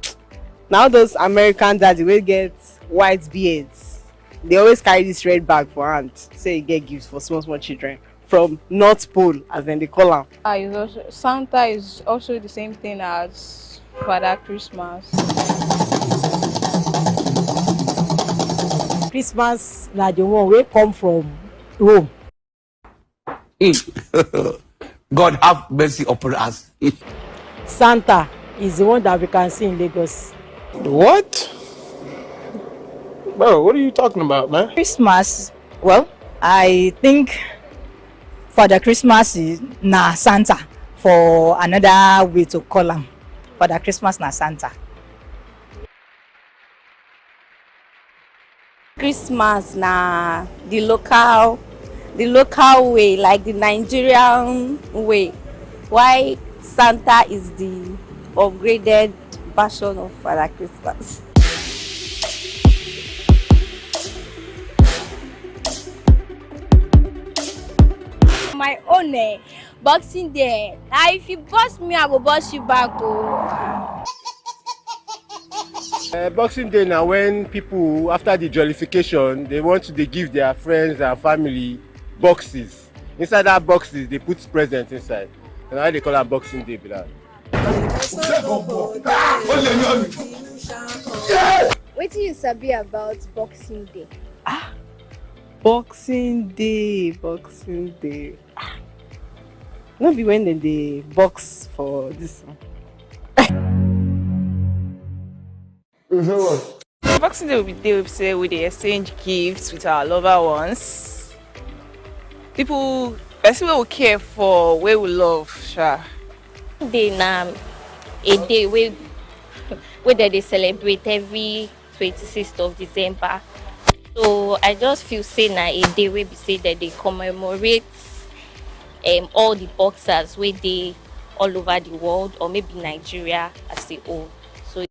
S15: now those American daddy will get white beards. They always carry this red bag for hand. Say you get gifts for small children from North Pole, as then they call them.
S22: Santa is also the same thing as Father Christmas.
S23: Christmas na the one wey come from Rome.
S25: God have mercy upon us.
S23: Santa is the one that we can see in Lagos.
S17: What? Bro, what are you talking about, man?
S26: Christmas, well, I think Father Christmas is na Santa for another way to call him. Father Christmas na Santa.
S27: Christmas na the local way, like the Nigerian way. Why Santa is the upgraded version of Father Christmas.
S19: My own Boxing Day. Now if you boss me, I will boss you back.
S17: Boxing Day now when people, after the jollification, they want to give their friends and family boxes. Inside that boxes, they put presents inside. And how they call that Boxing Day, brother.
S19: What do you sabi about Boxing Day?
S15: Boxing Day. Not be when they box for this one.
S22: Boxing Day will be day we say we exchange gifts with our loved ones. Person will care for, where we love, sure.
S1: Day na a day where they celebrate every 26th of December. So I just feel say na a day where we say that they commemorate all the boxers where they all over the world or maybe Nigeria as a whole. So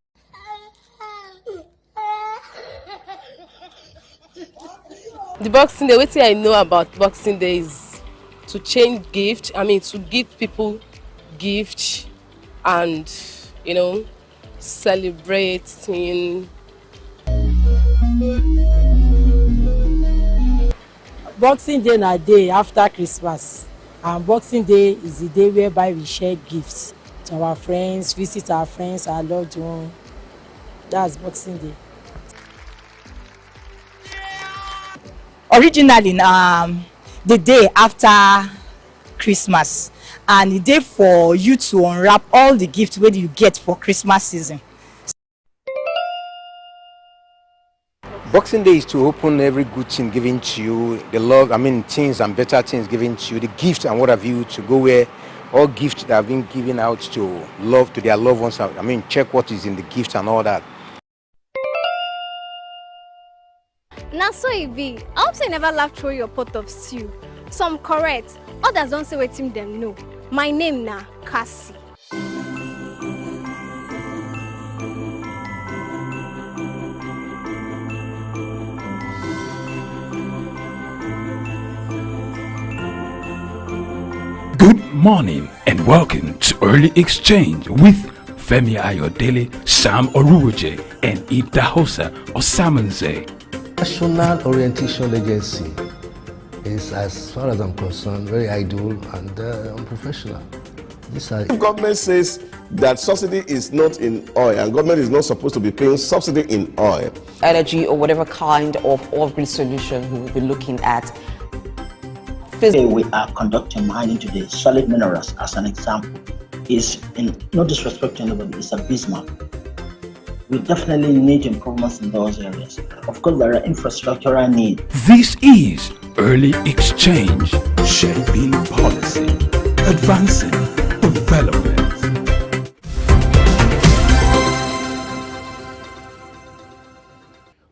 S15: the Boxing Day, what I know about Boxing Day is to change gift. I mean, to give people gifts and, celebrating.
S23: Boxing Day na day after Christmas, and Boxing Day is the day whereby we share gifts to our friends, visit our friends, our loved ones. That's Boxing Day.
S26: Originally, the day after Christmas, and the day for you to unwrap all the gifts where you get for Christmas season.
S21: Boxing Day is to open every good thing given to you, the love, things and better things given to you, the gift and what have you, to go where all gifts that have been given out to their loved ones. Check what is in the gift and all that.
S19: Now so it be. I hope say never laugh through your pot of stew. Some correct, others don't say what team them know. My name na Cassie.
S14: Good morning and welcome to Early Exchange with Femi Ayodele, Sam Oruoje, and Idahosa Osamanze.
S28: National Orientation Agency is, as far as I'm concerned, very idle and unprofessional.
S16: Government says that subsidy is not in oil, and government is not supposed to be paying subsidy in oil.
S12: Energy or whatever kind of off-grid solution we will be looking at.
S29: Today we are conducting mining today. Solid minerals, as an example, is, in no disrespect to anybody, it's abysmal. We definitely need improvements in those areas. Of course, there are infrastructural needs.
S14: This is Early Exchange, shaping policy, advancing development.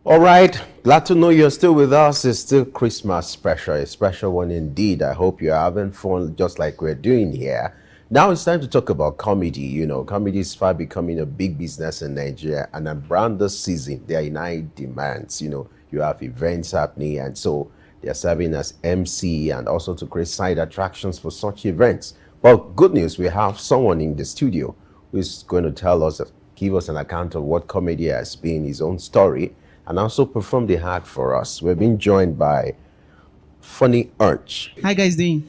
S2: All right, glad to know you're still with us. It's still Christmas special, a special one indeed. I hope you're having fun just like we're doing here. Now it's time to talk about comedy. You know, comedy is far becoming a big business in Nigeria, and around this season, they are in high demands. You know, you have events happening, and so they're serving as MC and also to create side attractions for such events. Well, good news, we have someone in the studio who's going to tell us, give us an account of what comedy has been, his own story, and also perform the act for us. We're being joined by Funny Arch.
S3: Hi guys, doing?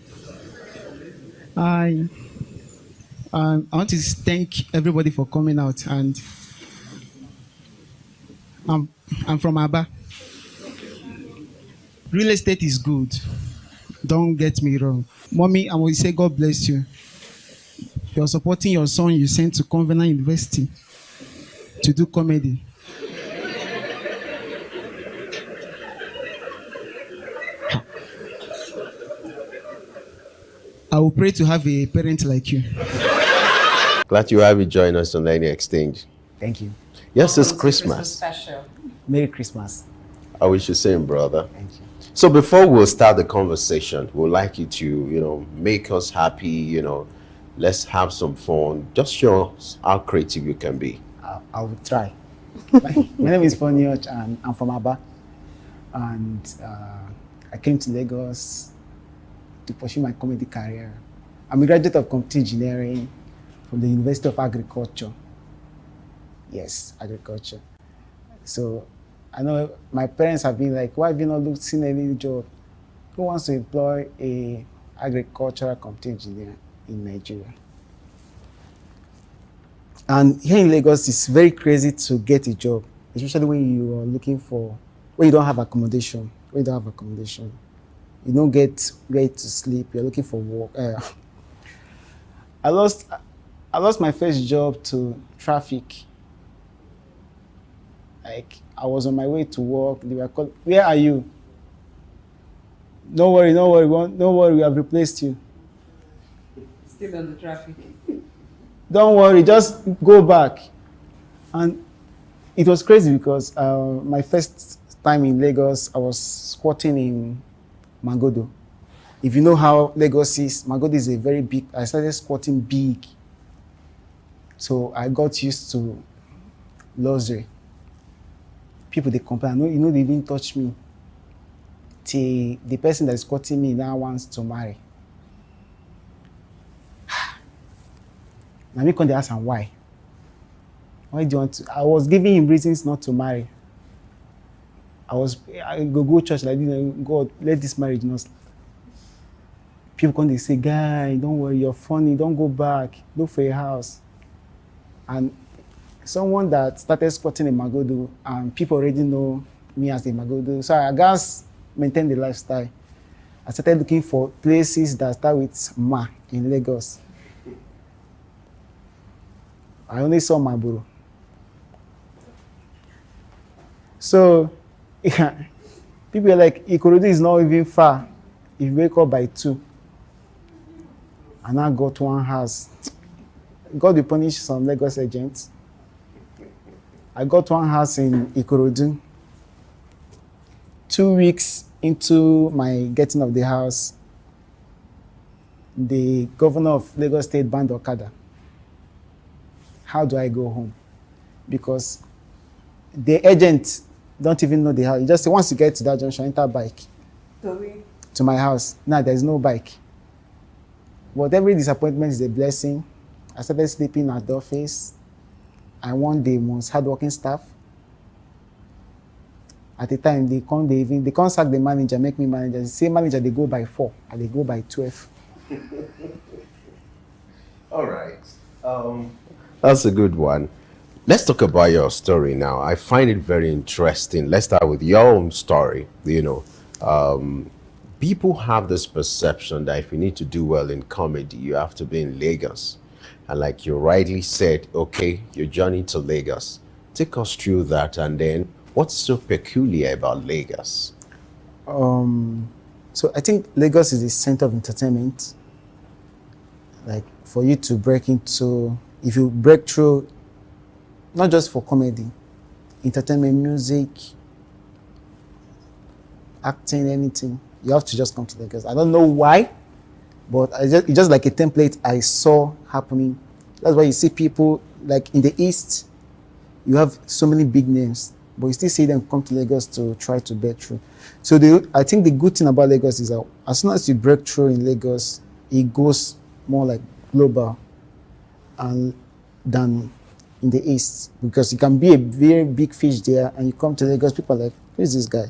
S3: I want to thank everybody for coming out, and I'm from Aba. Real estate is good. Don't get me wrong. Mommy, I will say God bless you. You're supporting your son you sent to Covenant University to do comedy. I will pray to have a parent like you.
S2: Glad you have you join us on Early Exchange.
S4: Thank you.
S2: Yes, it's Christmas.
S4: Special. Merry Christmas.
S2: I wish the same, brother. Thank you. So before we'll start the conversation, we'd like you to, make us happy, let's have some fun. Just show us how creative you can be.
S4: I will try. My name is Fonioch and I'm from Aba. And I came to Lagos to pursue my comedy career. I'm a graduate of computer engineering from the University of Agriculture. Yes, agriculture. So I know my parents have been like, why have you not seen any job? Who wants to employ a agricultural computer engineer in Nigeria? And here in Lagos, it's very crazy to get a job, especially when you are looking for, when you don't have accommodation. When you don't have accommodation, you don't get where to sleep. You're looking for work. I lost my first job to traffic. Like, I was on my way to work. They were calling, where are you? Don't worry, we have replaced you.
S5: Still on the traffic.
S4: Don't worry, just go back. And it was crazy because my first time in Lagos, I was squatting in Magodo. If you know how Lagos is, Magodo is a very big, I started squatting big. So I got used to luxury. People, they complain, they didn't touch me. Till the person that is squatting me now wants to marry. Now me come dey ask him why. Why do you want to? I was giving him reasons not to marry. I go church like this, God, let this marriage not. People come, they say, guy, don't worry, you're funny, don't go back, look for a house. And someone that started squatting in Magodo, and people already know me as a Magodo, so I guess maintain the lifestyle. I started looking for places that start with Ma in Lagos. I only saw Maburu. So, yeah, people are like, Ikorodu is not even far. If you wake up by 2, and I got one house, God will punish some Lagos agents. I got one house in Ikorodu. 2 weeks into my getting of the house, the governor of Lagos State banned Okada. How do I go home? Because the agent don't even know the house. You just say, once you get to that junction, enter bike to my house. Now there's no bike. But every disappointment is a blessing. I started sleeping at the office. I want the most hardworking staff. At the time, they can't sack the manager, make me manager. The same manager, they go by 4, and they go by 12.
S2: All right. That's a good one. Let's talk about your story now. I find it very interesting. Let's start with your own story. People have this perception that if you need to do well in comedy, you have to be in Lagos. And like you rightly said, okay, your journey to Lagos Take us through that, and then what's so peculiar about Lagos?
S4: So I think Lagos is the center of entertainment. Like for you to break into, if you break through, not just for comedy, entertainment, music, acting, anything, you have to just come to Lagos. I don't know why, but it's just like a template I saw happening. That's why you see people like in the East, you have so many big names, but you still see them come to Lagos to try to break through. So I think the good thing about Lagos is that as soon as you break through in Lagos, it goes more like global and than in the East, because you can be a very big fish there and you come to Lagos, people are like, who is this guy?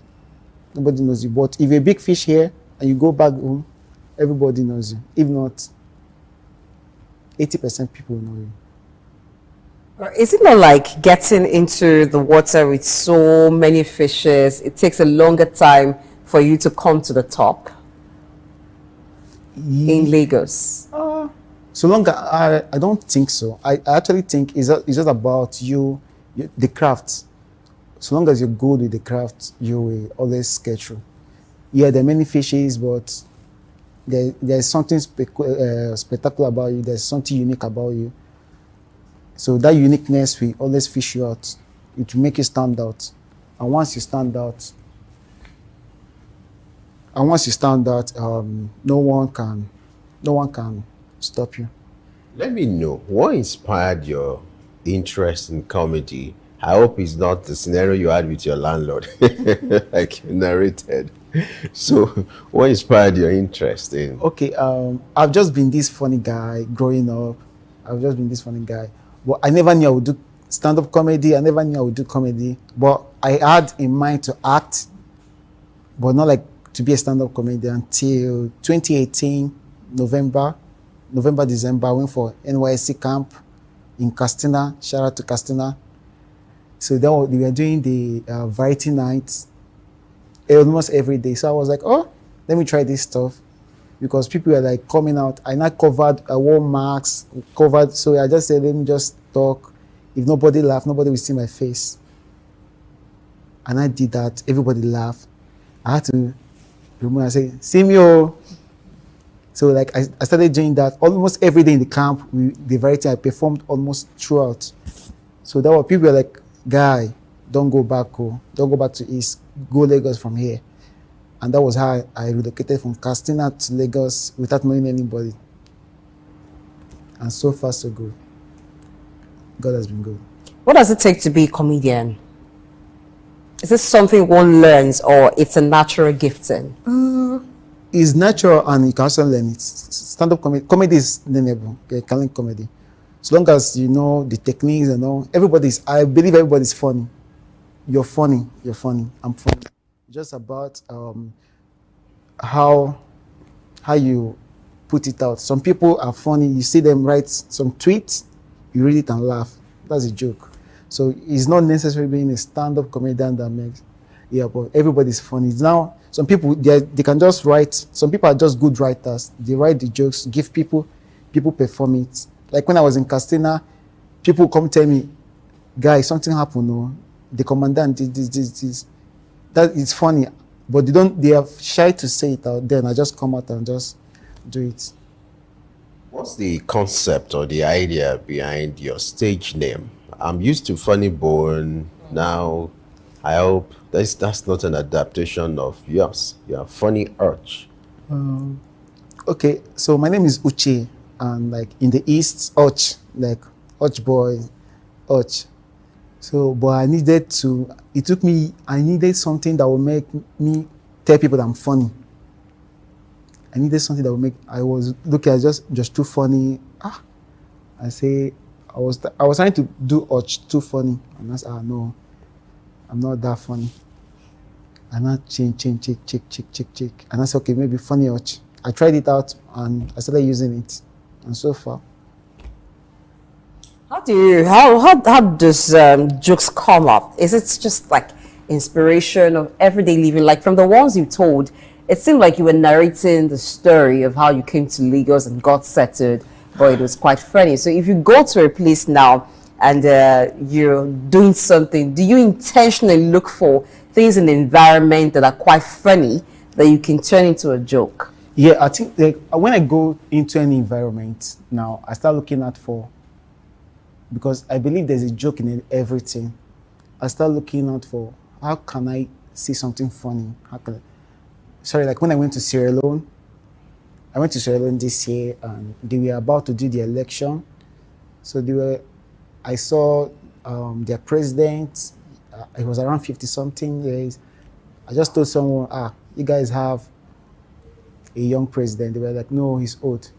S4: Nobody knows you. But if you're a big fish here and you go back home, everybody knows you. If not, 80% people know you.
S12: Is it not like getting into the water with so many fishes? It takes a longer time for you to come to the top in Lagos.
S4: So long as I don't think so. I actually think it's just about you, the craft. So long as you're good with the craft, you will always get through. Yeah, there are many fishes, but there's something spectacular about you. There's something unique about you. So that uniqueness will always fish you out. It will make you stand out. And once you stand out, no one can stop you.
S2: Let me know, what inspired your interest in comedy? I hope it's not the scenario you had with your landlord, like you narrated. So, what inspired your interest in?
S4: Okay, I've just been this funny guy growing up. But I never knew I would do stand-up comedy. I never knew I would do comedy. But I had in mind to act, but not like to be a stand-up comedian until 2018, November, December. I went for NYSC camp in Castina. Shout out to Castina. So then we were doing the variety nights almost every day. So I was like, oh, let me try this stuff. Because people were like coming out. I wore masks, covered. So I just said, let me just talk. If nobody laughed, nobody will see my face. And I did that. Everybody laughed. I had to remove and say, see me, oh. So like I started doing that almost every day in the camp. The variety I performed almost throughout. So there were people were like, guy, don't go back, don't go back to East. Go Lagos from here. And that was how I relocated from Castina to Lagos without knowing anybody. And so far, so good. God has been good.
S12: What does it take to be a comedian? Is this something one learns, or it's a natural gifting?
S4: It's natural and you can also learn it. Stand-up comedy. Comedy is learnable. You can learn comedy. As long as you know the techniques and all. I believe everybody's funny. You're funny. I'm funny. Just about how you put it out. Some people are funny. You see them write some tweets, you read it and laugh. That's a joke. So it's not necessarily being a stand-up comedian that makes. Yeah, but everybody's funny. Now, some people they can just write. Some people are just good writers. They write the jokes, give people perform it. Like when I was in Castina, people come tell me, guys, something happened. No, the commandant did this. That is funny, but they are shy to say it out there, and I just come out and just do it.
S2: What's the concept or the idea behind your stage name? I'm used to Funny Bone. Now, I hope that's not an adaptation of yours. You're Funny Urch.
S4: Okay, so my name is Uche, and like in the East, Urch, like Urch boy, Urch. So, but I needed something that would make me tell people that I'm funny. I needed something that would make, I was just too funny. I was trying to do Urch too funny. And that's, no, I'm not that funny. And I change. And I said, okay, maybe Funny Urch. I tried it out and I started using it. And so far.
S12: How does jokes come up? Is it just like inspiration of everyday living? Like from the ones you told, it seemed like you were narrating the story of how you came to Lagos and got settled, but it was quite funny. So if you go to a place now and you're doing something, do you intentionally look for things in the environment that are quite funny that you can turn into a joke?
S4: Yeah, I think when I go into any environment now, I start looking at because I believe there's a joke in everything. I start looking out for how can I see something funny? Like when I went to Sierra Leone, this year, and they were about to do the election. So I saw their president. It was around 50 something years. I just told someone, you guys have a young president. They were like, no, he's old.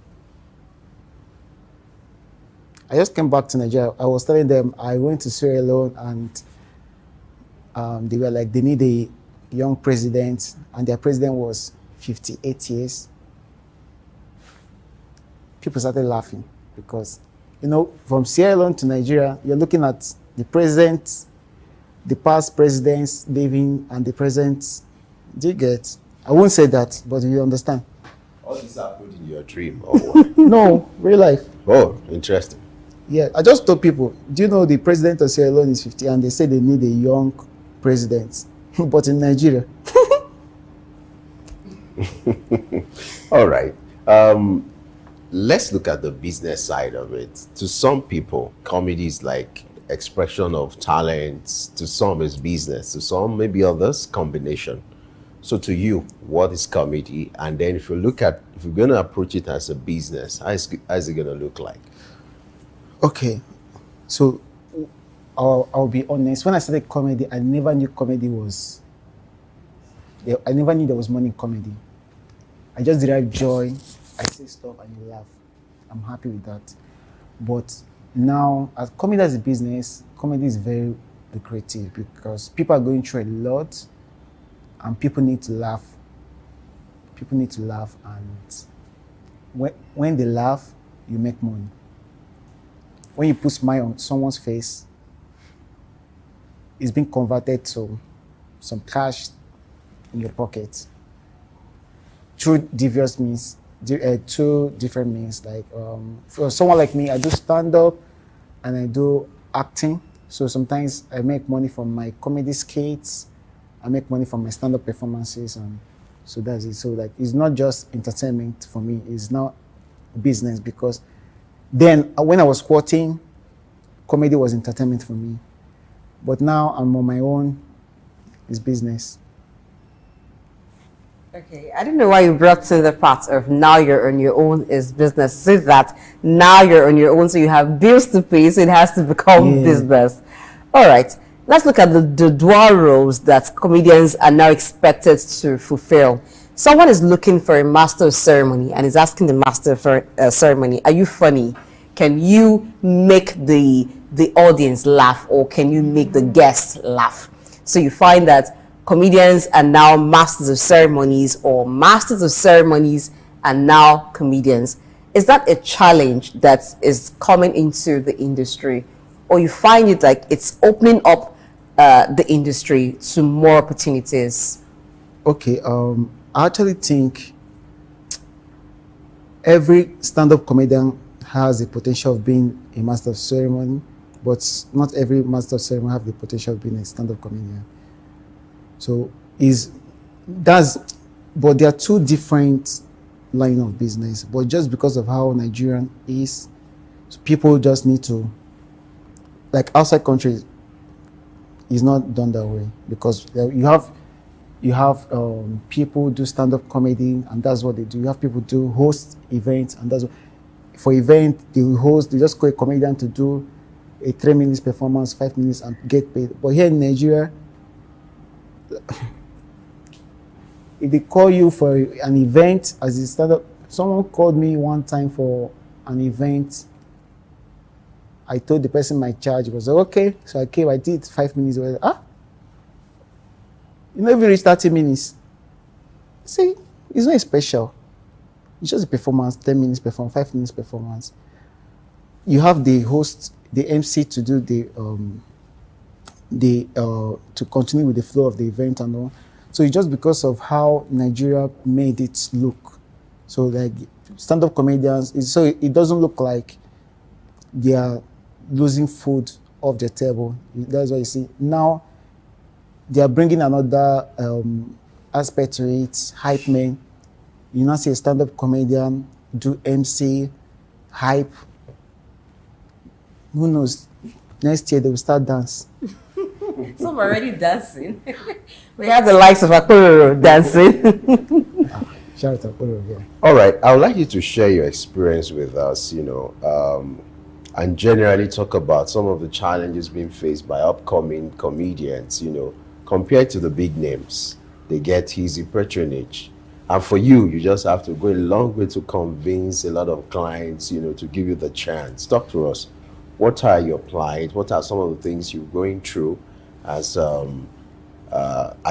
S4: I just came back to Nigeria. I was telling them I went to Sierra Leone, and they were like, they need a young president, and their president was 58 years. People started laughing because, from Sierra Leone to Nigeria, you're looking at the present, the past presidents living, and the present. Do you get? I won't say that, but you understand.
S2: All this happened in your dream, or what?
S4: No, real life.
S2: Oh, interesting.
S4: Yeah, I just told people, do you know the president of Sierra Leone is 50, and they say they need a young president, but in Nigeria.
S2: All right. Let's look at the business side of it. To some people, comedy is like expression of talents. To some, it's business. To some, maybe others, combination. So to you, what is comedy? And then if you're going to approach it as a business, how is it going to look like?
S4: Okay, so I'll be honest. When I started comedy, I never knew comedy was. I never knew there was money in comedy. I just derive joy. I say stuff and you laugh. I'm happy with that. But now, as comedy as a business, comedy is very lucrative because people are going through a lot, and people need to laugh. People need to laugh, and when they laugh, you make money. When you put smile on someone's face, it's being converted to some cash in your pocket through devious means, two different means. Like for someone like me, I do stand-up and I do acting. So sometimes I make money from my comedy skits, I make money from my stand-up performances, and so that's it. So like it's not just entertainment for me, it's now business, because then when I was squatting, comedy was entertainment for me. But now I'm on my own, it's business.
S12: Okay, I don't know why you brought to the part of now you're on your own is business. So that now you're on your own, so you have bills to pay, so it has to become business. All right, let's look at the dual roles that comedians are now expected to fulfill. Someone is looking for a master of ceremony and is asking the master for a ceremony, are you funny? Can you make the audience laugh, or can you make the guests laugh? So you find that comedians are now masters of ceremonies, or masters of ceremonies are now comedians. Is that a challenge that is coming into the industry, or you find it like it's opening up the industry to more opportunities?
S4: Okay, I actually think every stand-up comedian has the potential of being a master of ceremony, but not every master of ceremony have the potential of being a stand-up comedian. So but there are two different line of business. But just because of how Nigerian is, so people just need to, like outside countries, it's not done that way, because you have people do stand-up comedy, and that's what they do. You have people do host events, and that's what, for event they just call a comedian to do a 3 minutes performance, 5 minutes, and get paid. But here in Nigeria, if they call you for an event as a stand-up, someone called me one time for an event. I told the person my charge was okay, so I came. I did 5 minutes. You know, if you reach 30 minutes, see, it's not special. It's just a performance, 10 minutes performance, 5 minutes performance. You have the host, the MC to do to continue with the flow of the event and all. So it's just because of how Nigeria made it look. So like stand-up comedians, so it doesn't look like they are losing food off the table. That's what you see. Now, they are bringing another aspect to it, hype men. You now see a stand-up comedian do MC, hype. Who knows? Next year they will start dance.
S12: Some are already dancing. We have the likes of Akoro dancing.
S4: Shout out to Akoro, yeah.
S2: All right, I would like you to share your experience with us, and generally talk about some of the challenges being faced by upcoming comedians, compared to the big names. They get easy patronage. And for you, you just have to go a long way to convince a lot of clients, to give you the chance. Talk to us. What are your plight? What are some of the things you're going through as, I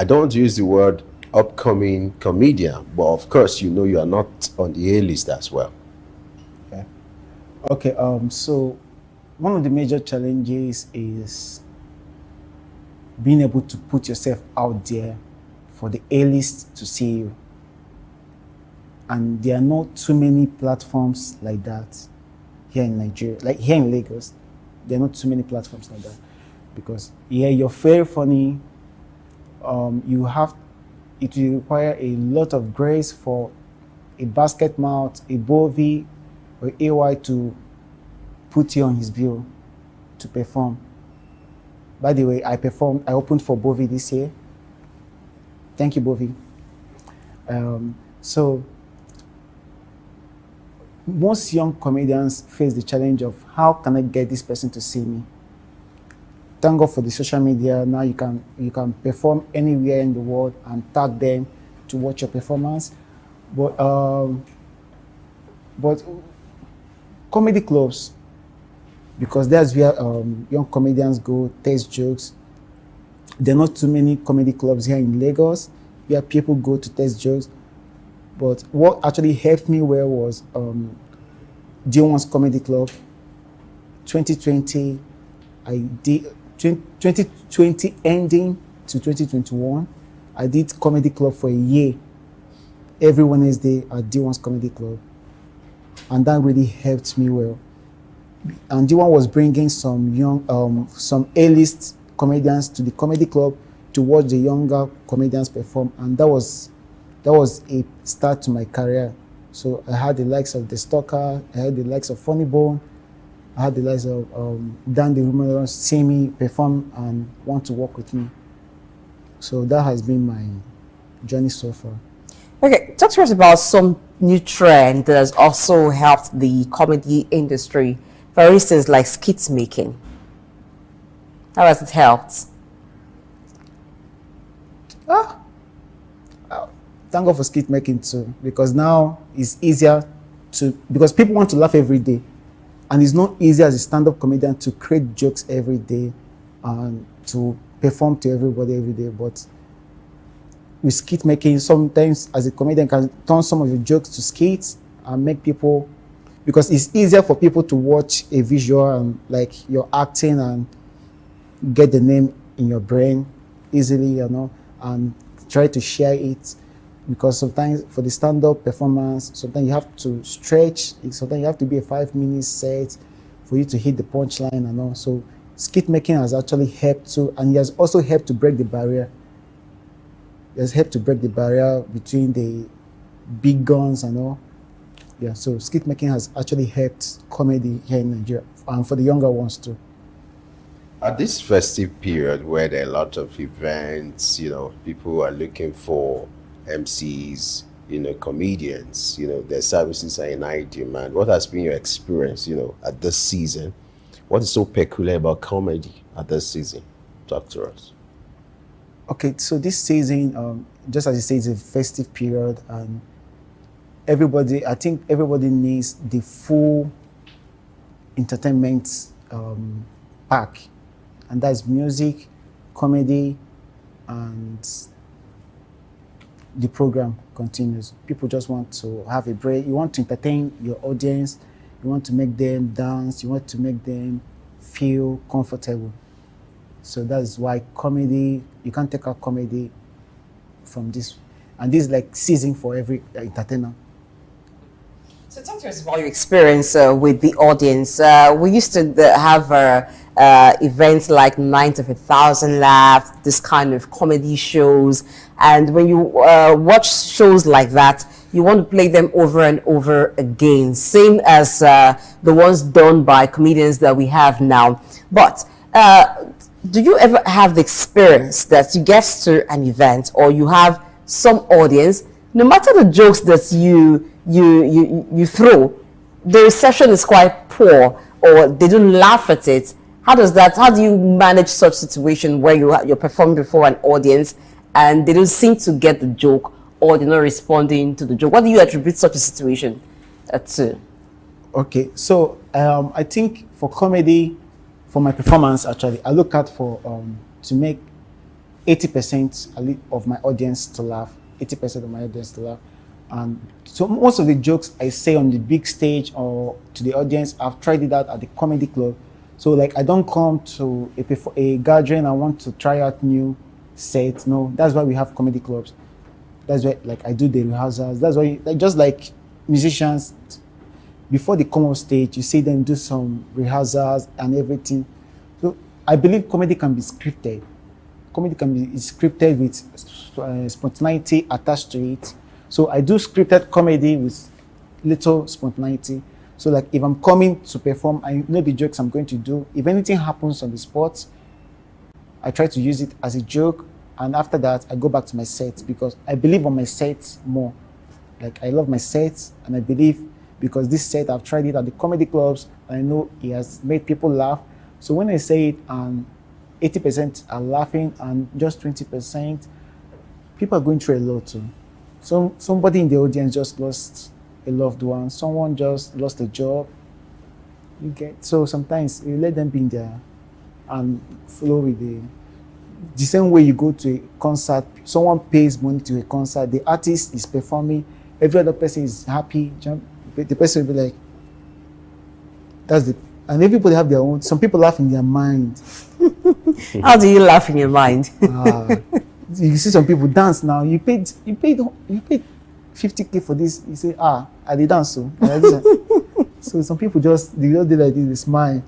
S2: don't want to use the word upcoming comedian, but of course, you are not on the A-list as well.
S4: Okay, so one of the major challenges is being able to put yourself out there for the A-list to see you. And there are not too many platforms like that here in Nigeria. Like here in Lagos, there are not too many platforms like that. Because you're very funny. It will require a lot of grace for a basket mouth, a Bovi, or AY to put you on his bill to perform. By the way, I opened for Bovi this year. Thank you, Bovi. So most young comedians face the challenge of how can I get this person to see me? Thank God for the social media. Now you can perform anywhere in the world and tag them to watch your performance. But comedy clubs, because that's where young comedians go test jokes. There are not too many comedy clubs here in Lagos where people go to test jokes. But what actually helped me well was D1's Comedy Club. 2020, I did 2020 ending to 2021. I did Comedy Club for a year, every Wednesday at D1's Comedy Club, and that really helped me well. And D1 was bringing some young, some A-list comedians to the comedy club to watch the younger comedians perform, and that was a start to my career. So I had the likes of The Stalker, I had the likes of Funny Bone, I had the likes of Dan the Rumor see me perform and want to work with me. So that has been my journey so far.
S12: Okay, talk to us about some new trend that has also helped the comedy industry. For instance, like skit making. How has it helped?
S4: Thank God for skit making too, because now it's easier because people want to laugh every day. And it's not easy as a stand-up comedian to create jokes every day and to perform to everybody every day. But with skit making, sometimes as a comedian can turn some of your jokes to skits and make people, because it's easier for people to watch a visual and like you're acting and get the name in your brain easily, and try to share it. Because sometimes for the stand-up performance, sometimes you have to stretch, sometimes you have to be a 5-minute set for you to hit the punchline and all. So skit making has actually helped too, and it has also helped to break the barrier. It has helped to break the barrier between the big guns and all. Yeah, so skit making has actually helped comedy here in Nigeria, and for the younger ones too.
S2: At this festive period where there are a lot of events, people are looking for MCs, comedians, their services are in high demand. What has been your experience, at this season? What is so peculiar about comedy at this season? Talk to us.
S4: Okay, so this season, just as you say, it's a festive period, and I think everybody needs the full entertainment pack, and that's music, comedy, and the program continues. People just want to have a break. You want to entertain your audience. You want to make them dance. You want to make them feel comfortable. So that's why comedy, you can't take out comedy from this. And this is like season for every entertainer.
S12: So talk to us about your experience with the audience. We used to have events like Night of 1,000 Laughs, this kind of comedy shows. And when you watch shows like that, you want to play them over and over again, same as the ones done by comedians that we have now. But do you ever have the experience that you get to an event or you have some audience, no matter the jokes that you throw, the reception is quite poor or they don't laugh at it? How do you manage such situation where you're performing before an audience and they don't seem to get the joke or they're not responding to the joke? What do you attribute such a situation to? Okay, so I think for comedy, for my performance, actually, I look out for to make 80% of my audience to laugh. 80% of my audience to laugh. And so most of the jokes I say on the big stage or to the audience, I've tried it out at the comedy club. So like I don't come to a gathering, I want to try out new sets. No, that's why we have comedy clubs. That's why like I do the rehearsals. That's why just like musicians, before they come on stage, you see them do some rehearsals and everything. So I believe comedy can be scripted. Comedy can be scripted with spontaneity attached to it. So I do scripted comedy with little spontaneity. So like if I'm coming to perform, I know the jokes I'm going to do. If anything happens on the spot, I try to use it as a joke. And after that, I go back to my set because I believe on my set more. Like I love my set and I believe because this set, I've tried it at the comedy clubs. And I know it has made people laugh. So when I say it and 80% are laughing and just 20%, people are going through a lot too. Somebody in the audience just lost a loved one. Someone just lost a job. So sometimes you let them be in there and flow with the same way you go to a concert. Someone pays money to a concert. The artist is performing. Every other person is happy. The person will be like, and everybody have their own. Some people laugh in their mind. How do you laugh in your mind? You see some people dance now. You paid 50K for this. You say, I did dance so. So some people they just do like this, they smile.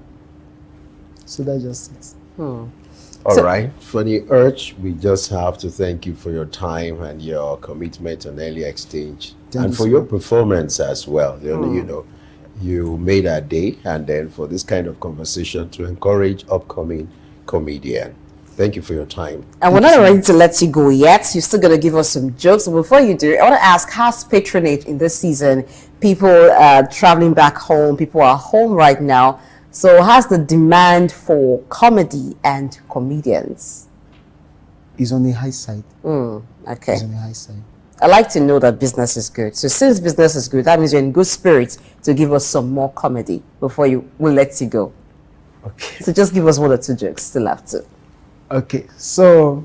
S12: So that's just it.
S2: All right. For the urge, we just have to thank you for your time and your commitment on Early Exchange. And for your performance as well. You know, you made our day, and then for this kind of conversation to encourage upcoming comedian. Thank you for your time. And we're not ready to let you go yet. You're still going to give us some jokes. But before you do, I want to ask, how's patronage in this season? People traveling back home. People are home right now. So how's the demand for comedy and comedians?
S4: It's on the high side.
S12: Okay.
S4: It's on the high side.
S12: I like to know that business is good. So since business is good, that means you're in good spirits to give us some more comedy before we'll let you go. Okay. So just give us 1 or 2 jokes. Still have to.
S4: Okay, so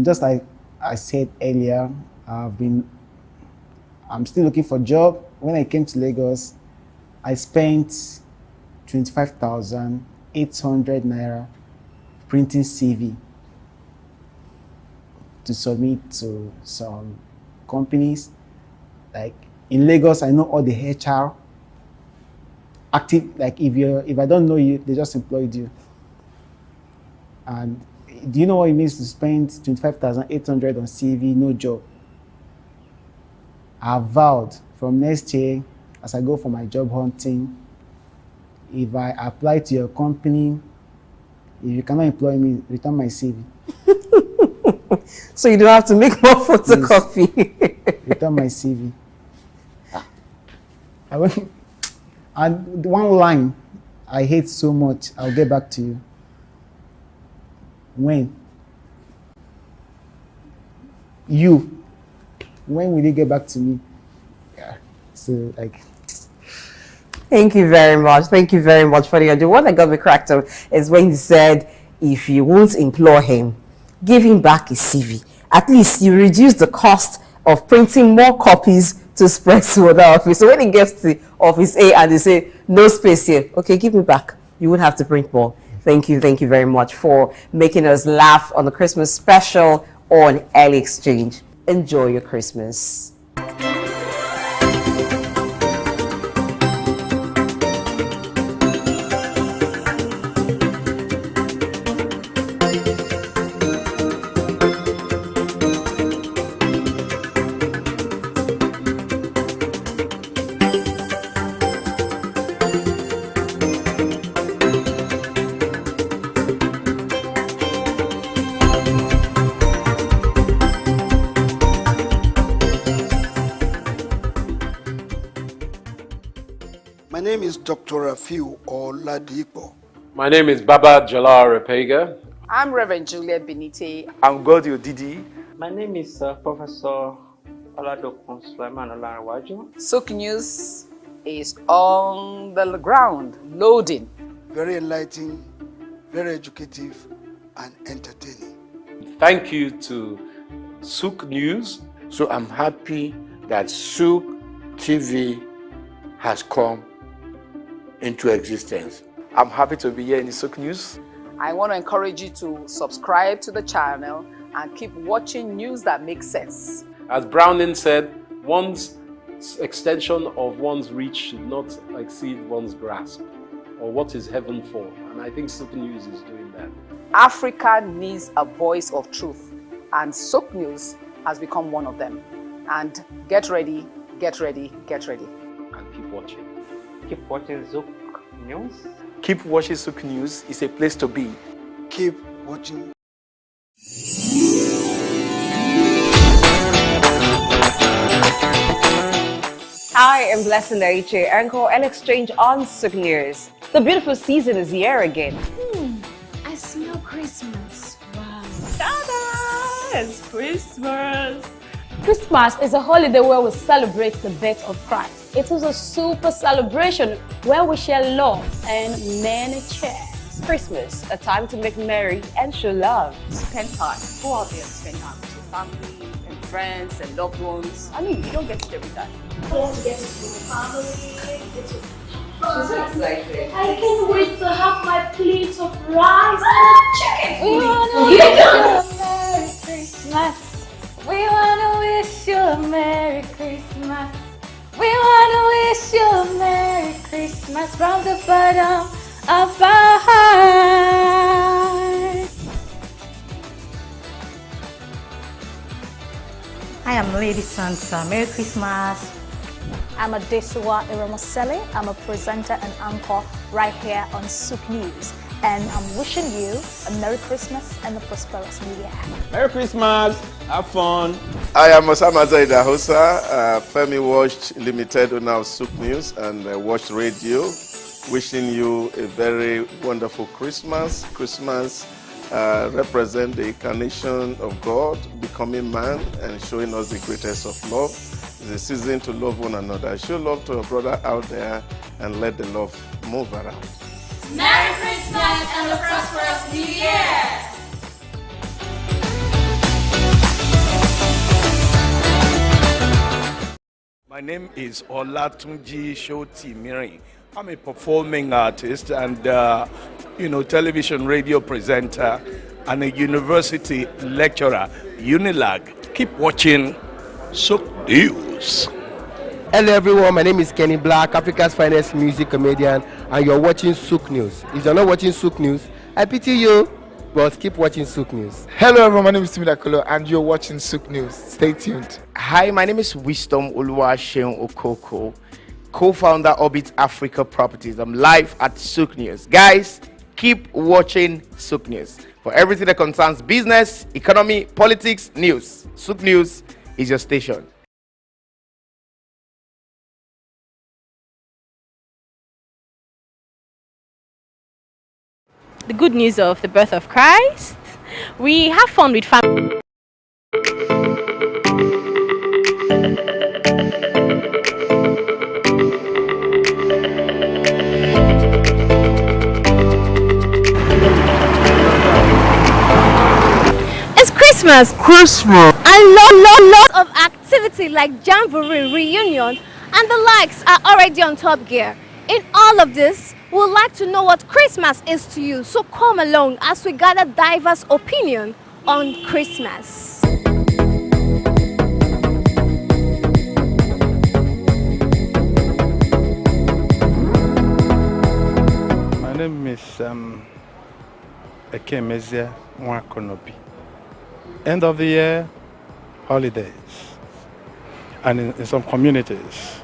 S4: just like I said earlier, I'm still looking for a job. When I came to Lagos, I spent 25,800 naira printing CV to submit to some companies. Like in Lagos, I know all the HR active. Like if I don't know you, they just employed you. And do you know what it means to spend 25,800 on CV, no job? I vowed from next year, as I go for my job hunting, if I apply to your company, if you cannot employ me, return my CV.
S12: So you don't have to make more photocopy.
S4: Return my CV. And one line I hate so much, I'll get back to you. When will you get back to me? Yeah. So like,
S12: thank you very much. Thank you very much for the one that got me cracked up is when he said, if you won't employ him, give him back his CV. At least you reduce the cost of printing more copies to spread to other office. So when he gets to office A and they say, no space here, okay, give me back. You won't have to print more. Thank you very much for making us laugh on the Christmas special on Early Exchange. Enjoy your Christmas.
S7: is Dr. Rafiu Oladipo.
S8: My name is Baba Jalal Repega.
S9: I'm Reverend Juliet Benite.
S10: I'm Godio Didi.
S11: My name is Professor Oladokun Sulaiman Olarawaju.
S9: Souq News is on the ground, loading.
S7: Very enlightening, very educative, and entertaining.
S8: Thank you to Souq News.
S25: So I'm happy that Souq TV has come into existence.
S10: I'm happy to be here in the Souq News.
S9: I want to encourage you to subscribe to the channel and keep watching news that makes sense.
S8: As Browning said, one's extension of one's reach should not exceed one's grasp, or what is heaven for. And I think Souq News is doing that.
S9: Africa needs a voice of truth, and Souq News has become one of them. And get ready, get ready, get ready.
S8: And keep watching.
S11: Keep watching Souq News.
S10: Keep watching Souq News. It's a place to be.
S7: Keep watching.
S13: Hi, I'm Blessing Daiche, anchor and exchange on Souq News. The beautiful season is here again.
S19: I smell Christmas. Wow.
S13: Ta-da! It's Christmas.
S18: Christmas is a holiday where we celebrate the birth of Christ. It is a super celebration where we share love and many cheers.
S13: Christmas, a time to make merry and show love.
S9: Spend time. Go out there and spend time with your family and friends and loved ones. I mean, you don't get it every time.
S19: I want to get it with my family.
S13: She's so excited.
S19: I can't wait to have my plate of rice and chicken.
S18: We wanna wish you a Merry Christmas. We wanna wish you a Merry Christmas. We wanna wish you a Merry Christmas from the bottom of our heart.
S26: I am Lady Santa. Merry Christmas.
S18: I'm Adesiwa Iramosele. I'm a presenter and anchor right here on Souq News. And I'm wishing you a Merry Christmas and a prosperous New Year.
S10: Merry Christmas. Have fun.
S16: I am Osama Zaida Hosa, Femi Watch Limited owner of Souq News and Watch Radio. Wishing you a very wonderful Christmas. Christmas represents the incarnation of God, becoming man and showing us the greatest of love. It's a season to love one another. Show love to your brother out there and let the love move around.
S19: Merry Christmas and a prosperous New Year!
S25: My name is Olatunji Shoti Miri. I'm a performing artist and, television radio presenter and a university lecturer, Unilag. Keep watching Souq News.
S20: Hello everyone, my name is Kenny Black, Africa's finest music comedian, and you're watching Souq News. If you're not watching Souq News, I pity you, but keep watching Souq News.
S24: Hello everyone, my name is Timmy Dakolo, and you're watching Souq News. Stay tuned.
S10: Hi, my name is Wisdom Oluwaseun Okoko, co-founder Orbit Africa Properties. I'm live at Souq News. Guys, keep watching Souq News for everything that concerns business, economy, politics, news. Souq News is your station.
S30: The good news of the birth of Christ. We have fun with family.
S19: It's Christmas.
S24: Christmas.
S19: And lots of activity like Jamboree, reunion, and the likes are already on top gear. In all of this, we would like to know what Christmas is to you. So come along as we gather diverse opinion on Christmas.
S31: My name is Ekemezia Mwakonobi. End of the year, holidays. And in some communities,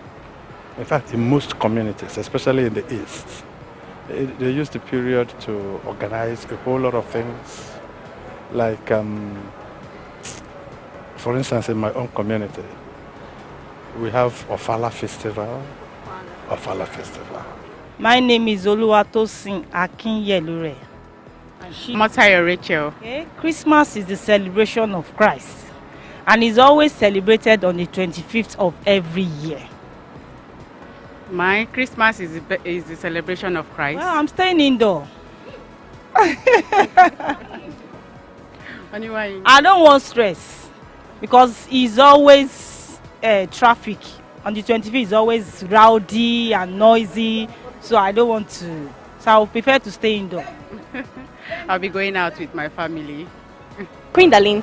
S31: in fact in most communities, especially in the East, they use the period to organize a whole lot of things. Like, for instance, in my own community, we have Ofala Festival.
S26: My name is Oluwatosin Akinyelure.
S1: Motayo Rachel.
S26: Okay. Christmas is the celebration of Christ and is always celebrated on the 25th of every year.
S1: My Christmas is the celebration of Christ.
S26: Well, I'm staying indoor. I don't want stress because it's always traffic. On the 25th it's always rowdy and noisy, so I don't want to. So I would prefer to stay indoor.
S1: I'll be going out with my family.
S30: Queen Darlene.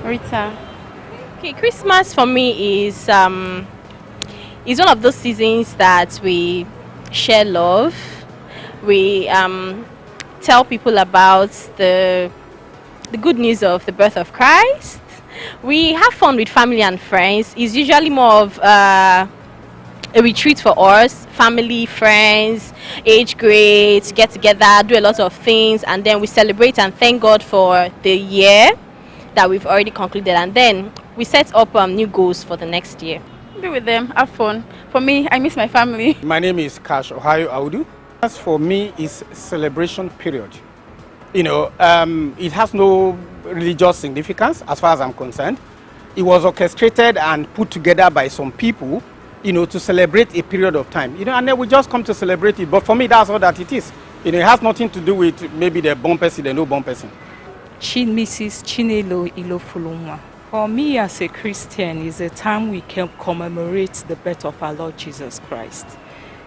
S1: Rita.
S30: Okay, Christmas for me is one of those seasons that we share love. We tell people about the good news of the birth of Christ. We have fun with family and friends. It's usually more of a retreat for us, family, friends, age grades, get together, do a lot of things, and then we celebrate and thank God for the year that we've already concluded, and then we set up new goals for the next year.
S1: Be with them, have fun. For me, I miss my family.
S6: My name is Kash Ohio Audu. As for me, it's celebration period. You know, it has no religious significance as far as I'm concerned. It was orchestrated and put together by some people, you know, to celebrate a period of time. You know, and then we just come to celebrate it. But for me, that's all that it is. You know, it has nothing to do with maybe the born person, the no born person.
S14: Mrs. Chinelo Ilofulunwa. For me as a Christian, it's a time we can commemorate the birth of our Lord Jesus Christ.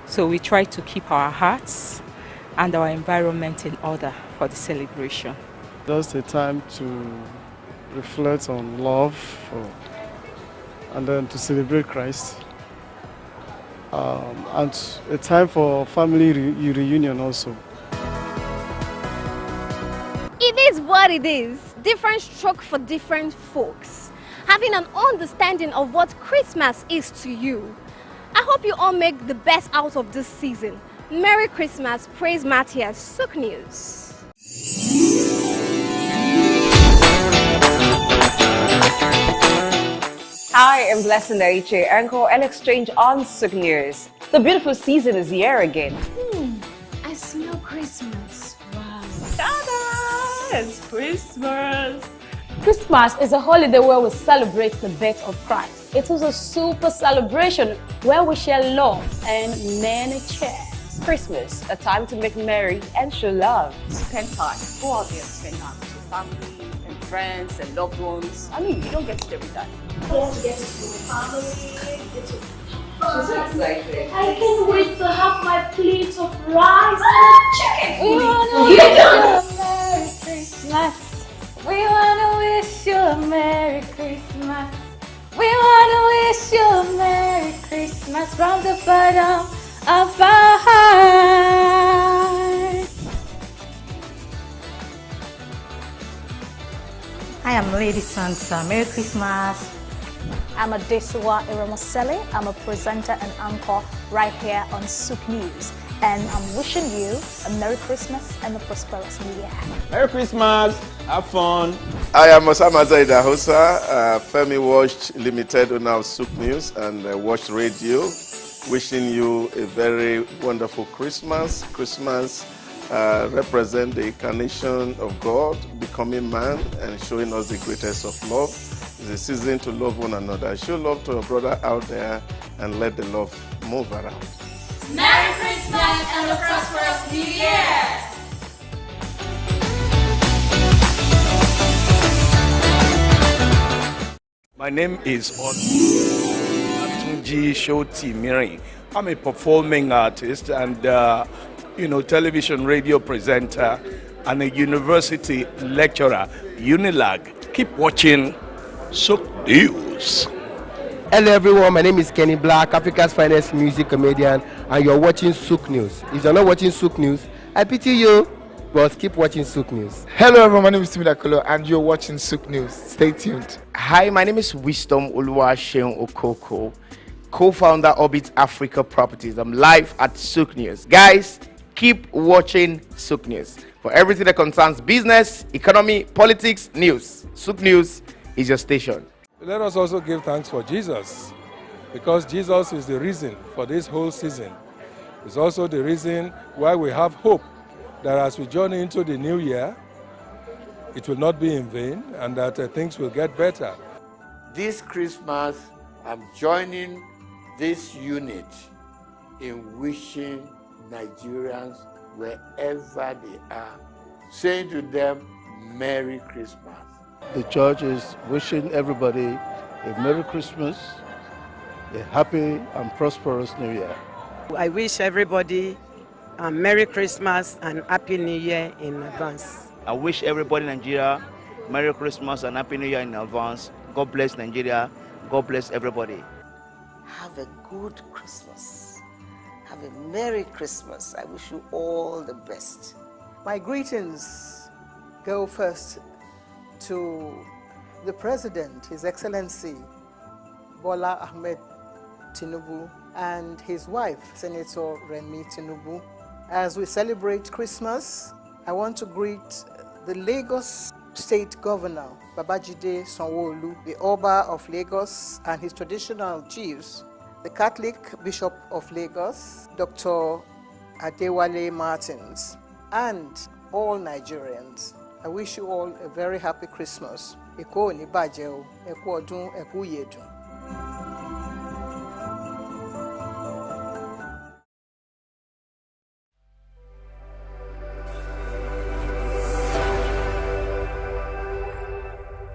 S14: So we try to keep our hearts and our environment in order for the celebration.
S15: Just a time to reflect on love and then to celebrate Christ. And a time for family reunion also.
S19: It is what it is. Different stroke for different folks. Having an understanding of what Christmas is to you. I hope you all make the best out of this season. Merry Christmas. Praise Matthias. Souq News.
S13: Hi, I'm Blessing Daiche, anchor and exchange on Souq News. The beautiful season is here again.
S19: I smell Christmas. Wow.
S26: Ta-da! It's Christmas.
S17: Christmas is a holiday where we celebrate the birth of Christ. It is a super celebration where we share love and many cheers.
S13: Christmas, a time to make merry and show love.
S9: Spend time. Go out there and spend time with your family and friends and loved ones. I mean, you don't get it every time.
S18: Get to see my family, get to
S9: She's so excited.
S18: I can't wait to have my plate of rice and chicken. We wanna wish you a Merry Christmas. We wanna wish you a Merry Christmas. We wanna wish you a Merry Christmas from the bottom of our heart.
S26: I am Lady Santa. Merry Christmas.
S17: I'm Adesiwa Iramasele. I'm a presenter and anchor right here on Souq News. And I'm wishing you a Merry Christmas and a prosperous New Year.
S21: Merry Christmas. Have fun.
S16: I am Osama Zaida Hosa, Femi Watch Limited owner of Souq News and Watch Radio. Wishing you a very wonderful Christmas. Christmas represents the incarnation of God, becoming man and showing us the greatest of love. It's a season to love one another. Show love to a brother out there and let the love move around.
S18: Merry Christmas and a prosperous New Year!
S25: My name is Olatunji Shoti. I'm a performing artist and television radio presenter and a university lecturer, Unilag. Keep watching Souq News.
S20: Hello everyone, my name is Kenny Black, Africa's finest music comedian, and you're watching Souq News. If you're not watching Souq News, I pity you, but keep watching Souq News.
S24: Hello everyone, my name is Timmy Dakolo, and you're watching Souq News. Stay tuned.
S10: Hi, my name is Wisdom Oluwaseun Okoko, co-founder Orbit Africa Properties. I'm live at Souq News. Guys, keep watching Souq News. For everything that concerns business, economy, politics, news, Souq News is your station.
S31: Let us also give thanks for Jesus, because Jesus is the reason for this whole season.
S2: It's also the reason why we have hope that as we journey into the new year, it will not be in vain and that things will get better.
S3: This Christmas, I'm joining this unit in wishing Nigerians wherever they are, saying to them, Merry Christmas.
S31: The church is wishing everybody a Merry Christmas, a happy and prosperous New Year.
S4: I wish everybody a Merry Christmas and Happy New Year in advance.
S5: I wish everybody in Nigeria Merry Christmas and Happy New Year in advance. God bless Nigeria. God bless everybody.
S8: Have a good Christmas. Have a Merry Christmas. I wish you all the best.
S12: My greetings go first to the President, His Excellency Bola Ahmed Tinubu, and his wife, Senator Remi Tinubu. As we celebrate Christmas, I want to greet the Lagos State Governor, Babajide Sanwo-Olu, the Oba of Lagos and his traditional chiefs, the Catholic Bishop of Lagos, Dr. Adewale Martins, and all Nigerians. I wish you all a very happy Christmas. Eko ni baje o, eku odun, eku yedun.